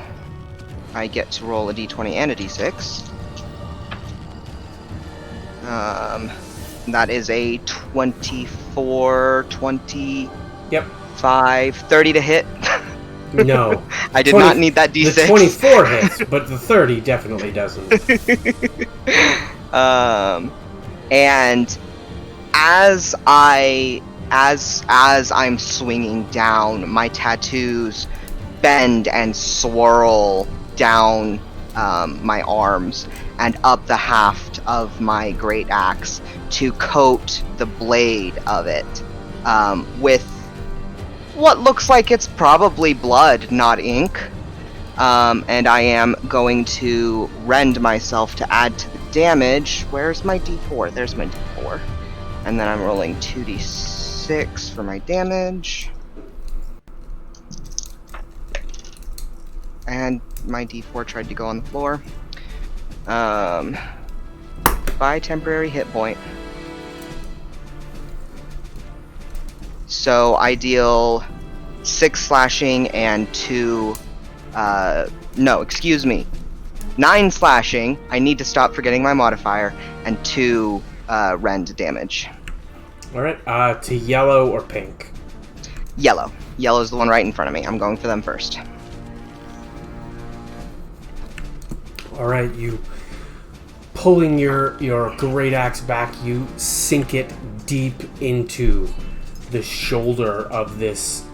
I get to roll a d20 and a d6. That is a 24, 20, Yep. 30 to hit. No. I did 20 not need that d6. The 24 hits, but the 30 definitely doesn't. And as I'm swinging down, my tattoos bend and swirl down my arms and up the haft of my great axe to coat the blade of it with what looks like it's probably blood, not ink. And I am going to rend myself to add to the damage. Where's my d4? There's my d4. And then I'm rolling 2d6 for my damage. And my d4 tried to go on the floor. By temporary hit point. So I deal 6 slashing and 2... no, excuse me. 9 slashing. I need to stop forgetting my modifier. And 2 rend damage. Alright, to yellow or pink? Yellow. Yellow's the one right in front of me. I'm going for them first. Alright, you pulling your great axe back, you sink it deep into the shoulder of this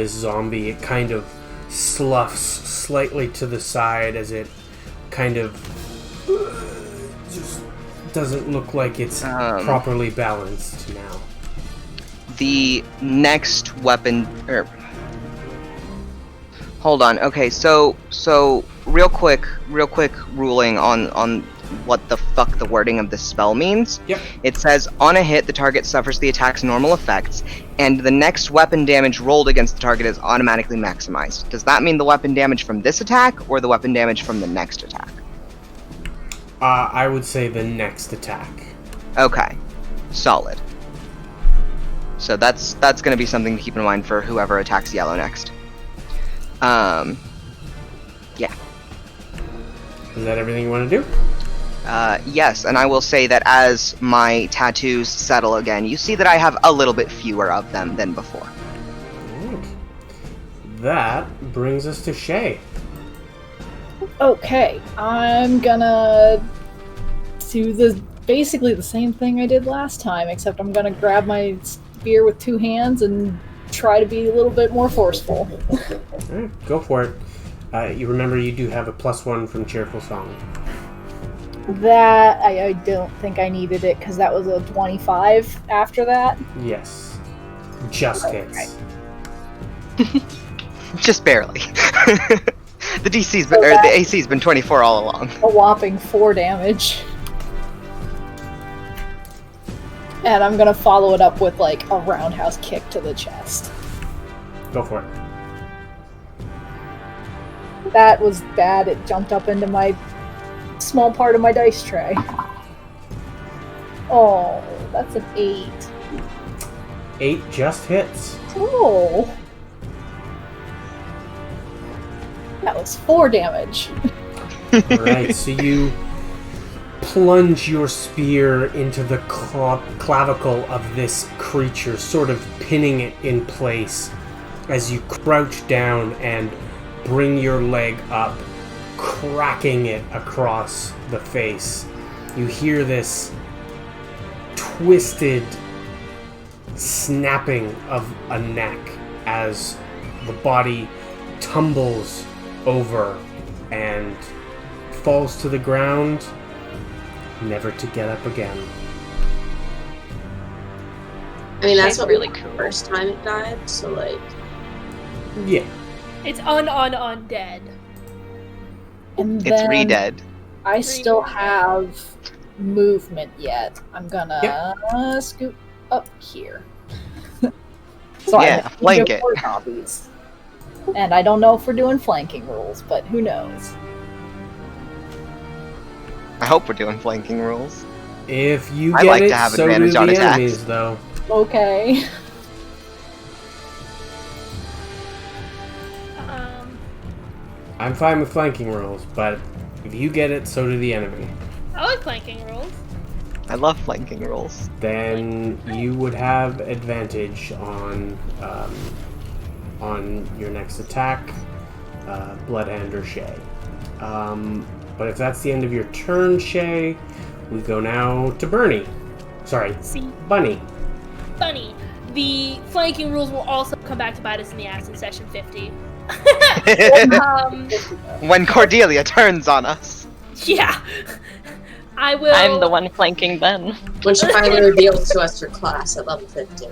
zombie. It kind of sloughs slightly to the side as it kind of just doesn't look like it's properly balanced now. The next weapon... Hold on. Okay, so real quick ruling on what the fuck the wording of this spell means. Yep. It says, on a hit, the target suffers the attack's normal effects, and the next weapon damage rolled against the target is automatically maximized. Does that mean the weapon damage from this attack, or the weapon damage from the next attack? I would say the next attack. Okay. Solid. So that's going to be something to keep in mind for whoever attacks yellow next. Yeah. Is that everything you want to do? Yes, and I will say that as my tattoos settle again, you see that I have a little bit fewer of them than before. Alright. That brings us to Shay. Okay, I'm gonna do basically the same thing I did last time, except I'm gonna grab my spear with two hands and try to be a little bit more forceful. Alright, go for it. You remember you do have a +1 from Cheerful Song. That, I don't think I needed it, because that was a 25 after that. Yes. Just hits. Just barely. The AC's been 24 all along. A whopping 4 damage. And I'm gonna follow it up with, like, a roundhouse kick to the chest. Go for it. That was bad. It jumped up into my small part of my dice tray. Oh, that's an 8. 8 just hits. Oh. That was 4 damage. Alright, so you plunge your spear into the clavicle of this creature, sort of pinning it in place as you crouch down and bring your leg up, cracking it across the face. You hear this twisted snapping of a neck as the body tumbles over and falls to the ground, never to get up again. I mean, that's It's what really we cool. the first time it died, so like... Yeah. It's undead. And It's then re-dead. I still have movement yet. I'm gonna scoot up here. So Yeah, I flank it. 4 copies. And I don't know if we're doing flanking rules, but who knows? I hope we're doing flanking rules. If you I get like it, to have so do advantage the on attacks. enemies, though. Okay. I'm fine with flanking rules, but if you get it, so do the enemy. I like flanking rules. I love flanking rules. Then you would have advantage on your next attack, Bloodhand or Shay. But if that's the end of your turn, Shay, we go now to Bernie. Sorry, See, Bunny. Bunny. The flanking rules will also come back to bite us in the ass in session 50. When Cordelia turns on us. Yeah. I will. I'm the one flanking then. When she finally reveals to us her class at level 50.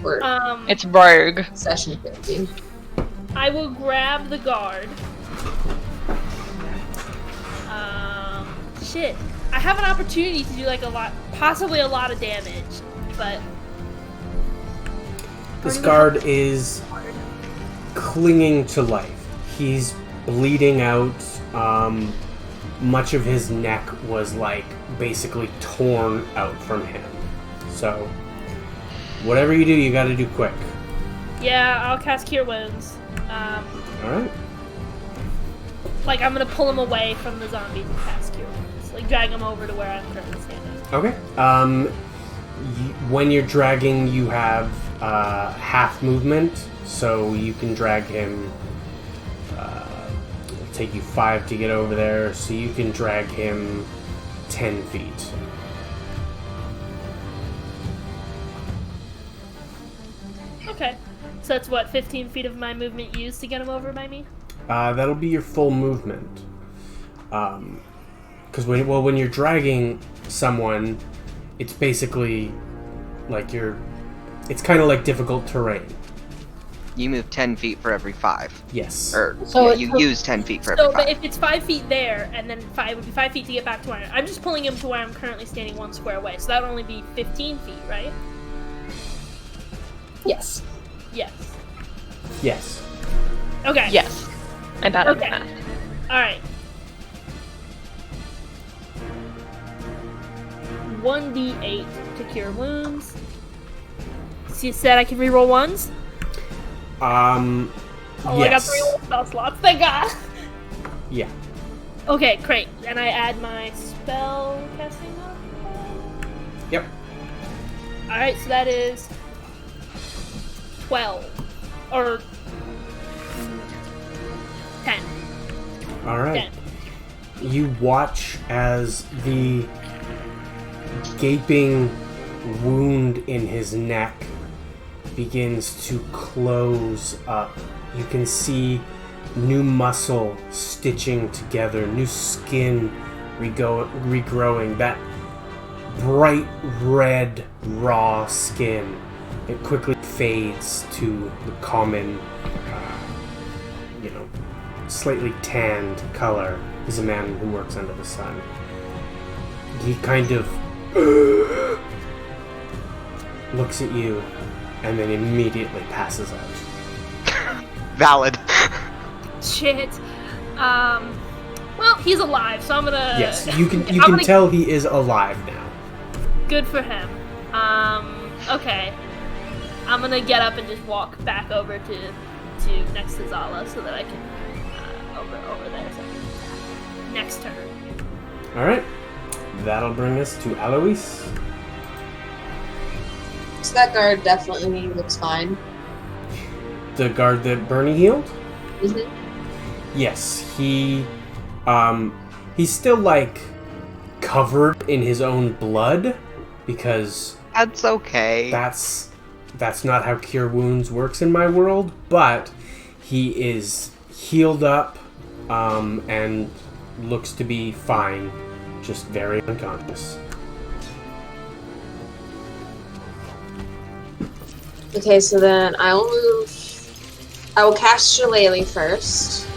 Or It's rogue. session 50. I will grab the guard. Shit. I have an opportunity to do like possibly a lot of damage, but This guard is clinging to life. He's bleeding out. Much of his neck was like basically torn out from him. So whatever you do, you got to do quick. yeah, I'll cast Cure Wounds. All right. Like I'm gonna pull him away from the zombies and cast Cure Wounds. Like drag him over to where I'm currently standing. Okay. When you're dragging, you have half movement, so you can drag him. It'll take you 5 to get over there, so you can drag him 10 feet. Okay. So that's what, 15 feet of my movement used to get him over by me? That'll be your full movement. Because when you're dragging someone, it's basically like it's kind of like difficult terrain. You move 10 feet for every 5. Yes. You use 10 feet for every 5. But if it's 5 feet there, and then it would be 5 feet to get back to where I'm just pulling him to where I'm currently standing 1 square away. So that would only be 15 feet, right? Yes. Yes. Yes. Okay. Yes. I'm bad at Okay. math. Alright. 1d8 to cure wounds. So you said I can reroll ones? Oh, yes. I got 3 more spell slots. Thank God. Yeah. Okay, great. And I add my spell casting up. Yep. Alright, so that is 12. Or 10. All right. 10. You watch as the gaping wound in his neck begins to close up. You can see new muscle stitching together, new skin regrowing, that bright red raw skin. It quickly fades to the common, slightly tanned color. He's a man who works under the sun. He kind of looks at you and then immediately passes out. Valid. Shit. Well, he's alive, so I'm gonna... Yes, you can tell he is alive now. Good for him. Okay. I'm gonna get up and just walk back over to next to Zala so that I can over there. So next turn. All right, that'll bring us to Alois. So that guard definitely looks fine. The guard that Bernie healed. Mm-hmm. Yes, he's still like covered in his own blood because That's okay. that's not how cure wounds works in my world, but he is healed up and looks to be fine, just very unconscious. Okay, so then I will cast Shillelagh first,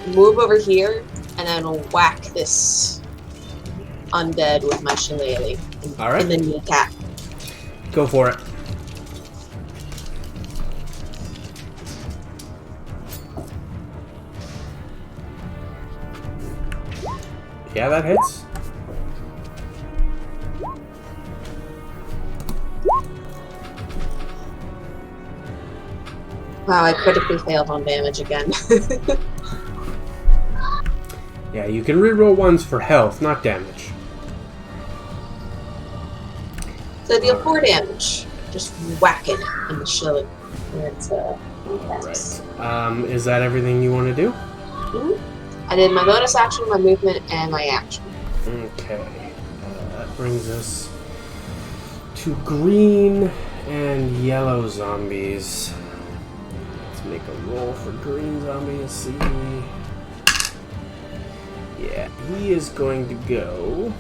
move over here, and then whack this undead with my Shillelagh All right. in the kneecap. Go for it. Yeah, that hits. Wow, I critically failed on damage again. Yeah, you can reroll ones for health, not damage. So I deal 4 damage. Just whack it in the Shillelagh. It's Right. Is that everything you want to do? I did my bonus action, my movement, and my action. Okay. That brings us to green and yellow zombies. Let's make a roll for green zombie and see. Yeah, he is going to go.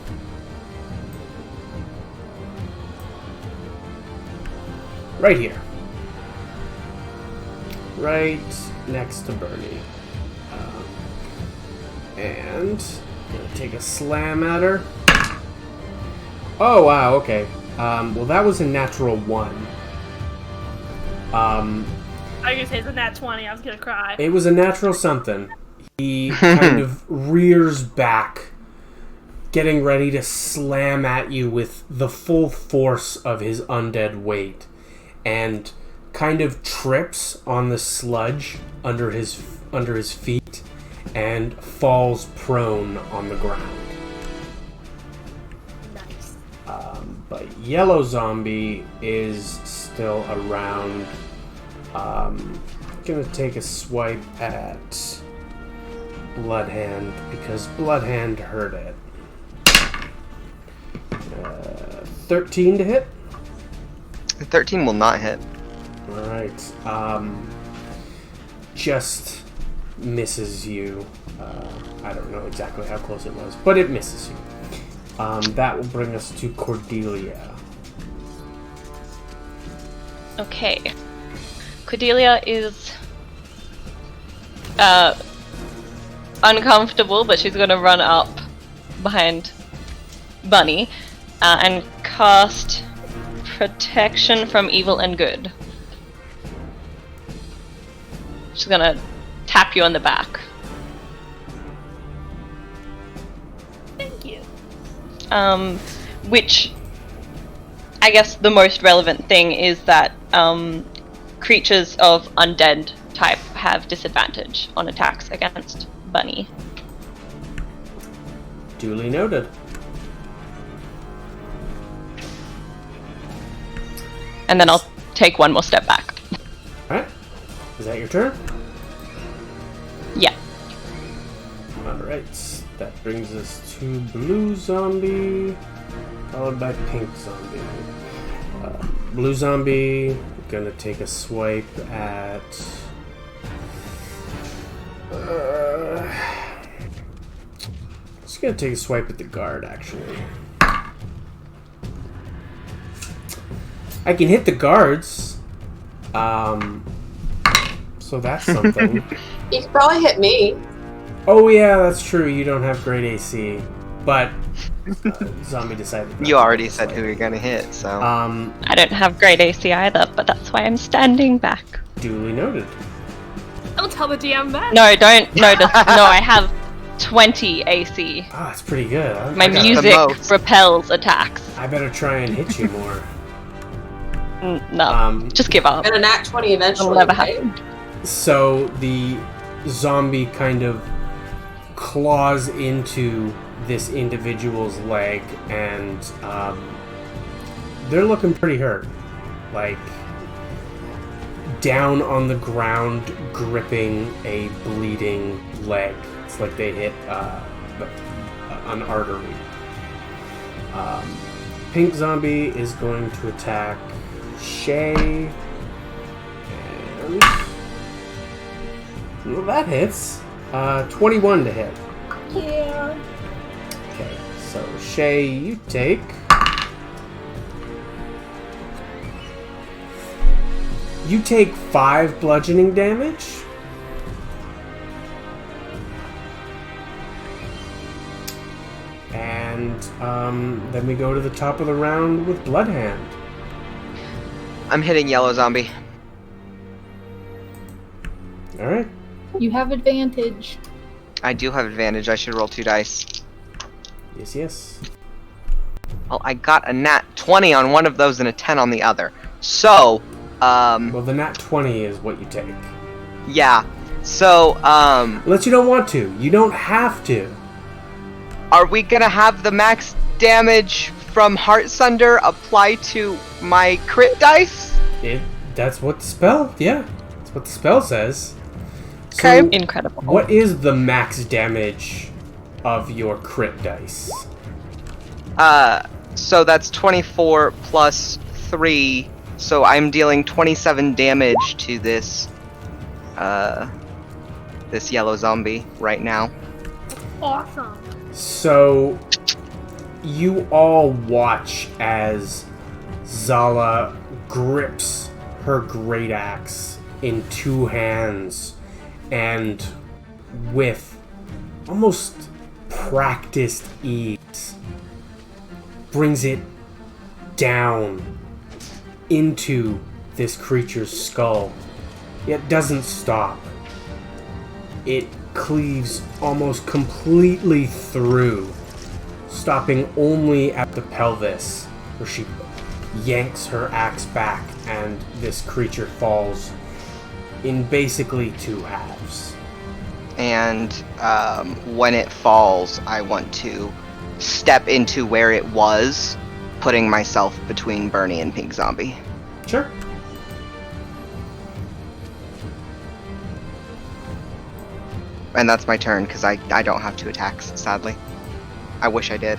Right here. Right next to Bernie. And gonna take a slam at her. Oh wow, okay. Well that was a natural 1. I was gonna say it's a nat 20, I was gonna cry. It was a natural something. He kind of rears back, getting ready to slam at you with the full force of his undead weight, and kind of trips on the sludge under his feet and falls prone on the ground. Nice. But yellow zombie is still around. Gonna take a swipe at Bloodhand because Bloodhand heard it. 13 to hit. 13 will not hit. Alright. Just misses you. I don't know exactly how close it was, but it misses you. That will bring us to Cordelia. Okay. Cordelia is uncomfortable, but she's gonna run up behind Bunny and cast Protection from Evil and Good. She's gonna tap you on the back. Thank you. Which, I guess the most relevant thing is that creatures of undead type have disadvantage on attacks against Bunny. Duly noted. And then I'll take one more step back. Alright. Is that your turn? Yeah. Alright. That brings us to blue zombie, followed by pink zombie. Blue zombie, gonna take a swipe at... just gonna take a swipe at the guard, actually. I can hit the guards. So that's something. You could probably hit me. Oh yeah, that's true. You don't have great AC, but zombie decided. You already said who you're gonna hit, so. I don't have great AC either, but that's why I'm standing back. Duly noted. Don't tell the DM that. No, don't notice. No, I have 20 AC. Ah, that's pretty good. My music repels attacks. I better try and hit you more. No, just give up. And a nat 20 eventually. It'll never right? happen. So the zombie kind of claws into this individual's leg, and they're looking pretty hurt. Like, down on the ground, gripping a bleeding leg. It's like they hit an artery. Pink zombie is going to attack Shay. And... well, that hits. 21 to hit. Yeah. Okay, so Shay, you take... you take 5 bludgeoning damage. And then we go to the top of the round with Bloodhand. I'm hitting yellow zombie. Alright. You have advantage. I do have advantage. I should roll 2 dice. Yes, yes. Well, I got a nat 20 on one of those and a 10 on the other. So, Well, the nat 20 is what you take. yeah. So, Unless you don't want to. You don't have to. are we gonna have the max damage from Heartsunder apply to my crit dice? That's what the spell, yeah. That's what the spell says. Okay. So, Incredible. what is the max damage of your crit dice? So that's 24 plus 3, so I'm dealing 27 damage to this, this yellow zombie right now. Awesome. So, you all watch as Zala grips her great axe in 2 hands and with almost practiced ease brings it down into this creature's skull. It doesn't stop. It cleaves almost completely through, stopping only at the pelvis, where she yanks her axe back and this creature falls in basically 2 halves. And when it falls, I want to step into where it was, putting myself between Bernie and Pink Zombie. Sure. And that's my turn, because I don't have 2 attacks, sadly. I wish I did.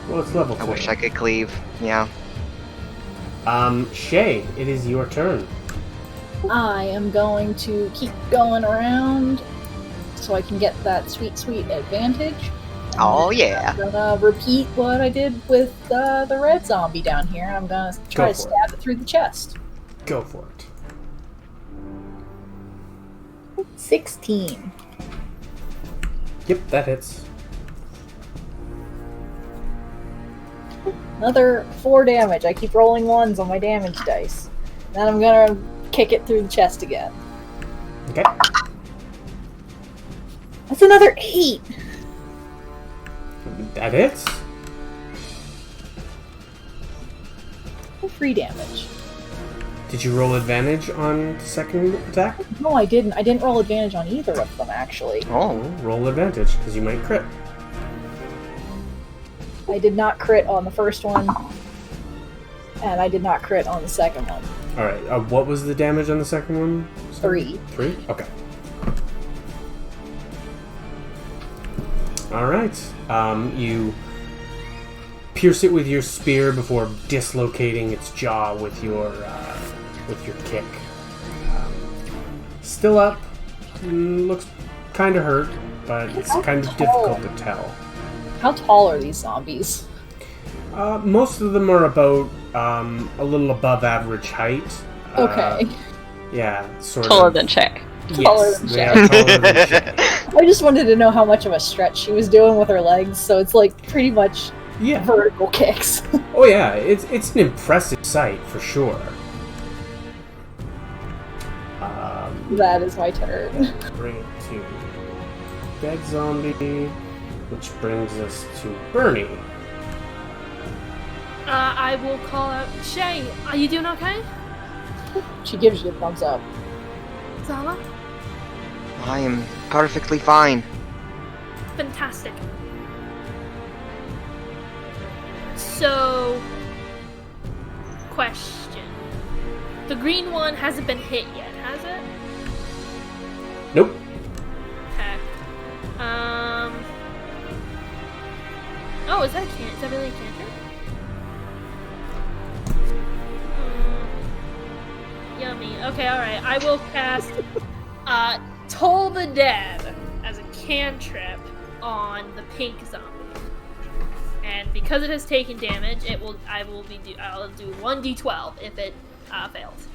Well, it's level 2. I wish I could cleave, yeah. Shay, it is your turn. I am going to keep going around so I can get that sweet, sweet advantage. Oh, yeah. I'm gonna repeat what I did with the red zombie down here. I'm gonna try Go to for stab it through the chest. Go for it. 16. Yep, that hits. Another 4 damage. I keep rolling 1s on my damage dice. Then I'm gonna kick it through the chest again. Okay. That's another 8! That hits. 3 damage. Did you roll advantage on the second attack? No, I didn't. I didn't roll advantage on either of them, actually. Oh, roll advantage, because you might crit. I did not crit on the first one, and I did not crit on the second one. Alright, what was the damage on the second one? 3. 3? Okay. Alright. You pierce it with your spear before dislocating its jaw with your kick. Still up. Looks kind of hurt, but it's kind of difficult to tell. How tall are these zombies? Most of them are about a little above average height. Okay. Yeah, sort Taller of. than Check. Taller Yes, than they Jack. are taller than Jack. I just wanted to know how much of a stretch she was doing with her legs, so it's like pretty much Yeah. vertical kicks. Oh yeah, it's an impressive sight for sure. That is my turn. Bring it to dead zombie, which brings us to Bernie. I will call out, Shay, are you doing okay? She gives you a thumbs up. Zala? I am perfectly fine. Fantastic. So, question. The green one hasn't been hit yet, has it? Nope. Okay. Oh, is that really a cantrip? Yummy. Okay, alright. I will cast Toll the Dead as a cantrip on the pink zombie. And because it has taken damage, I'll do 1d12 if it fails.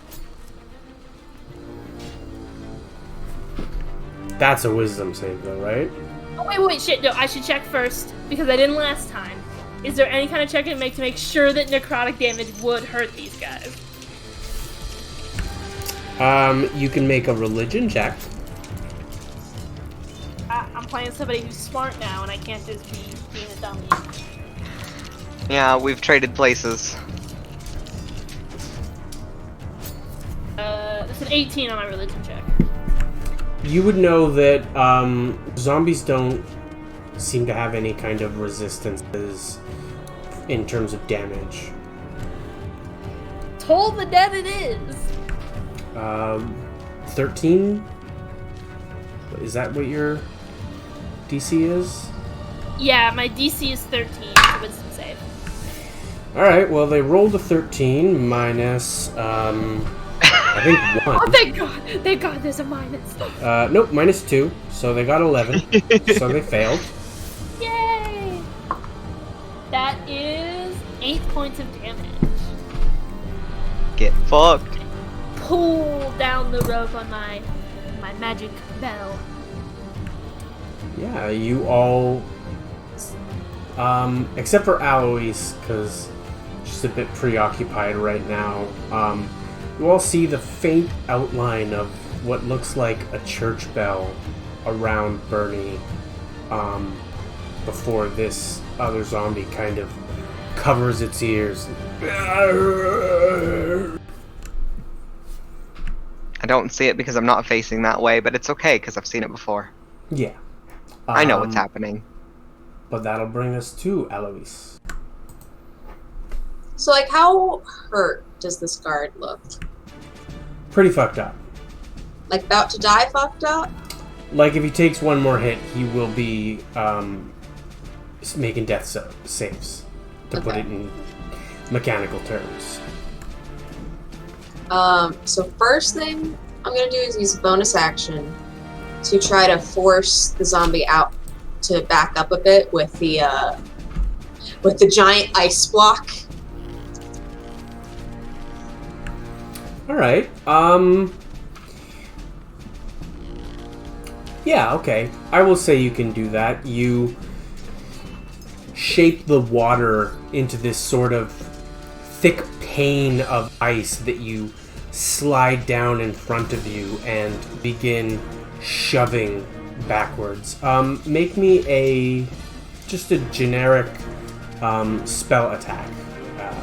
That's a wisdom save though, right? Oh, wait, shit, no, I should check first, because I didn't last time. Is there any kind of check I can make to make sure that necrotic damage would hurt these guys? You can make a religion check. I'm playing somebody who's smart now, and I can't just be being a dummy. Yeah, we've traded places. It's an 18 on my religion check. You would know that zombies don't seem to have any kind of resistances in terms of damage. Toll the Dead it is! 13? Is that what your DC is? Yeah, my DC is 13. It's a wisdom save. Alright, well they rolled a 13 minus, I think 1. Oh, thank God! Thank God there's a minus. Nope, minus 2, so they got 11, so they failed. Yay! That is 8 points of damage. Get fucked. Pull down the rope on my magic bell. Yeah, you all, except for Alois, because she's a bit preoccupied right now, you all see the faint outline of what looks like a church bell around Bernie, before this other zombie kind of covers its ears. I don't see it because I'm not facing that way, but it's okay because I've seen it before. Yeah. I know what's happening. But that'll bring us to Alois. So, like, how hurt does this guard look? Pretty fucked up. Like, about to die fucked up? Like, if he takes one more hit, he will be making death saves, to put it in mechanical terms. So first thing I'm gonna do is use a bonus action to try to force the zombie out to back up a bit with the giant ice block. Alright, Yeah, okay. I will say you can do that. You shape the water into this sort of thick pane of ice that you slide down in front of you and begin shoving backwards. Make me just a generic spell attack,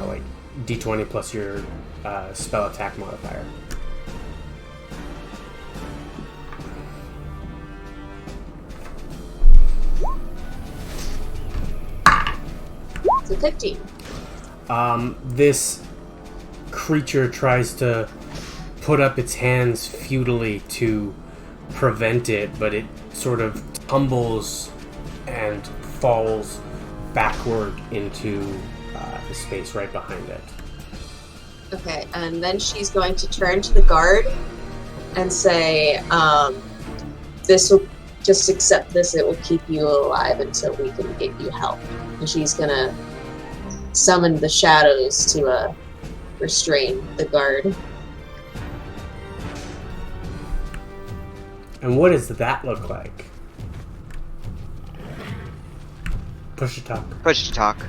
like d20 plus your spell attack modifier. It's a 15. This creature tries to put up its hands futilely to prevent it, but it sort of tumbles and falls backward into the space right behind it. Okay, and then she's going to turn to the guard and say, this will just accept this, it will keep you alive until we can get you help. And she's gonna summon the shadows to restrain the guard. And what does that look like? Push to talk. Push to talk.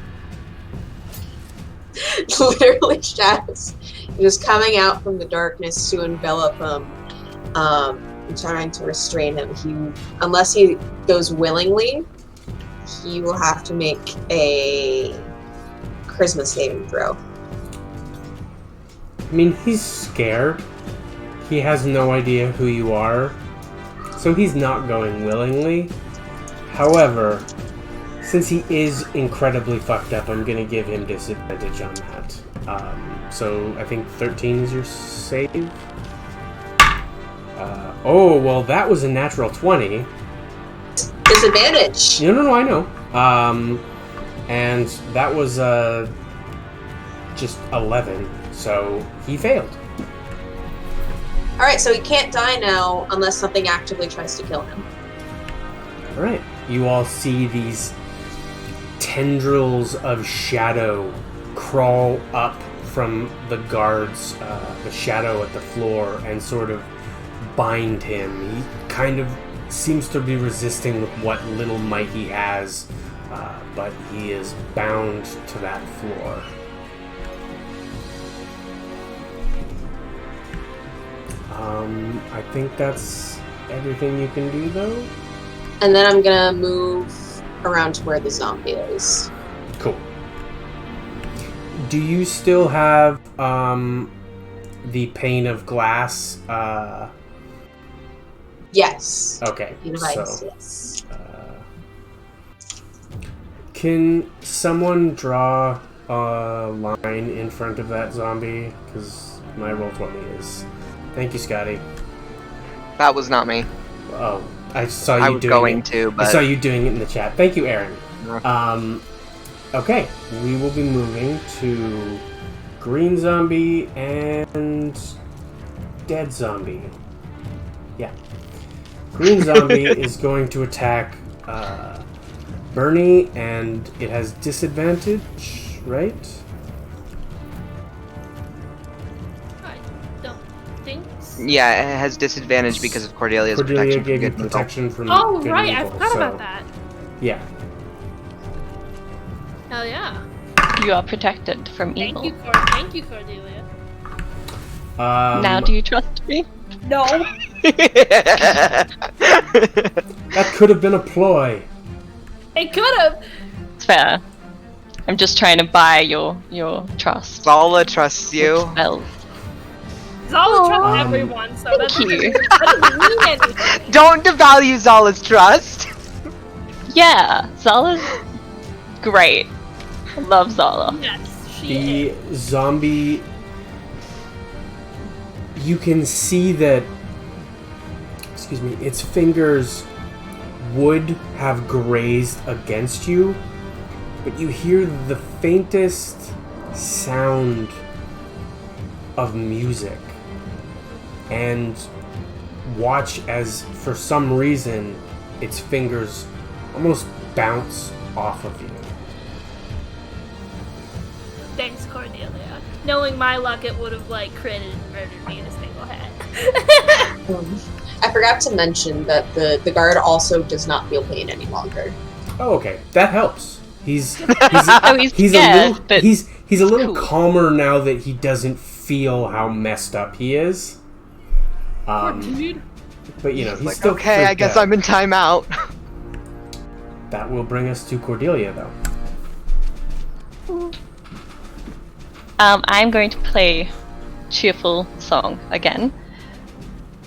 Literally shadows just coming out from the darkness to envelop him, and trying to restrain him. Unless he goes willingly, he will have to make a charisma saving throw. I mean, he's scared. He has no idea who you are, so he's not going willingly. However, since he is incredibly fucked up, I'm gonna give him disadvantage on that. So I think 13 is your save. Well, that was a natural 20. Disadvantage. No, I know. And that was just 11, so he failed. Alright, so he can't die now unless something actively tries to kill him. Alright, you all see these tendrils of shadow crawl up from the guards, the shadow at the floor, and sort of bind him. He kind of seems to be resisting with what little might he has, but he is bound to that floor. I think that's everything you can do, though. And then I'm gonna move around to where the zombie is. Cool. Do you still have the pane of glass? Yes. Okay. Device, So, yes. can someone draw a line in front of that zombie? Because my roll 20 is. Thank you, Scotty. That was not me. Oh, I saw you I was doing going it. to, but I saw you doing it in the chat. Thank you, Aaron. Yeah. Okay, we will be moving to green zombie and dead zombie. Yeah. Green zombie is going to attack Bernie, and it has disadvantage, right? I don't think so. Yeah, it has disadvantage because of Cordelia's Cordelia protection. gave you from good and protection from Oh, good right, and I evil, forgot so, about that. Yeah. Hell yeah. You are protected from evil. Thank you, Cordelia. Now do you trust me? No. That could have been a ploy. It could have. It's fair. I'm just trying to buy your trust. Zala trusts you. Well, Zala trusts everyone, so that thank you. doesn't mean anything. Don't devalue Zala's trust. Yeah, Zala's great. I love Zala. Yes, she The zombie, you can see that, its fingers would have grazed against you, but you hear the faintest sound of music and watch as, for some reason, its fingers almost bounce off of you. Thanks, Cordelia. Knowing my luck, it would have, critted and murdered me in a single hit. I forgot to mention that the guard also does not feel pain any longer. Oh, okay. That helps. He's he's scared, but he's a little cool. calmer now that he doesn't feel how messed up he is. Dude. But you know, he's Like, still okay, I freaked guess out. I'm in timeout. That will bring us to Cordelia, though. I'm going to play Cheerful Song again.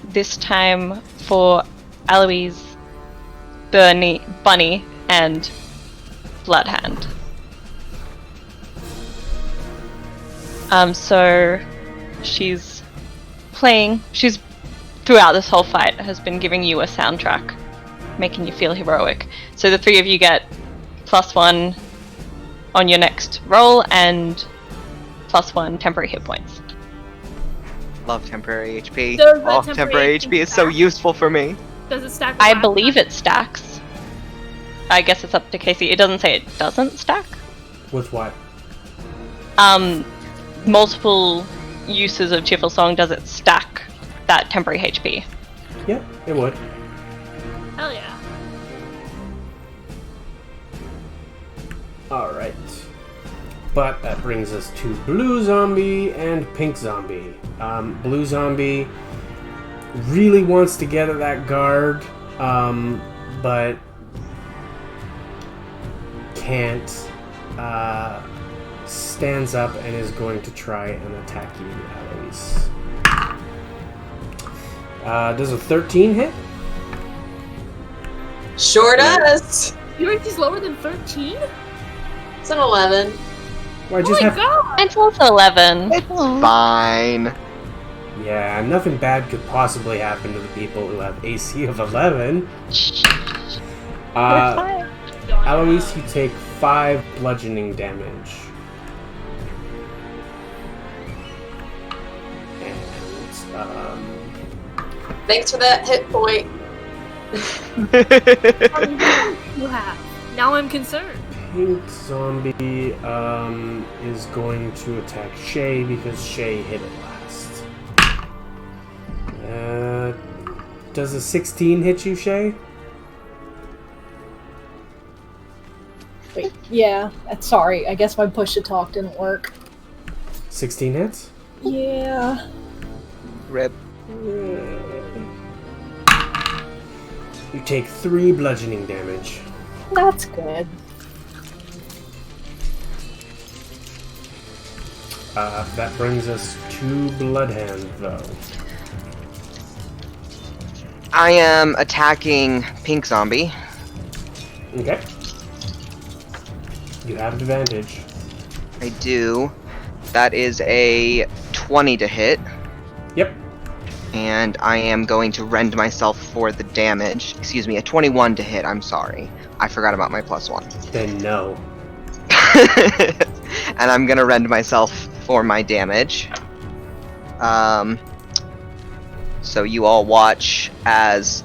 This time for Eloise, Bunny, and Bloodhand. So she's playing. She's throughout this whole fight has been giving you a soundtrack, making you feel heroic. So the three of you get +1 on your next roll and +1 temporary hit points. Love temporary HP. Does that Oh, temporary temporary HP HP is so stack? useful for me. Does it stack? with I last believe time? it stacks. I guess it's up to Kacey. It doesn't say it doesn't stack. With what? Multiple uses of Cheerful Song, does it stack that temporary HP? Yeah, it would. Hell yeah. Alright. But that brings us to Blue Zombie and Pink Zombie. Blue Zombie really wants to get at that guard, but can't. Stands up and is going to try and attack you, Eloise. Does a 13 hit? Sure does. Your HP's lower than 13? It's an 11. Well, I Oh just my have. god! It's also 11. It's fine. Yeah, nothing bad could possibly happen to the people who have AC of 11. Eloise, you take 5 bludgeoning damage. And, Thanks for that hit point. You have. Now I'm concerned. Pink Zombie is going to attack Shay because Shay hit it last. Does a 16 hit you, Shay? Wait, yeah. Sorry, I guess my push to talk didn't work. 16 hits? Yeah. Rip. You take 3 bludgeoning damage. That's good. That brings us to Bloodhand, though. I am attacking Pink Zombie. Okay. You have advantage. I do. That is a 20 to hit. Yep. And I am going to rend myself for the damage. Excuse me, a 21 to hit, I'm sorry. I forgot about my +1. Then no. And I'm gonna rend myself for my damage. So you all watch as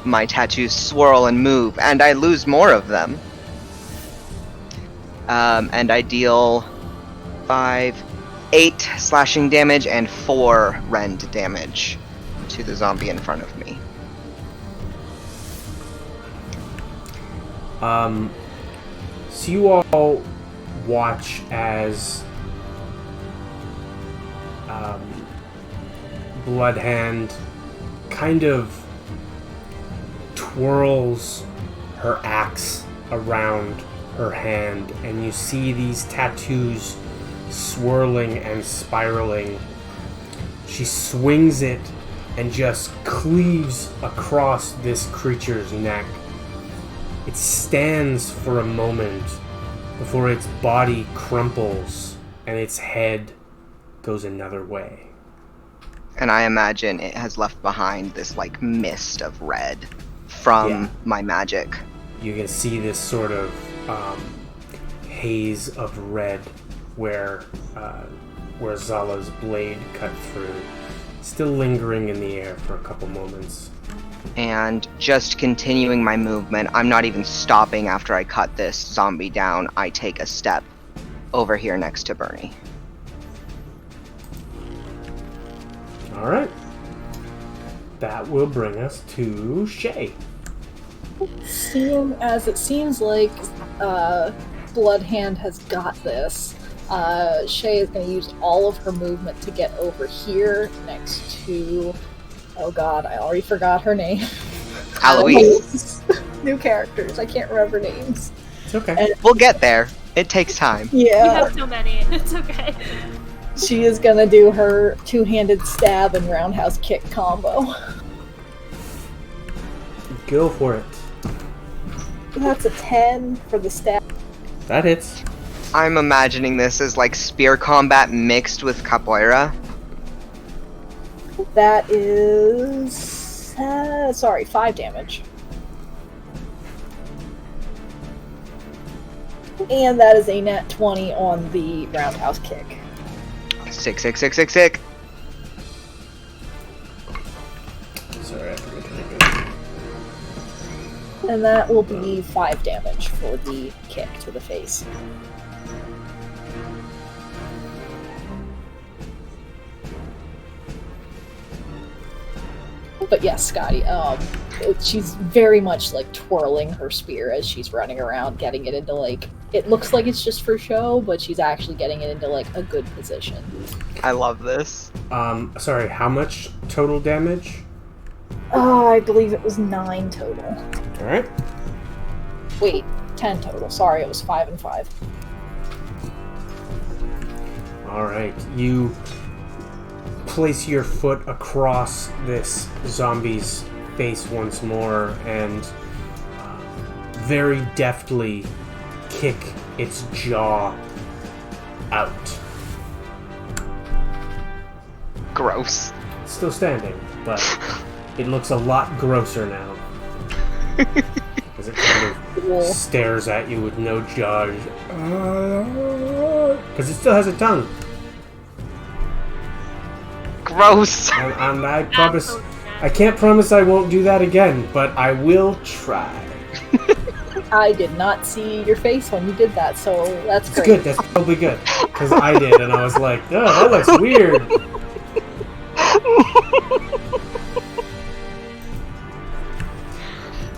my tattoos swirl and move, and I lose more of them. And I deal 8 slashing damage and 4 rend damage to the zombie in front of me. So you all watch as Bloodhand kind of twirls her axe around her hand, and you see these tattoos swirling and spiraling. She swings it and just cleaves across this creature's neck. It stands for a moment before its body crumples and its head goes another way. And I imagine it has left behind this, like, mist of red from my magic. You can see this sort of haze of red where Zala's blade cut through, still lingering in the air for a couple moments. And just continuing my movement, I'm not even stopping after I cut this zombie down. I take a step over here next to Bernie. Alright. that will bring us to Shay. Seeing as it seems like Bloodhand has got this, Shay is going to use all of her movement to get over here next to... Oh god, I already forgot her name. Aloise. New characters, I can't remember names. It's okay. And, We'll get there. It takes time. You yeah, have so many. It's okay. she is going to do her two-handed stab and roundhouse kick combo. Go for it. That's a 10 for the stab. That hits. I'm imagining this as like spear combat mixed with capoeira. That is... 5 damage. And that is a nat 20 on the roundhouse kick. Sick. Sorry, I forgot to make it. And that will be 5 damage for the kick to the face. But yes, Scotty, she's very much like twirling her spear as she's running around, getting it into like, it looks like it's just for show, but she's actually getting it into like a good position. I love this. Sorry, how much total damage? I believe it was 9 total. Alright. Wait, 10 total. Sorry, it was 5 and 5. Alright, you place your foot across this zombie's face once more and very deftly kick its jaw out. Gross. It's still standing, but it looks a lot grosser now. As it kind of stares at you with no jaw. Because it still has a tongue. Gross. And I promise, I can't promise I won't do that again, but I will try. I did not see your face when you did that, so that's It's great. good, that's probably good. Because I did, and I was like, oh, that looks weird.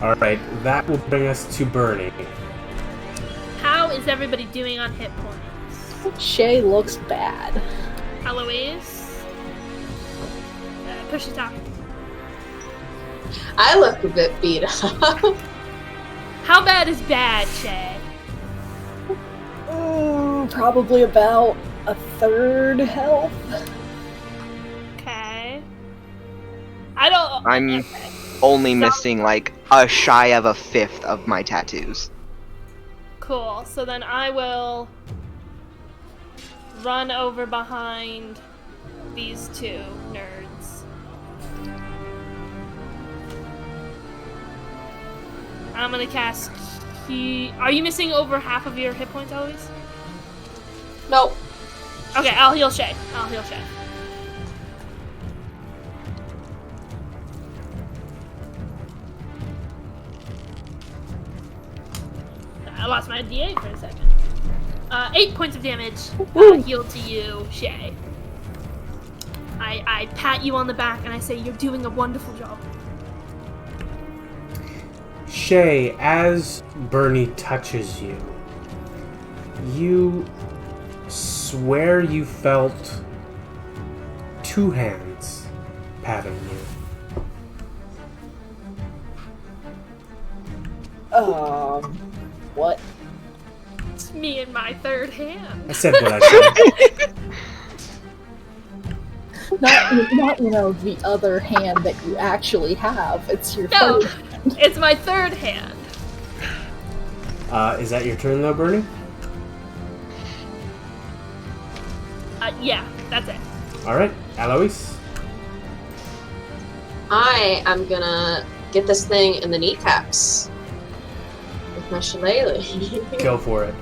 Alright, that will bring us to Bernie. How is everybody doing on hit points? Shay looks bad. Eloise? Push the top. I look a bit beat up. How bad is bad, Shay? Probably about a third health. Okay. I don't... I'm only missing like a shy of a fifth of my tattoos. Cool. So then I will run over behind these two nerds. I'm gonna cast Are you missing over half of your hit points, Eloise? Nope. Okay, I'll heal Shay. I lost my D8 for a second. 8 points of damage healed to you, Shay. I pat you on the back and I say, you're doing a wonderful job. Shay, as Bernie touches you, you swear you felt 2 hands patting you. What? It's me and my third hand. I said what I said. Not the other hand that you actually have. It's your No, third. it's my third hand. Is that your turn though, Bernie? Yeah, that's it. Alright, Alois. I am gonna get this thing in the kneecaps with my shillelagh. Go for it.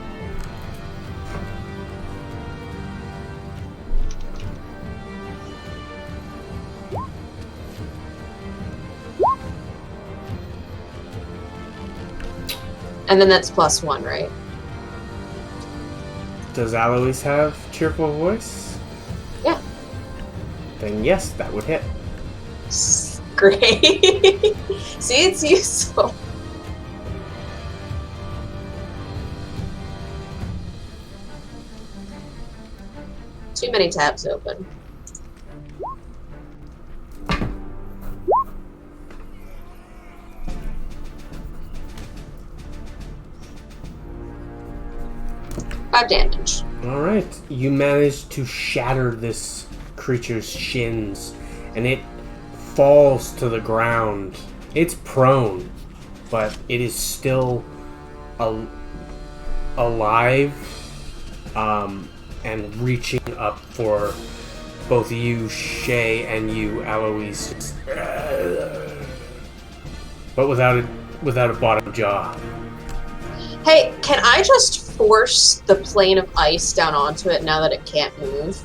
And then that's +1, right? Does Alois have cheerful voice? Yeah. Then yes, that would hit. Great. See, it's useful. Too many tabs open. Five damage. Alright, you manage to shatter this creature's shins, and it falls to the ground. It's prone, but it is still alive, and reaching up for both you, Shay, and you, Alois. But without a bottom jaw. Hey, can I just force the plane of ice down onto it now that it can't move?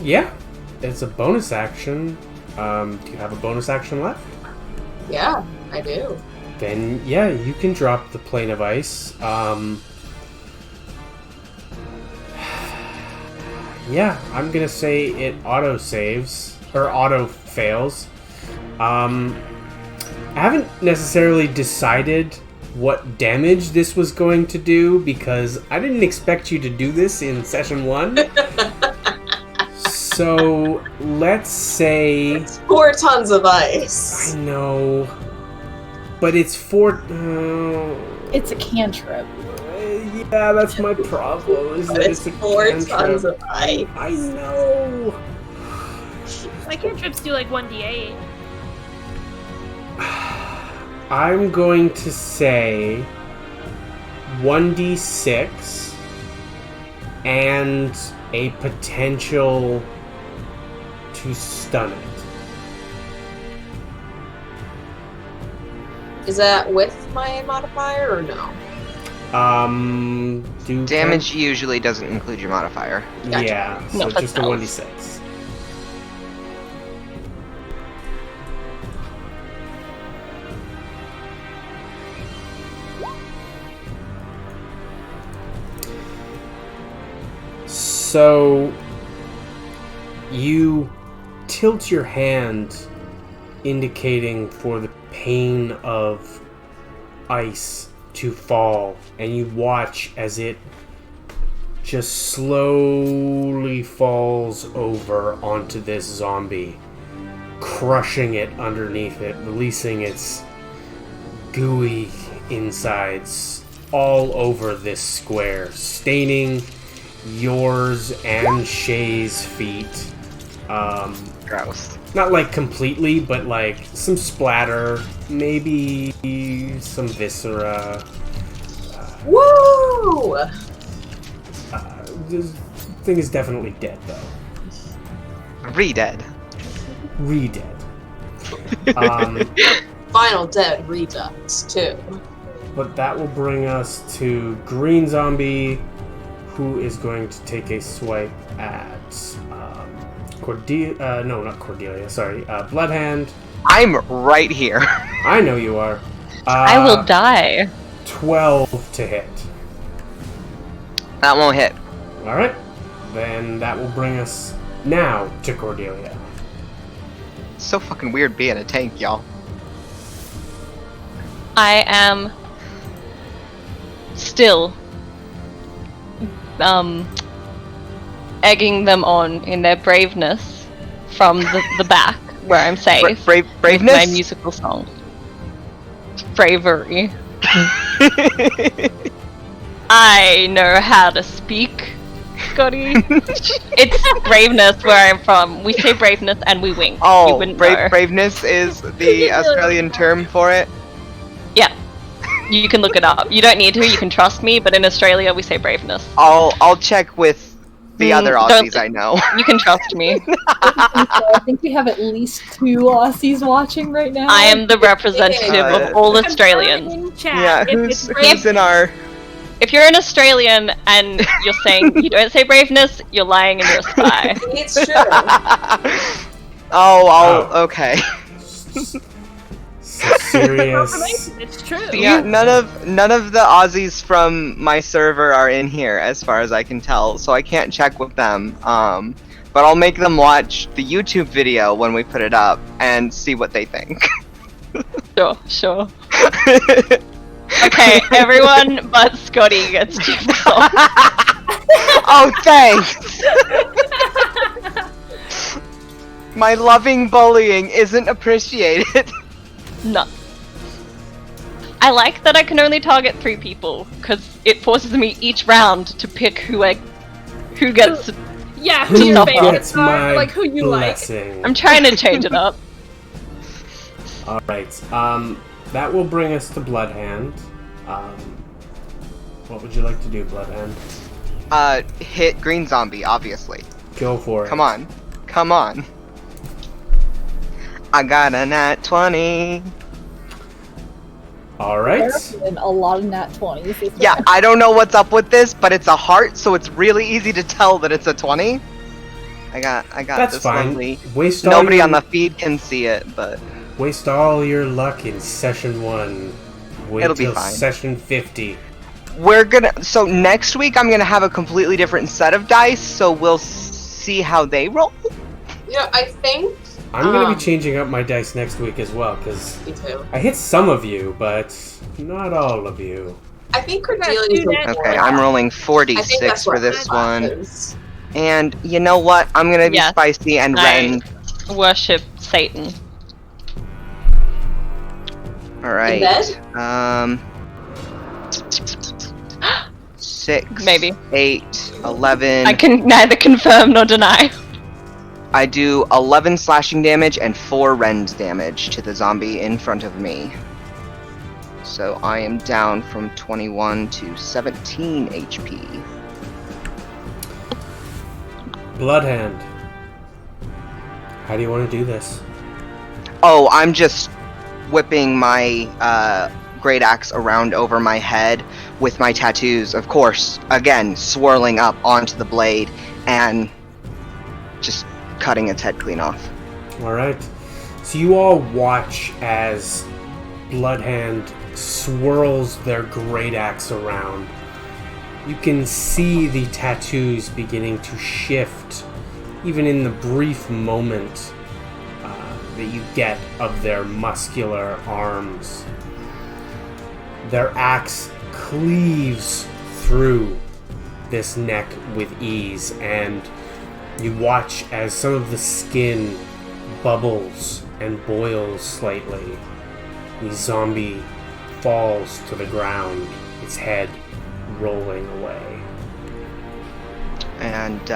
Yeah, it's a bonus action. Do you have a bonus action left? Yeah, I do. Then, yeah, you can drop the plane of ice. Yeah, I'm gonna say it auto-saves, or auto-fails. I haven't necessarily decided what damage this was going to do, because I didn't expect you to do this in session 1. So, let's say... It's 4 tons of ice. I know... But it's 4... It's a cantrip. Yeah, that's my problem. Is that It's a 4 cantrip. tons of ice. I know. My cantrips do like 1d8. I'm going to say 1d6 and a potential to stun it. Is that with my modifier or no? Do Damage usually doesn't include your modifier. Gotcha. Yeah, so No, just a that's 1d6. So you tilt your hand, indicating for the pane of ice to fall, and you watch as it just slowly falls over onto this zombie, crushing it underneath it, releasing its gooey insides all over this square, staining yours and Shay's feet. Gross. Not like completely, but like some splatter, maybe some viscera. Woo! This thing is definitely dead, though. Re-dead. Re-dead. Final Dead Redux, too. But that will bring us to Green Zombie, who is going to take a swipe at Cordelia. No, not Cordelia. Sorry, Bloodhand. I'm right here. I know you are. I will die. 12 to hit. That won't hit. All right. Then that will bring us now to Cordelia. It's so fucking weird being a tank, y'all. I am still egging them on in their braveness from the back where I'm safe. Braveness? With my musical song. Bravery. I know how to speak, Scotty. It's braveness where I'm from. We say braveness and we wink. You Oh, wouldn't know. braveness is the Australian term for it. Yeah. You can look it up. You don't need to, you can trust me, but in Australia we say braveness. I'll check with the other don't Aussies think- I know. You can trust me. I think we have at least 2 Aussies watching right now. I am the representative of all Australians. In chat, Yeah, if who's it's in our... If you're an Australian and you're saying you don't say braveness, you're lying and you're a spy. It's true. Okay. So serious. confirmation, it's true. Yeah, none of the Aussies from my server are in here, as far as I can tell, so I can't check with them. but I'll make them watch the YouTube video when we put it up and see what they think. Sure. Okay, everyone but Scotty gets Jigsaw. Oh, thanks! My loving bullying isn't appreciated. No. I like that I can only target 3 people, because it forces me each round to pick who gets... Yeah, Who who your gets favorites my are, like who you blessing? I'm trying to change it up. Alright, that will bring us to Bloodhand. What would you like to do, Bloodhand? Hit Green Zombie, obviously. Go for it. Come on. I got a nat 20. Alright. There's been a lot of nat 20s. Yeah, I don't know what's up with this, but it's a heart, so it's really easy to tell that it's a 20. I got That's this fine. lovely. Waste all Nobody your, on the feed can see it, but Waste all your luck in session 1. Wait It'll be till fine. session 50. so next week I'm gonna have a completely different set of dice, so we'll see how they roll. You know, I think. I'm gonna be changing up my dice next week as well, because Me too. I hit some of you, but not all of you. I think Cordelia do needs that. to Okay, I'm rolling I think 46 that's for where this I'm one. at, 'cause And you know what? I'm gonna be Yes. spicy and I Ren. worship Satan. Alright. In 6, Maybe. 8, 11. I can neither confirm nor deny. I do 11 slashing damage and 4 rend damage to the zombie in front of me. So I am down from 21 to 17 HP. Bloodhand. How do you want to do this? Oh, I'm just whipping my great axe around over my head with my tattoos, of course, again, swirling up onto the blade and just cutting its head clean off. Alright. So you all watch as Bloodhand swirls their great axe around. You can see the tattoos beginning to shift, even in the brief moment that you get of their muscular arms. Their axe cleaves through this neck with ease, and you watch as some of the skin bubbles and boils slightly. The zombie falls to the ground, its head rolling away. And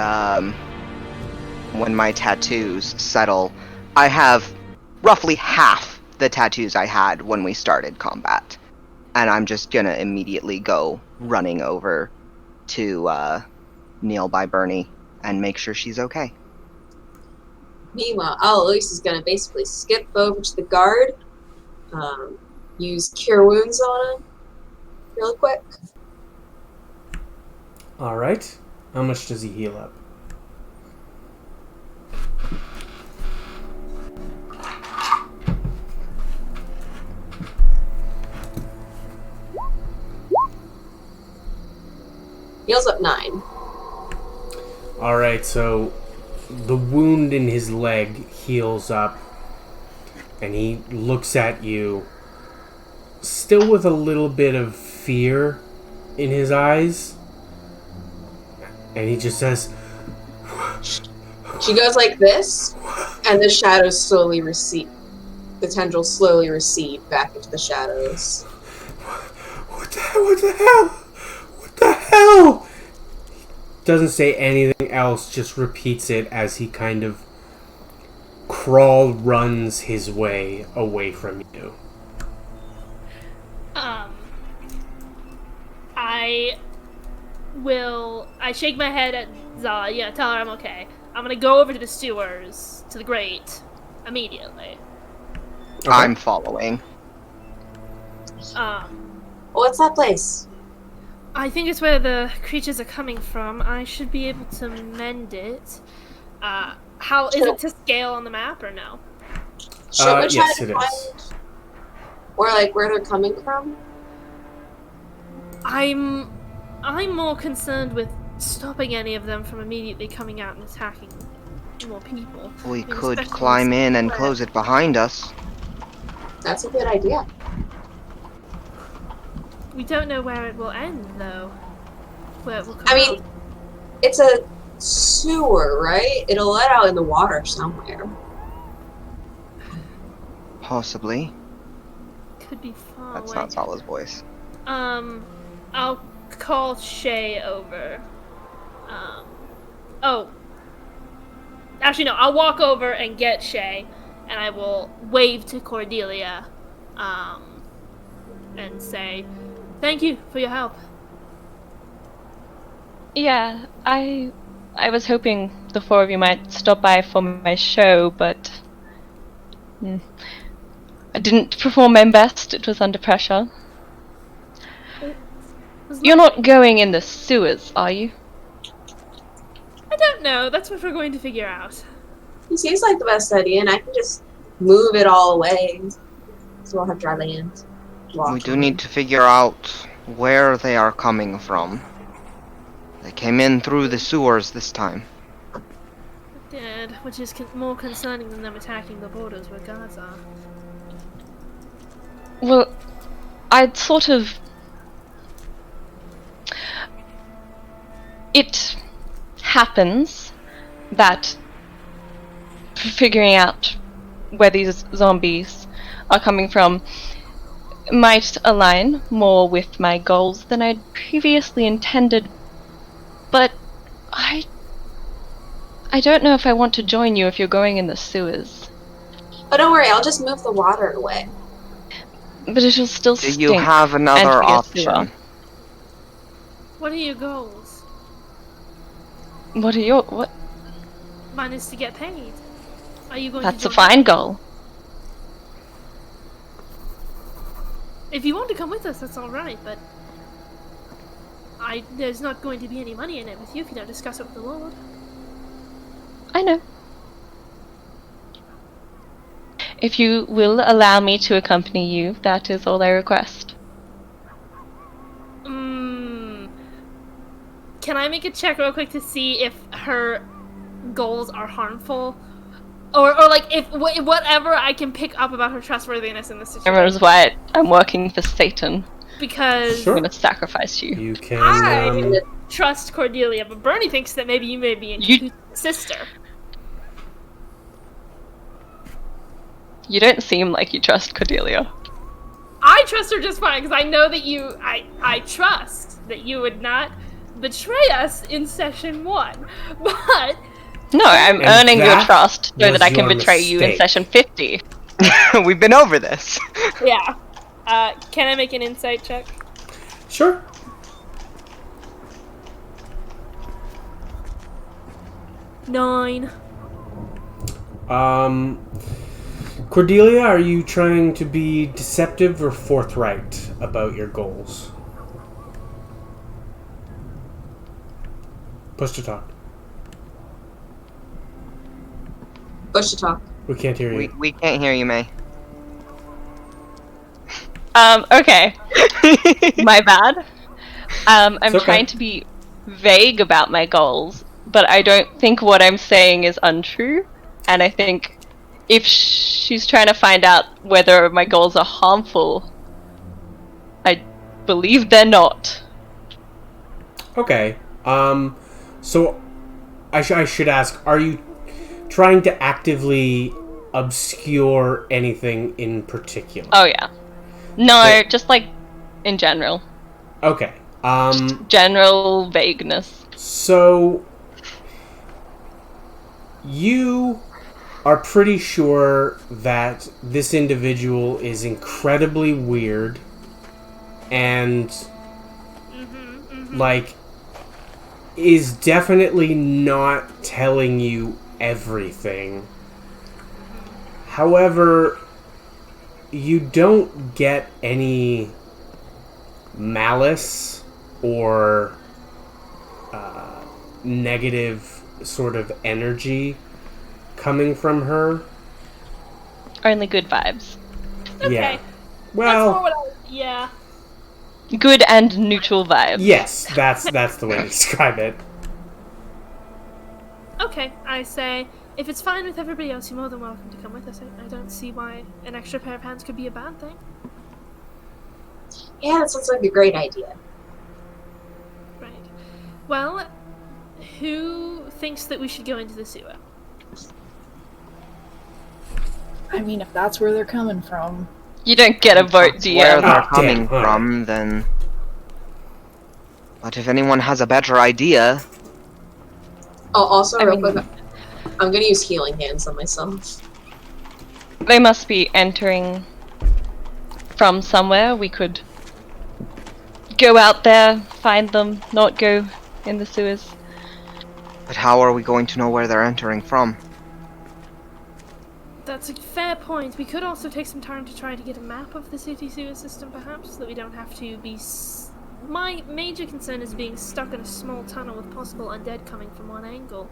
when my tattoos settle, I have roughly half the tattoos I had when we started combat. And I'm just gonna immediately go running over to kneel by Bernie and make sure she's okay. Meanwhile, Alois is going to basically skip over to the guard, use Cure Wounds on him real quick. Alright. How much does he heal up? Heals up 9. Alright, so the wound in his leg heals up, and he looks at you, still with a little bit of fear in his eyes, and he just says, She goes like this, and the shadows slowly recede. The tendrils slowly recede back into the shadows. What the hell? What the hell? What the hell? Doesn't say anything else, just repeats it as he kind of runs his way away from you. I shake my head at Zala, yeah, tell her I'm okay. I'm gonna go over to the sewers, to the grate, immediately. Okay. I'm following. What's that place? I think it's where the creatures are coming from. I should be able to mend it. How is it to scale on the map or no? Should we try yes, to it find is. where they're coming from? I'm more concerned with stopping any of them from immediately coming out and attacking more people. We I mean, could especially climb in and where- close it behind us. That's a good idea. We don't know where it will end, though. Where it will come I mean, out. it's a sewer, right? It'll let out in the water somewhere. Possibly. Could be far That's away. not Sala's voice. I'll call Shay over. Oh. Actually, no, I'll walk over and get Shay, and I will wave to Cordelia, and say, thank you for your help. Yeah, I was hoping the four of you might stop by for my show, but I didn't perform my best. It was under pressure. You're not going in the sewers, are you? I don't know. That's what we're going to figure out. He seems like the best idea, and I can just move it all away. So we'll have dry land. We do need to figure out where they are coming from. They came in through the sewers this time. Did, which is more concerning than them attacking the borders where guards are. Well, I'd sort of... It happens that figuring out where these zombies are coming from might align more with my goals than I'd previously intended, but I don't know if I want to join you if you're going in the sewers. Oh, don't worry, I'll just move the water away. But it'll still Do stink. you have another and be a sewer. option? What are your goals? What are your... what? Mine is to get paid. Are you going That's to a join fine me? goal. If you want to come with us, that's alright, but there's not going to be any money in it with you if you don't discuss it with the Lord. I know. If you will allow me to accompany you, that is all I request. Can I make a check real quick to see if her goals are harmful? Or like, if whatever I can pick up about her trustworthiness in this situation. Everyone's white. I'm working for Satan. Because Sure. I'm gonna sacrifice you. You can. I trust Cordelia, but Bernie thinks that maybe you may be You- a sister. You don't seem like you trust Cordelia. I trust her just fine because I know that I trust that you would not betray us in session 1. But No, I'm And earning your that trust so was that I can your betray you in mistake. session 50. We've been over this. yeah, can I make an insight check? Sure. Nine. Cordelia, are you trying to be deceptive or forthright about your goals? Push to talk. Push to talk. We can't hear you. We can't hear you, May. Okay. My bad. I'm It's okay. trying to be vague about my goals, but I don't think what I'm saying is untrue. And I think if she's trying to find out whether my goals are harmful, I believe they're not. Okay. So I should ask, are you trying to actively obscure anything in particular? Oh yeah. No, just like in general. Okay. General vagueness. So you are pretty sure that this individual is incredibly weird and like is definitely not telling you everything. However, you don't get any malice or negative sort of energy coming from her. Only good vibes. Okay. Yeah. That's Well, more what I. Yeah. Good and neutral vibes. yes, that's the way to describe it. Okay, I say, if it's fine with everybody else, you're more than welcome to come with us. I don't see why an extra pair of hands could be a bad thing. Yeah, that sounds like a great idea. Right. Well, who thinks that we should go into the sewer? I mean, if that's where they're coming from. You don't get a vote, do you? Where they're Ah, coming damn, alright. from, then... But if anyone has a better idea... Oh, also, I real mean- quick, I'm gonna use healing hands on myself. They must be entering from somewhere. We could go out there, find them, not go in the sewers. But how are we going to know where they're entering from? That's a fair point. We could also take some time to try to get a map of the city sewer system, perhaps, so that we don't have to be... My major concern is being stuck in a small tunnel with possible undead coming from one angle.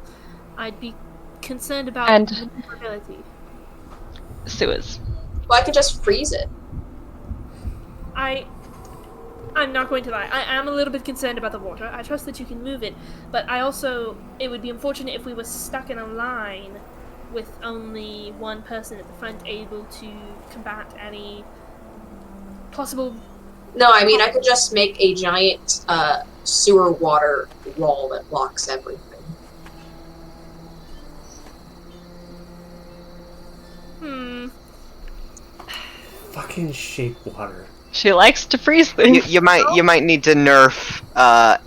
I'd be concerned about And- maneuverability. Sewers. Well, I could just freeze it. I'm not going to lie. I am a little bit concerned about the water. I trust that you can move it, but I also... It would be unfortunate if we were stuck in a line with only one person at the front able to combat any possible... No, I mean, I could just make a giant sewer water wall that blocks everything. Fucking shape water. She likes to freeze things. You might need to nerf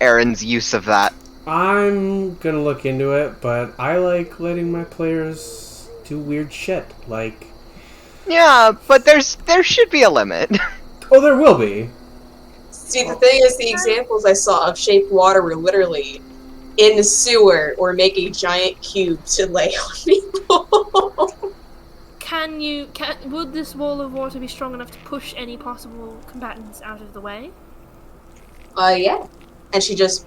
Aaron's use of that. I'm gonna look into it, but I like letting my players do weird shit. Like, Yeah, but there should be a limit. oh, there will be. See, the thing is, the examples I saw of shaped water were literally in the sewer or make a giant cube to lay on people. Would this wall of water be strong enough to push any possible combatants out of the way? Yeah. And she just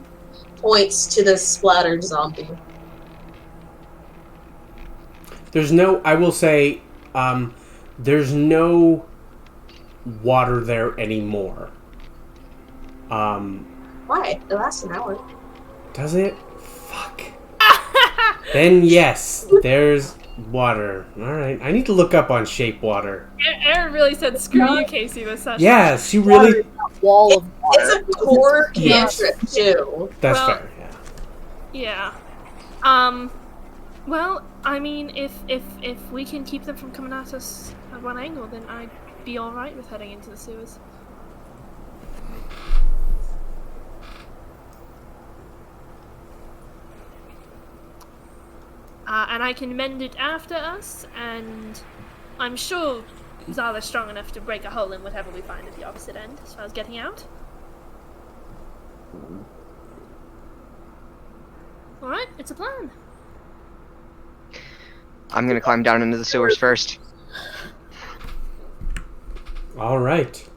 points to the splattered zombie. There's no, I will say, there's no water there anymore. Why? It lasts an hour. Does it? Fuck. Then yes, there's water. Alright, I need to look up on shape water. Aaron really said, "Screw you, Kacey." With such. Yeah, she really... Wall of water. It's a core Yes. cantrip, too. That's Well- fair, yeah. Yeah. Well, I mean, if we can keep them from coming at us at one angle, then I'd be all right with heading into the sewers. And I can mend it after us, and I'm sure Zala's strong enough to break a hole in whatever we find at the opposite end, as far as getting out. Alright, it's a plan. I'm gonna climb down into the sewers first. Alright.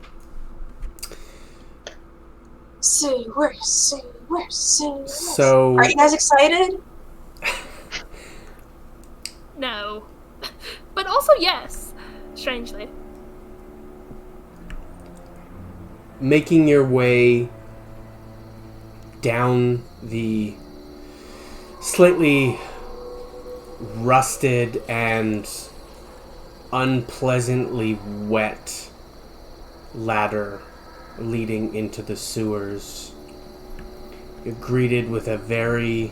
Sewer. So... Are you guys excited? No. But also yes, strangely. making your way down the slightly rusted and unpleasantly wet ladder leading into the sewers, you're greeted with a very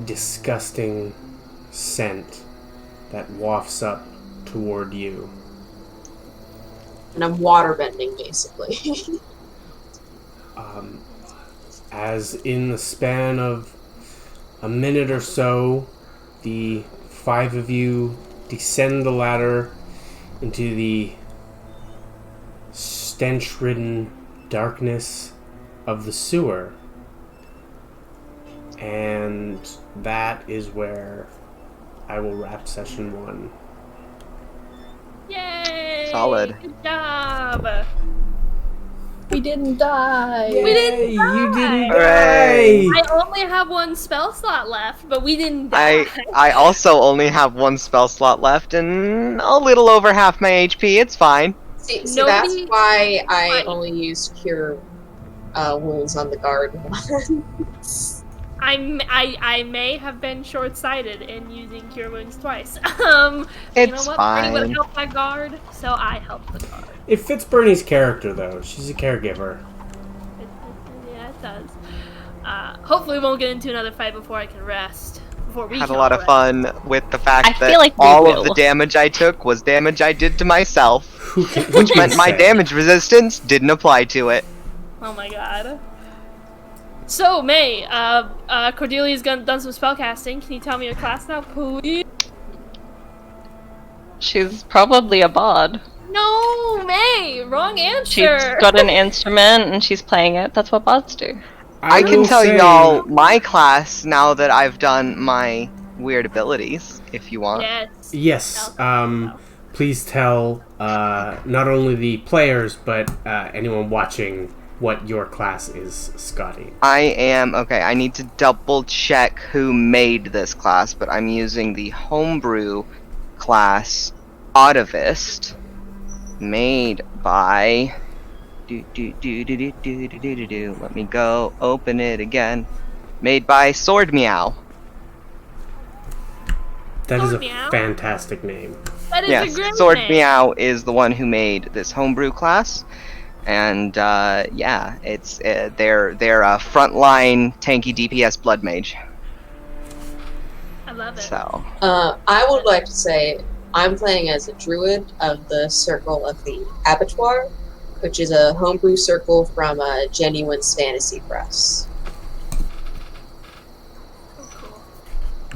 disgusting scent that wafts up toward you. And I'm waterbending, basically. As in the span of a minute or so, the five of you descend the ladder into the stench-ridden darkness of the sewer. And that is where I will wrap session 1. Yay! Solid. Good job! We didn't die. We didn't die! You didn't Hooray! die! I only have one spell slot left, but we didn't die. I also only have one spell slot left and a little over half my HP. It's fine. See, that's Nobody- why I Right. only use cure wounds on the guard ones. I may have been short-sighted in using Cure Wounds twice. It's you know what? Bernie would fine. help that guard, so I helped the guard. It fits Bernie's character, though. She's a caregiver. Yeah, it does. Hopefully we won't get into another fight before I can rest. Before we Had a can lot of rest. fun with the fact I that feel like we all of will. the damage I took was damage I did to myself, Who can which meant my say? damage resistance didn't apply to it. Oh my god. So, May, Cordelia's done some spellcasting. Can you tell me your class now, please? She's probably a bard. No, May! Wrong answer! She's got an instrument and she's playing it. That's what bards do. I can will tell say- y'all my class now that I've done my weird abilities, if you want. Yes. Yes. Please tell not only the players but anyone watching what your class is, Scotty. I need to double check who made this class, but I'm using the homebrew class Audivist, made by let me go open it again. Made by Sword Meow. That is a Sword Meow? fantastic name. That is a Yes, great Sword name. Meow is the one who made this homebrew class. And yeah, it's they're a frontline tanky DPS blood mage. I love it. So I would like to say I'm playing as a druid of the Circle of the Abattoir, which is a homebrew circle from Genuine's Fantasy Press.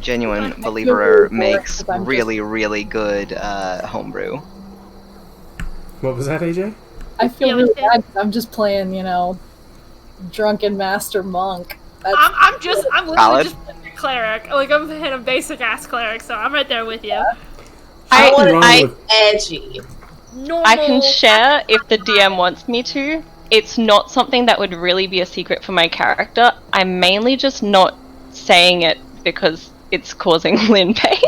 Genuine feel Believer really makes bored 'cause I'm really good homebrew. What was that, AJ? I feel Yeah, really but- bad 'cause I'm just playing, drunken master monk. That's, I'm literally Valid. just a cleric. Like, I'm playing a basic ass cleric, so I'm right there with you. I want Wrong to with- be edgy. Normal. I can share if the DM wants me to. It's not something that would really be a secret for my character. I'm mainly just not saying it because it's causing Lynn pain.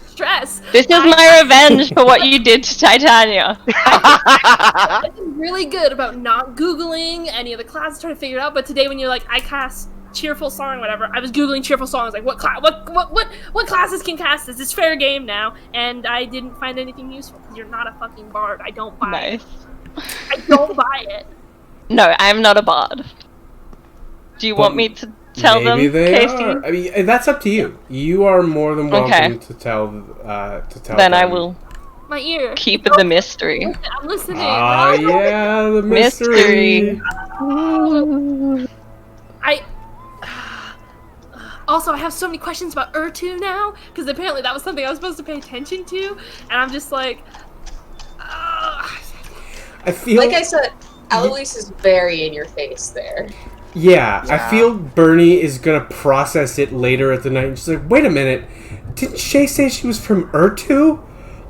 stress. This is my revenge for what you did to Titania. I've been really good about not Googling any of the classes, trying to figure it out. But today, when you're like, I cast cheerful song or whatever, I was Googling cheerful songs, like what classes can cast this? It's fair game now, and I didn't find anything useful because you're not a fucking bard. I don't buy Nice. it. I don't buy it. No, I'm not a bard. Do you want me to tell Maybe them, they Kacey? are. I mean, that's up to you. You are more than welcome Okay. to tell. Then I them. will My ear. keep the mystery. I'm listening. Ah, yeah, the mystery. I also I have so many questions about Urtu now because apparently that was something I was supposed to pay attention to, and I'm just like, I feel Like I said, Eloise is very in your face there. Yeah, I Yeah. feel Bernie is gonna process it later at the night. And she's like, "Wait a minute, didn't Shay say she was from Urtu?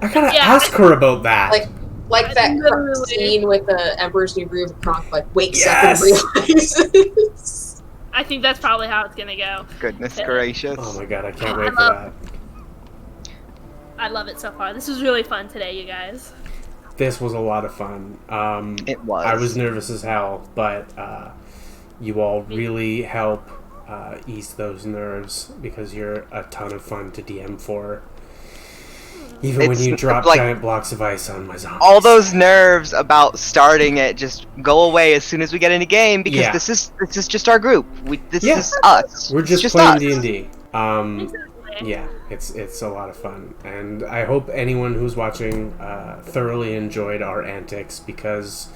I gotta Yeah. ask her about that." Like that Literally. scene with the Emperor's New Groove, Kronk wakes Yes! up and realizes. I think that's probably how it's gonna go. Goodness gracious. Oh my god, I can't wait I for love- that. I love it so far. This was really fun today, you guys. This was a lot of fun. It was. I was nervous as hell, but you all really help ease those nerves because you're a ton of fun to DM for. Even when It's you drop like- giant blocks of ice on my zombies. All those nerves about starting it just go away as soon as we get in a game because Yeah. this is just our group. This Yeah. is us. We're It's just playing us. D&D. Exactly. Yeah, it's a lot of fun, and I hope anyone who's watching thoroughly enjoyed our antics because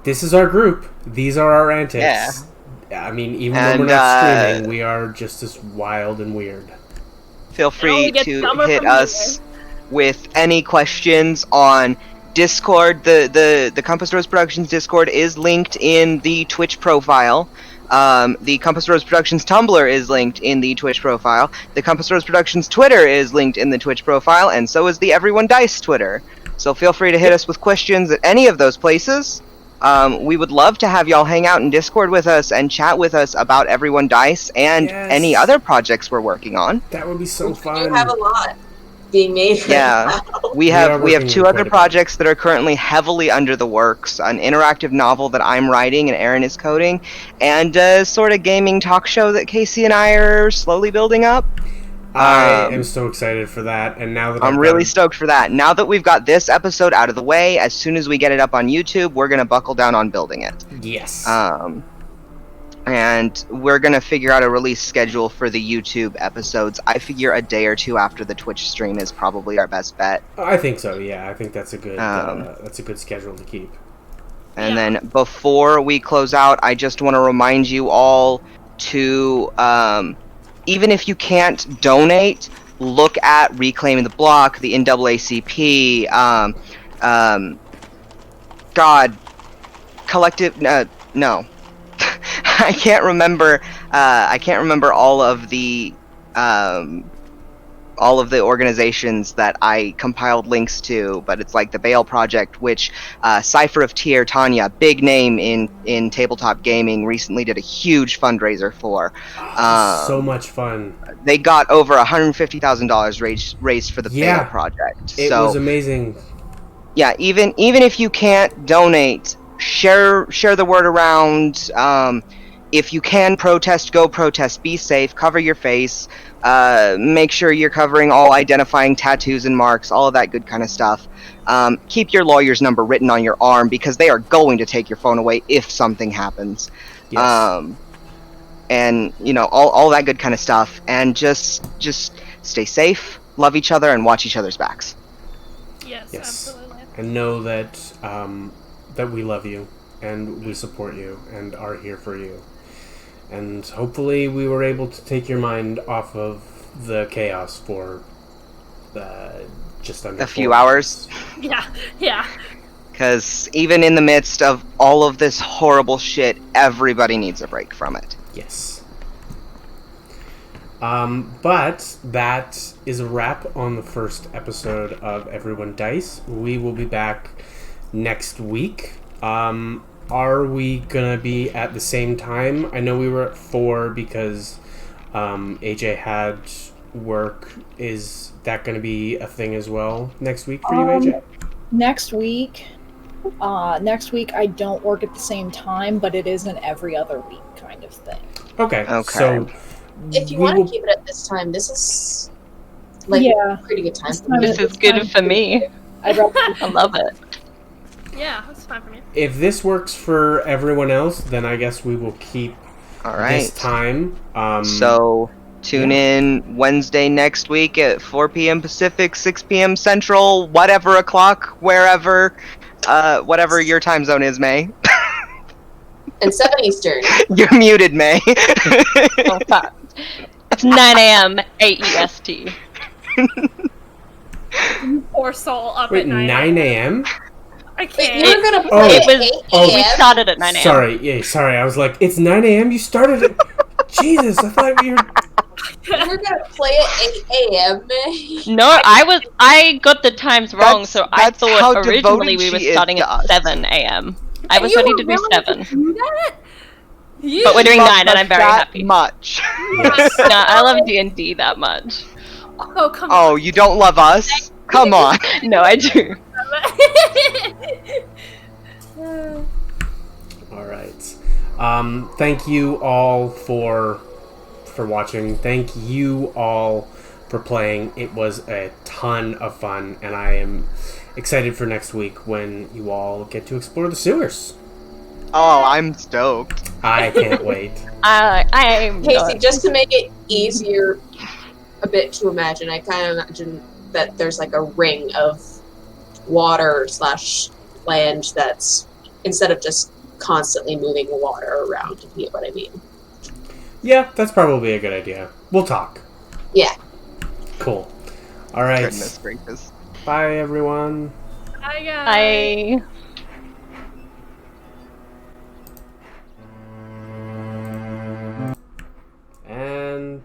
this is our group. These are our antics. Yeah. I mean, even though we're And, not streaming, we are just as wild and weird. Feel only free gets to dumber hit from us with any questions on Discord. The Compass Rose Productions Discord is linked in the Twitch profile. The Compass Rose Productions Tumblr is linked in the Twitch profile. The Compass Rose Productions Twitter is linked in the Twitch profile, and so is the Everyone Dice Twitter. So feel free to hit us with questions at any of those places. We would love to have y'all hang out in Discord with us and chat with us about Everyone Dice and Yes. any other projects we're working on. That would be so You fun. have a lot. being made. Yeah. Right now. We have working two on other quite a bit. projects that are currently heavily under the works. An interactive novel that I'm writing and Aaron is coding, and a sort of gaming talk show that Kacey and I are slowly building up. I am so excited for that, and now that I'm I've really got stoked for that. Now that we've got this episode out of the way, as soon as we get it up on YouTube, we're gonna buckle down on building it. yes, And we're gonna figure out a release schedule for the YouTube episodes. I figure a day or two after the Twitch stream is probably our best bet. I think so. Yeah, I think that's a good schedule to keep. And then before we close out, I just want to remind you all to, even if you can't donate, look at Reclaiming the Block, the NAACP, Collective, no. I can't remember all of the organizations that I compiled links to, but it's like the Bale Project, which Cypher of Tier Tanya, big name in tabletop gaming, recently did a huge fundraiser for. So much fun. They got over $150,000 raised for the Bale Project. It was amazing. Yeah, even if you can't donate, share the word around. If you can protest, go protest. Be safe. Cover your face. Make sure you're covering all identifying tattoos and marks, all of that good kind of stuff. Keep your lawyer's number written on your arm because they are going to take your phone away if something happens. Yes. And all that good kind of stuff. And just stay safe, love each other, and watch each other's backs. Yes. Absolutely. And know that that we love you and we support you and are here for you. And hopefully we were able to take your mind off of the chaos for just under a few hours. Yeah. Because even in the midst of all of this horrible shit, everybody needs a break from it. Yes. But that is a wrap on the first episode of Everyone Dice. We will be back next week. Are we gonna be at the same time? I know we were at 4 because AJ had work. Is that gonna be a thing as well next week for you, AJ? Next week I don't work at the same time, but it is an every other week kind of thing. Okay. So if you want to keep it at this time, this is a pretty good time. This is good for me. I love it. Yeah, that's fine for me. If this works for everyone else, then I guess we will keep this time. So tune in Wednesday next week at 4 p.m. Pacific, 6 p.m. Central, whatever o'clock, wherever, whatever your time zone is, May. And 7 Eastern. You're muted, May. Oh, fuck. It's 9 a.m. 8 EST. You poor soul up Wait, at 9 a.m.? I can't. You were gonna play at 8 a.m.? We started at 9 a.m. Sorry. I was like, it's 9 a.m.? You started at... Jesus, I thought you were... You were gonna play at 8 a.m., May? No, I got the times wrong, so I thought originally we were starting at 7 a.m. I was ready to do 7. But we're doing 9 and I'm very happy. Much. No, I love D&D that much. Oh, come on. Oh, you don't love us? Come on. No, I do. All right. Thank you all for watching. Thank you all for playing. It was a ton of fun, and I am excited for next week when you all get to explore the sewers. Oh, I'm stoked. I can't wait. I'm Kacey, just to make it easier a bit to imagine, I kind of imagine that there's like a ring of water / land that's, instead of just constantly moving water around, if you get what I mean. Yeah, that's probably a good idea. We'll talk. Yeah. Cool. All right. Goodness gracious. Bye, everyone. Bye, guys. Bye. And...